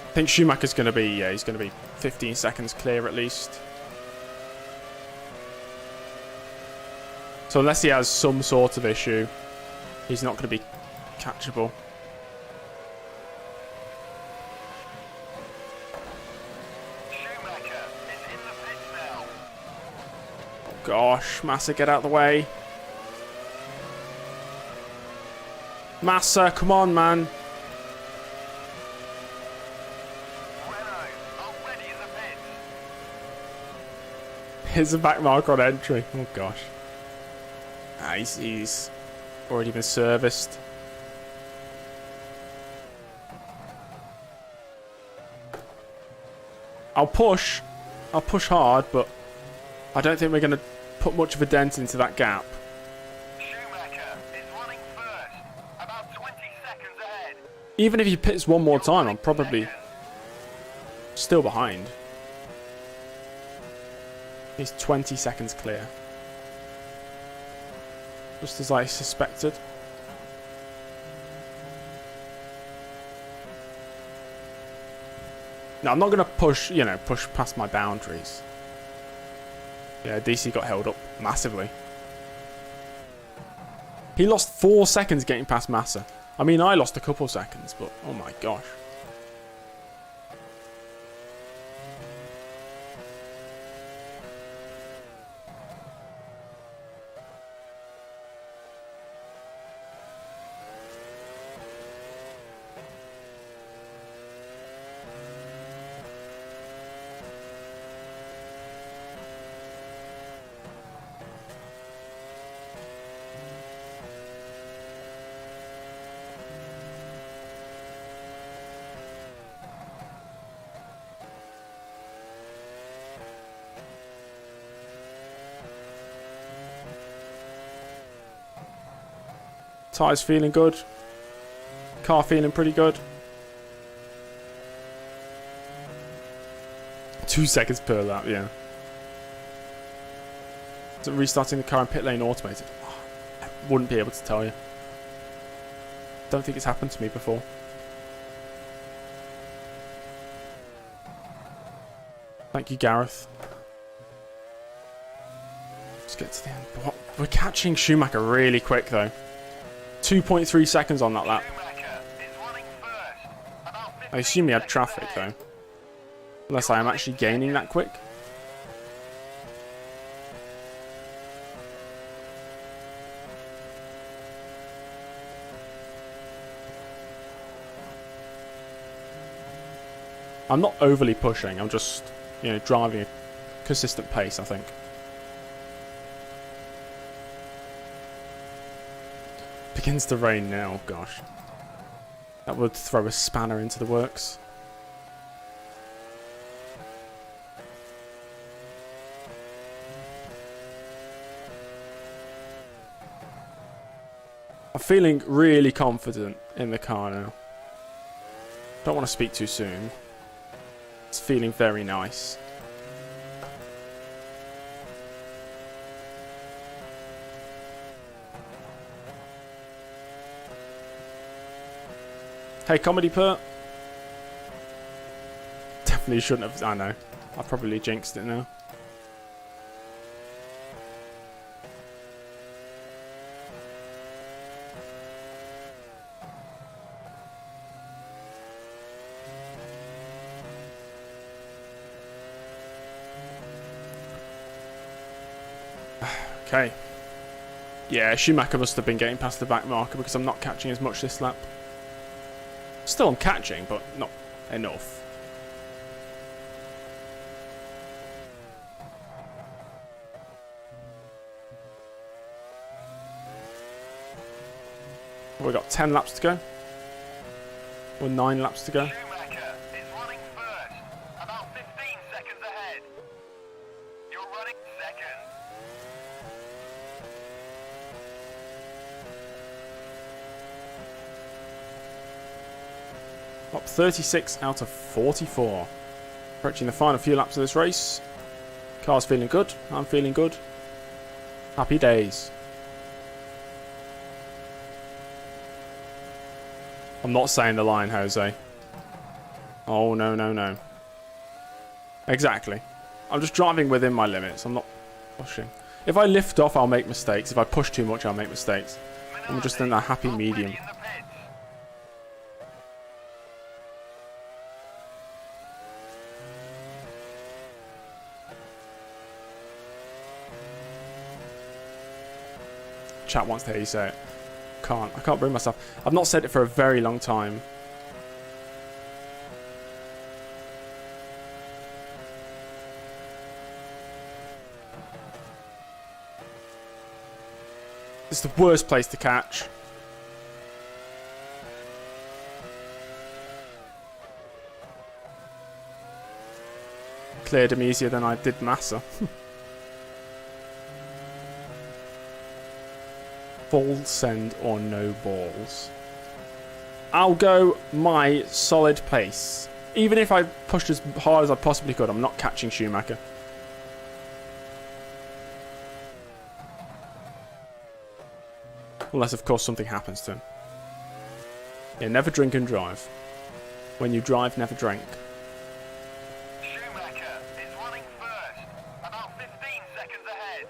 I think Schumacher's going to be, yeah, he's going to be 15 seconds clear at least. So unless he has some sort of issue, he's not going to be catchable. Schumacher is in the pits now. Oh gosh, Massa, get out of the way. Massa, come on, man. Already in the pits. Here's a back mark on entry. Oh gosh. Ah, he's already been serviced. I'll push hard, but I don't think we're going to put much of a dent into that gap. Schumacher is running first, about 20 seconds ahead. Even if he pits one more time, I'm probably still behind. He's 20 seconds clear. Just as I suspected. No, I'm not going to push, you know, push past my boundaries. Yeah, DC got held up massively. He lost 4 seconds getting past Massa. I mean, I lost a couple seconds, but oh my gosh. Tyres feeling good. Car feeling pretty good. 2 seconds per lap, yeah. Is it restarting the car in pit lane automated? Oh, I wouldn't be able to tell you. Don't think it's happened to me before. Thank you, Gareth. Let's get to the end. But we're catching Schumacher really quick, though. 2.3 seconds on that lap. I assume he had traffic, though. Unless I am actually gaining that quick. I'm not overly pushing. I'm just, you know, driving a consistent pace, I think. Begins to rain now, gosh. That would throw a spanner into the works. I'm feeling really confident in the car now. Don't want to speak too soon. It's feeling very nice. Hey, Comedy Pert. Definitely shouldn't have. I know. I probably jinxed it now. Okay. Yeah, Schumacher must have been getting past the back marker because I'm not catching as much this lap. Still I'm catching, but not enough. We've got 10 laps to go. Or 9 laps to go. Schumacher is running first, about 15 seconds ahead. You're running second. Up 36 out of 44. Approaching the final few laps of this race. Car's feeling good. I'm feeling good. Happy days. I'm not saying the line, Jose. Oh, no, no, no. Exactly. I'm just driving within my limits. I'm not pushing. If I lift off, I'll make mistakes. If I push too much, I'll make mistakes. I'm just in a happy medium. Chat wants to hear you say it. I can't bring myself. I've not said it for a very long time. It's the worst place to catch. Cleared him easier than I did Massa. Full send or no balls. I'll go my solid pace. Even if I pushed as hard as I possibly could, I'm not catching Schumacher. Unless, of course, something happens to him. Yeah, never drink and drive. When you drive, never drink. Schumacher is running first, about 15 seconds ahead.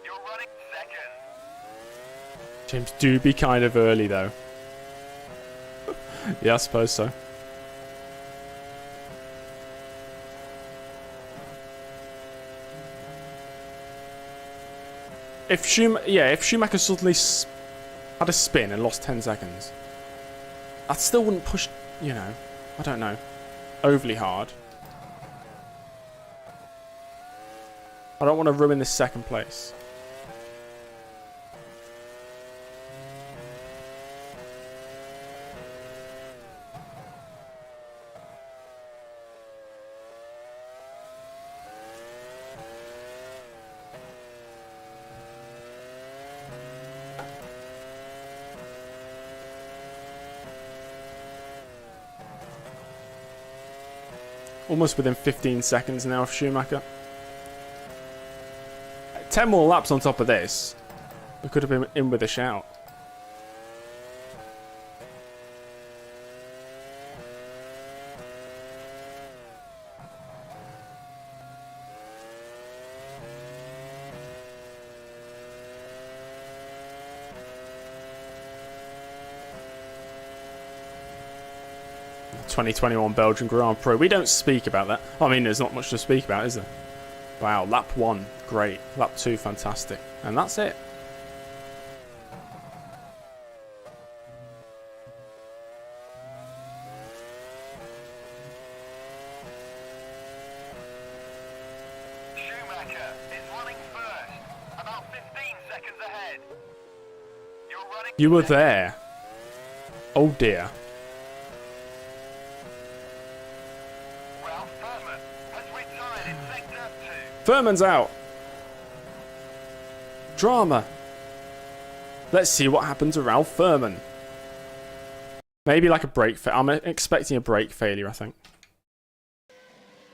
You're running second. James, do be kind of early, though. Yeah, I suppose so. If Schumacher suddenly had a spin and lost 10 seconds, I still wouldn't push, you know, I don't know, overly hard. I don't want to ruin this second place. Almost within 15 seconds now of Schumacher. 10 more laps on top of this. We could have been in with a shout. The 2021 Belgian Grand Prix. We don't speak about that. I mean, there's not much to speak about, is there? Wow, lap 1, great. Lap 2, fantastic. And that's it. Schumacher is running first, about 15 seconds ahead. You're running. You were there. Oh dear. Ralph Furman has retired in sector 2. Furman's out. Drama. Let's see what happened to Ralph Furman. Maybe like a brake failure. I'm expecting a brake failure, I think.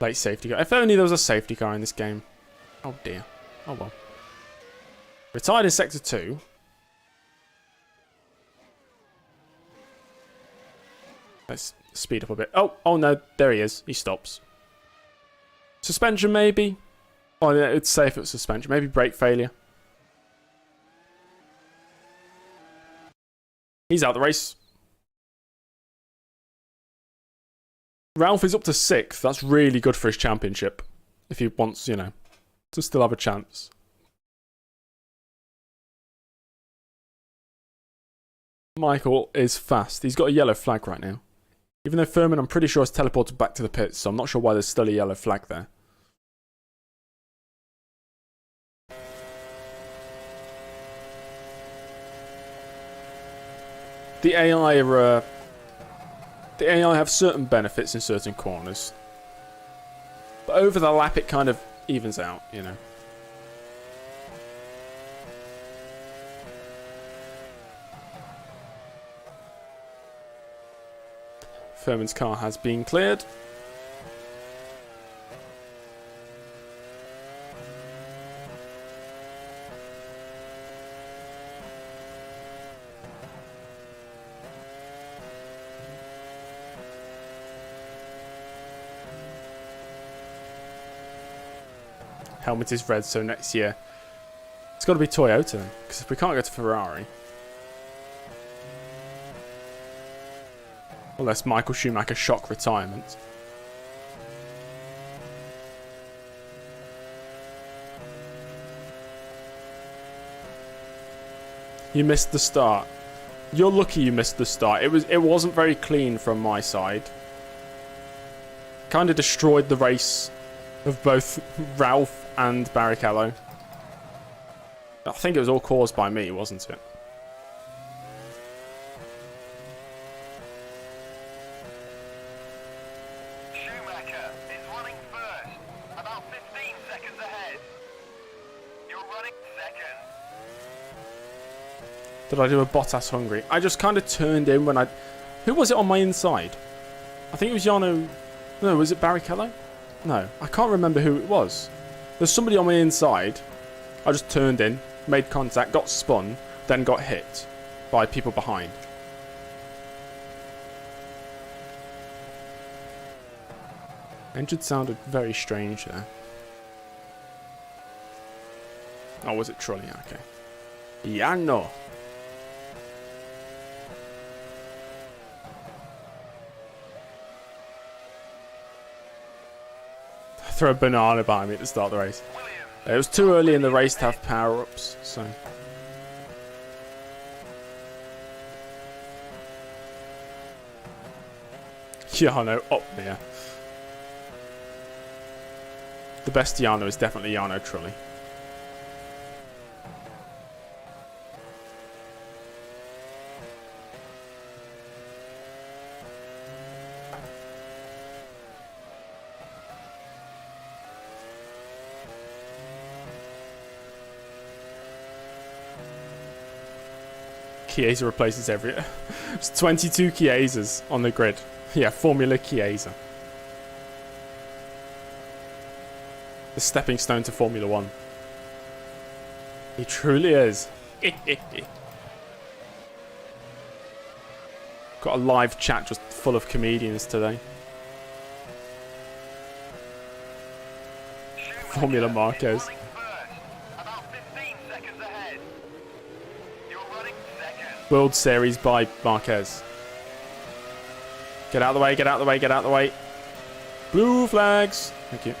Late safety car. If only there was a safety car in this game. Oh dear. Oh well. Retired in sector 2. Let's speed up a bit. Oh no, there he is. He stops. Suspension maybe? Oh, yeah, it's safe if it was suspension. Maybe brake failure. He's out the race. Ralph is up to 6th. That's really good for his championship. If he wants, you know, to still have a chance. Michael is fast. He's got a yellow flag right now. Even though Furman, I'm pretty sure, is teleported back to the pits, so I'm not sure why there's still a yellow flag there. The AI have certain benefits in certain corners. But over the lap, it kind of evens out, you know. Furman's car has been cleared. Helmet is red, so next year it's got to be Toyota then, because if we can't go to Ferrari, unless Michael Schumacher shock retirement. You missed the start. You're lucky you missed the start. It wasn't very clean from my side. Kind of destroyed the race of both Ralph and Barrichello. I think it was all caused by me, wasn't it? Schumacher is running first, about 15 seconds ahead. You're running second. Did I do a Bottas hungry? I just kind of turned in when I... Who was it on my inside? I think it was Jarno... No, was it Barrichello? No, I can't remember who it was. There's somebody on my inside. I just turned in, made contact, got spun, then got hit by people behind. Engine sounded very strange there. Oh, was it Trulli? Okay. Jarno. Throw a banana by me to start the race. It was too early in the race to have power-ups, so... Jarno up there. The best Jarno is definitely Jarno Trulli. Chiesa replaces every... There's 22 Chiesas on the grid. Yeah, Formula Chiesa. The stepping stone to Formula 1. He truly is. Got a live chat just full of comedians today. Formula Marquez. World Series by Marquez. Get out of the way, get out of the way, get out of the way. Blue flags. Thank you.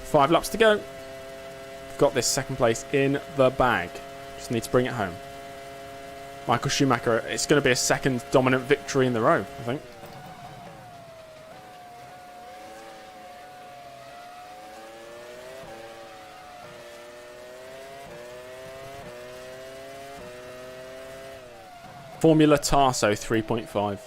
Five laps to go. Got this second place in the bag. Just need to bring it home. Michael Schumacher, it's going to be a second dominant victory in the row, I think. Formula Tarso 3.5.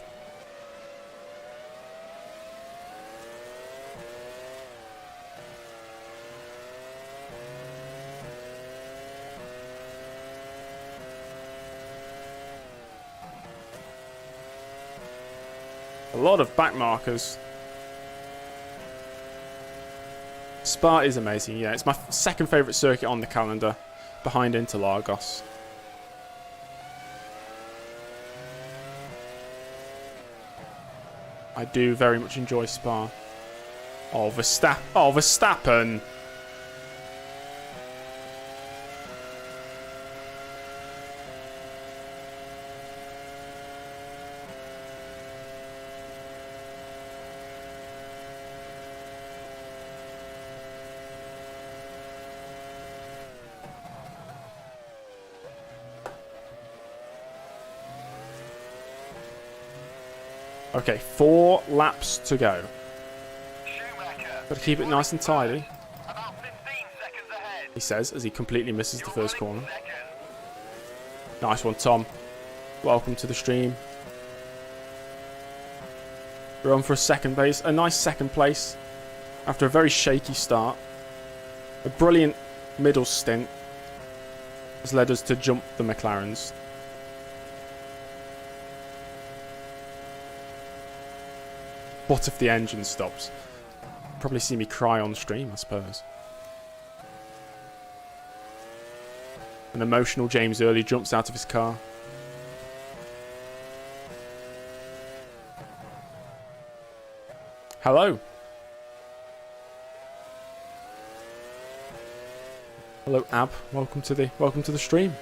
A lot of back markers. Spa is amazing. Yeah, it's my second favourite circuit on the calendar, behind Interlagos. I do very much enjoy Spa. Oh, Verstappen. Oh, Verstappen. Okay, 4 laps to go. Got to keep it nice and tidy, he says, as he completely misses the first corner. Nice one, Tom. Welcome to the stream. We're on for a second place. A nice second place after a very shaky start. A brilliant middle stint has led us to jump the McLarens. What if the engine stops? Probably see me cry on stream, I suppose. An emotional James Early jumps out of his car. Hello. Hello, Ab. Welcome to the stream.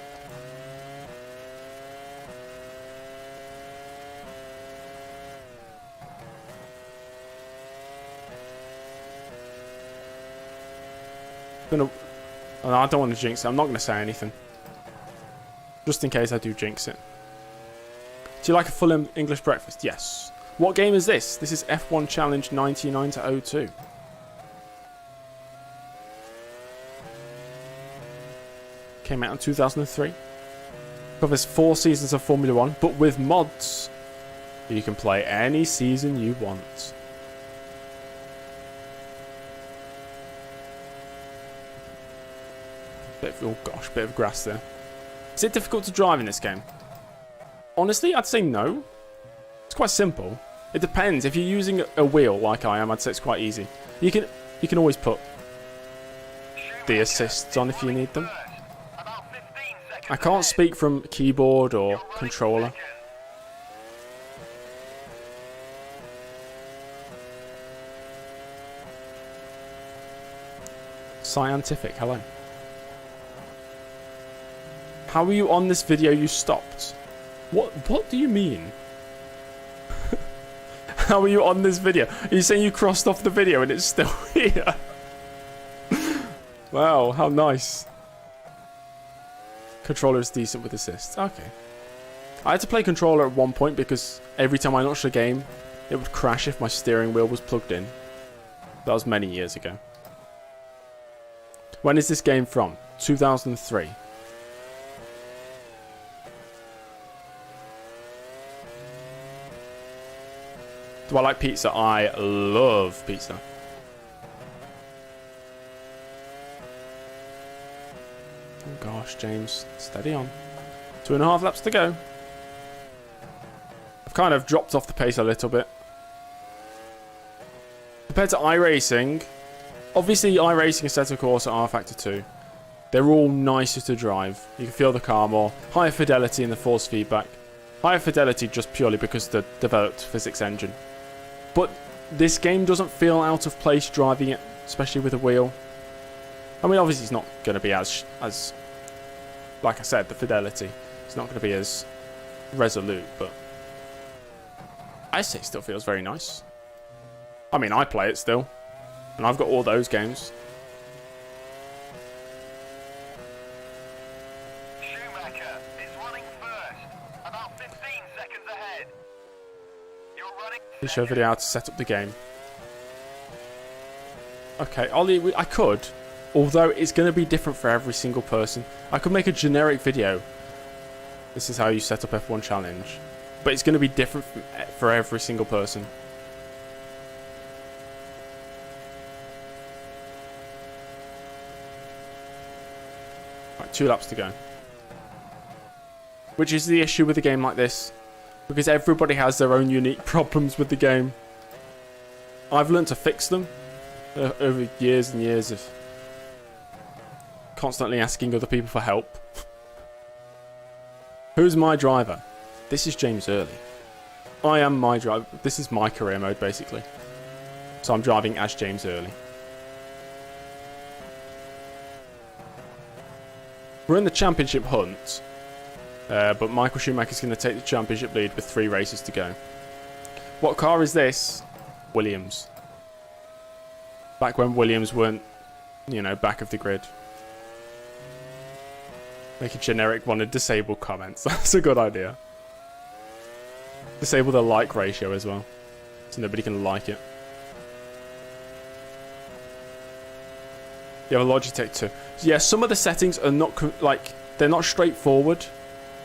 I don't want to jinx it. I'm not going to say anything. Just in case I do jinx it. Do you like a full English breakfast? Yes. What game is this? This is F1 Challenge 99 to 02. Came out in 2003. Covers 4 seasons of Formula 1, but with mods. You can play any season you want. Oh gosh, bit of grass there. Is it difficult to drive in this game? Honestly, I'd say no. It's quite simple. It depends. If you're using a wheel like I am, I'd say it's quite easy. You can always put the assists on if you need them. I can't speak from keyboard or controller. Scientific, hello. How are you on this video you stopped? What do you mean? How are you on this video? Are you saying you crossed off the video and it's still here? Wow, how nice. Controller is decent with assists. Okay. I had to play controller at one point because every time I launched a game, it would crash if my steering wheel was plugged in. That was many years ago. When is this game from? 2003. Do I like pizza? I love pizza. Oh gosh, James, steady on. 2.5 laps to go. I've kind of dropped off the pace a little bit. Compared to iRacing, obviously iRacing and Assetto Corsa are Factor 2. They're all nicer to drive. You can feel the car more. Higher fidelity in the force feedback. Higher fidelity just purely because of the developed physics engine. But this game doesn't feel out of place driving it, especially with a wheel. I mean, obviously it's not going to be as like I said, the fidelity. It's not going to be as resolute, but I say it still feels very nice. I mean, I play it still, and I've got all those games. Schumacher is running first, about 15 seconds ahead. You're running. Please show a video how to set up the game. Okay, Ollie, I could, although it's going to be different for every single person. I could make a generic video. This is how you set up F1 Challenge, but it's going to be different for every single person. Right, 2 laps to go. Which is the issue with a game like this, because everybody has their own unique problems with the game. I've learned to fix them over years and years of constantly asking other people for help. Who's my driver? This is James Early. I am my driver. This is my career mode, basically. So I'm driving as James Early. We're in the championship hunt, but Michael Schumacher's going to take the championship lead with 3 races to go. What car is this? Williams. Back when Williams weren't, you know, back of the grid. Make a generic one and disable comments. That's a good idea. Disable the like ratio as well, so nobody can like it. You have a Logitech too. So yeah, some of the settings are not they're not straightforward.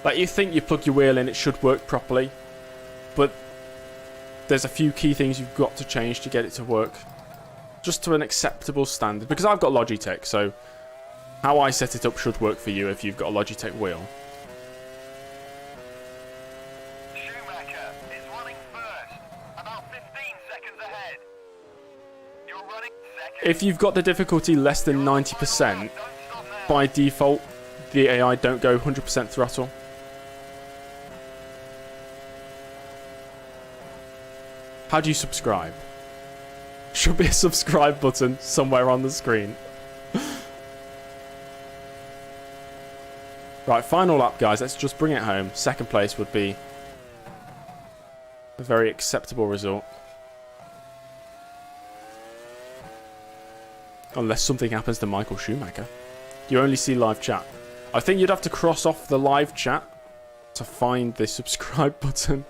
Like, you think you plug your wheel in, it should work properly, but there's a few key things you've got to change to get it to work, just to an acceptable standard. Because I've got Logitech, so how I set it up should work for you if you've got a Logitech wheel. Schumacher is running first, about 15 seconds ahead. You're running second. If you've got the difficulty less than 90%, by default, the AI don't go 100% throttle. How do you subscribe? Should be a subscribe button somewhere on the screen. Right, final lap, guys. Let's just bring it home. Second place would be a very acceptable result. Unless something happens to Michael Schumacher. You only see live chat. I think you'd have to cross off the live chat to find the subscribe button.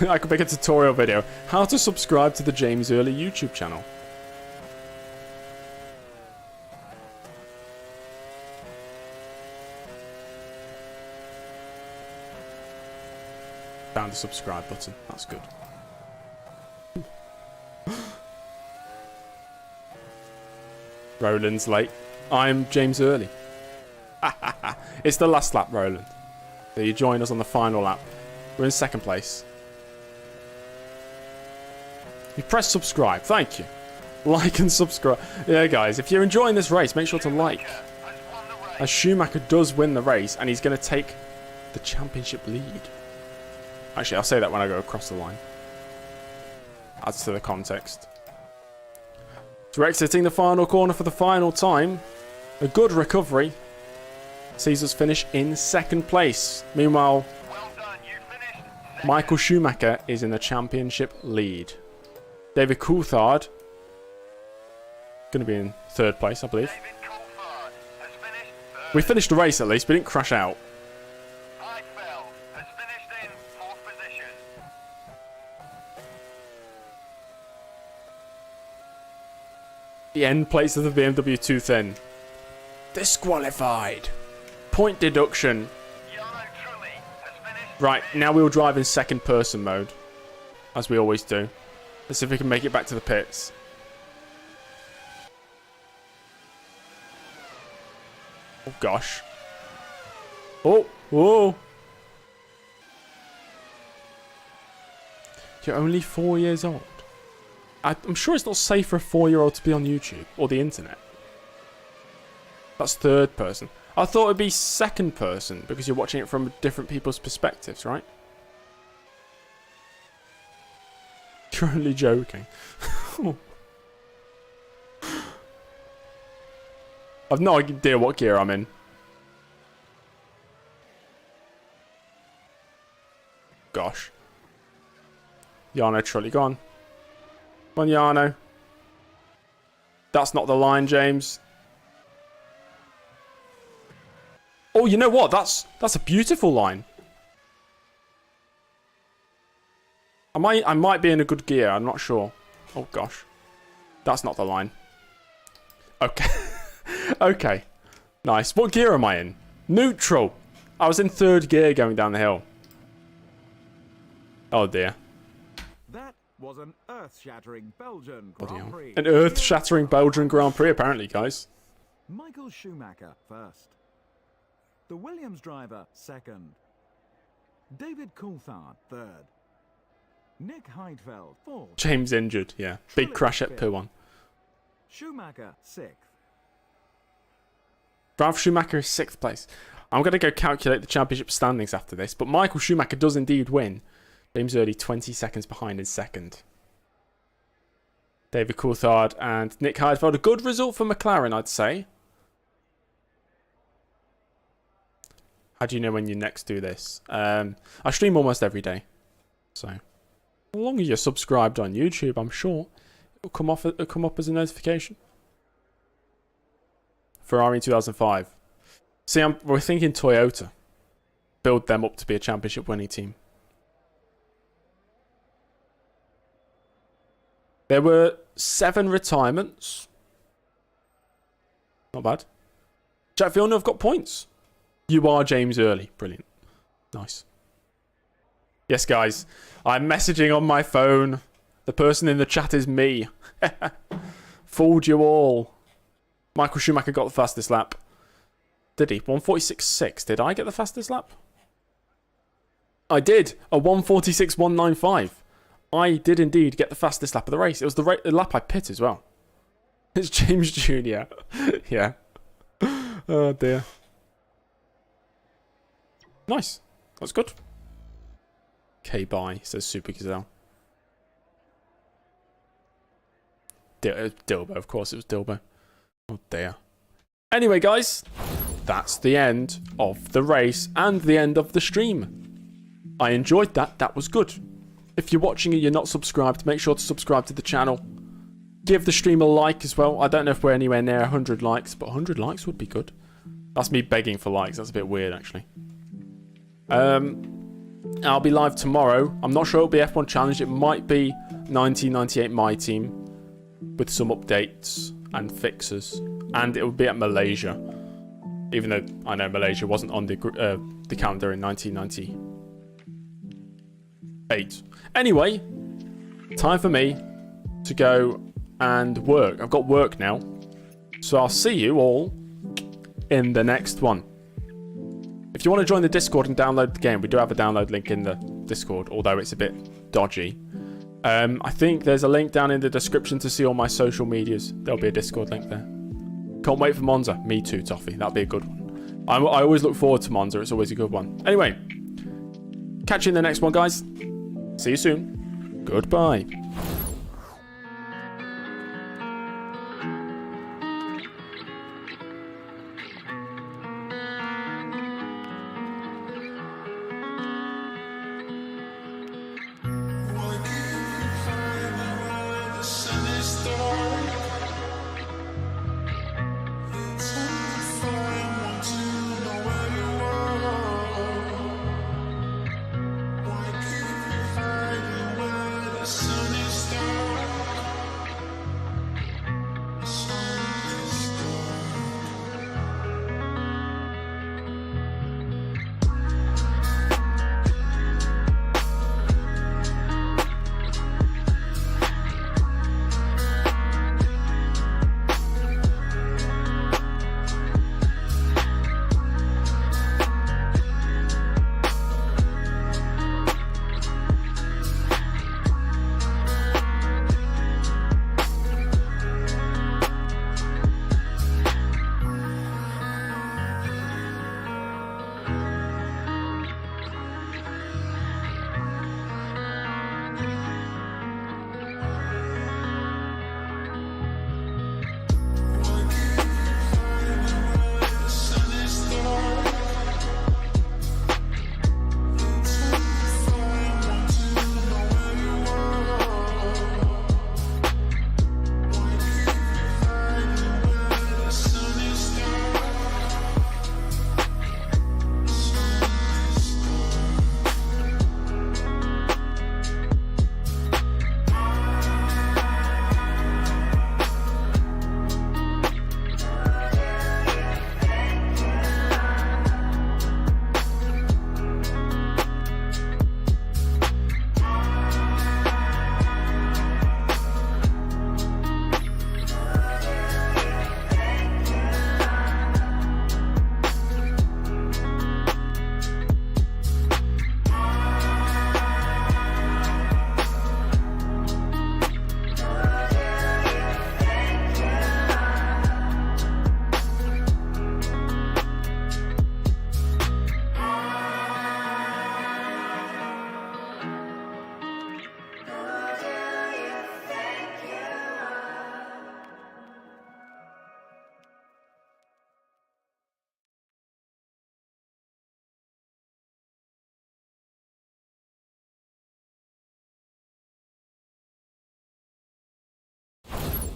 I could make a tutorial video. How to subscribe to the James Early YouTube channel. Found the subscribe button. That's good. Roland's late. I'm James Early. It's the last lap, Roland. So you join us on the final lap. We're in second place. You press subscribe. Thank you. Like and subscribe. Yeah, guys, if you're enjoying this race, make sure to like. As Schumacher does win the race, and he's going to take the championship lead. Actually, I'll say that when I go across the line. Adds to the context. So we're exiting the final corner for the final time. A good recovery sees us finish in second place. Meanwhile, Michael Schumacher is in the championship lead. David Coulthard going to be in third place, I believe. We finished the race at least. We didn't crash out. Has finished in fourth position. The end plates of the BMW too thin. Disqualified. Point deduction. Right, now we'll drive in second person mode. As we always do. Let's see if we can make it back to the pits. Oh gosh. Oh, whoa. You're only 4 years old. I'm sure it's not safe for a 4-year-old to be on YouTube or the internet. That's third person. I thought it'd be second person because you're watching it from different people's perspectives, right? You're only joking. I've no idea what gear I'm in. Gosh. Jarno Trulli, go on. Come on, Jarno. That's not the line, James. Oh, you know what? That's a beautiful line. I might be in a good gear. I'm not sure. Oh gosh, that's not the line. Okay, okay, nice. What gear am I in? Neutral. I was in third gear going down the hill. Oh dear. That was an earth-shattering Belgian Grand Prix. An earth-shattering Belgian Grand Prix, apparently, guys. Michael Schumacher first. The Williams driver second. David Coulthard third. Nick Heidfeld fourth. James injured, yeah. Big crash at P1. Schumacher sixth. Ralf Schumacher is 6th place. I'm going to go calculate the championship standings after this, but Michael Schumacher does indeed win. James Early 20 seconds behind in second. David Coulthard and Nick Heidfeld. A good result for McLaren, I'd say. How do you know when you next do this? I stream almost every day. So, as long as you're subscribed on YouTube, I'm sure it'll come up as a notification. Ferrari in 2005. See, we're thinking Toyota. Build them up to be a championship winning team. There were 7 retirements. Not bad. Jack Villeneuve got points. You are James Early. Brilliant. Nice. Yes, guys. I'm messaging on my phone. The person in the chat is me. Fooled you all. Michael Schumacher got the fastest lap. Did he? 146.6. Did I get the fastest lap? I did. A 146.195. I did indeed get the fastest lap of the race. It was the lap I pit as well. It's James Jr. Yeah. Oh, dear. Nice. That's good. K-bye, says Super Gazelle. Dilbo, of course it was Dilbo. Oh dear. Anyway, guys, that's the end of the race and the end of the stream. I enjoyed that. That was good. If you're watching and you're not subscribed, make sure to subscribe to the channel. Give the stream a like as well. I don't know if we're anywhere near 100 likes, but 100 likes would be good. That's me begging for likes. That's a bit weird, actually. I'll be live tomorrow. I'm not sure it'll be F1 Challenge. It might be 1998 My Team with some updates and fixes. And it will be at Malaysia. Even though I know Malaysia wasn't on the calendar in 1998. Anyway, time for me to go and work. I've got work now. So I'll see you all in the next one. If you want to join the Discord and download the game, we do have a download link in the Discord, although it's a bit dodgy. I think there's a link down in the description to see all my social medias. There'll be a Discord link there. Can't wait for Monza. Me too, Toffee. That'll be a good one. I always look forward to Monza. It's always a good one. Anyway, catch you in the next one, guys. See you soon. Goodbye.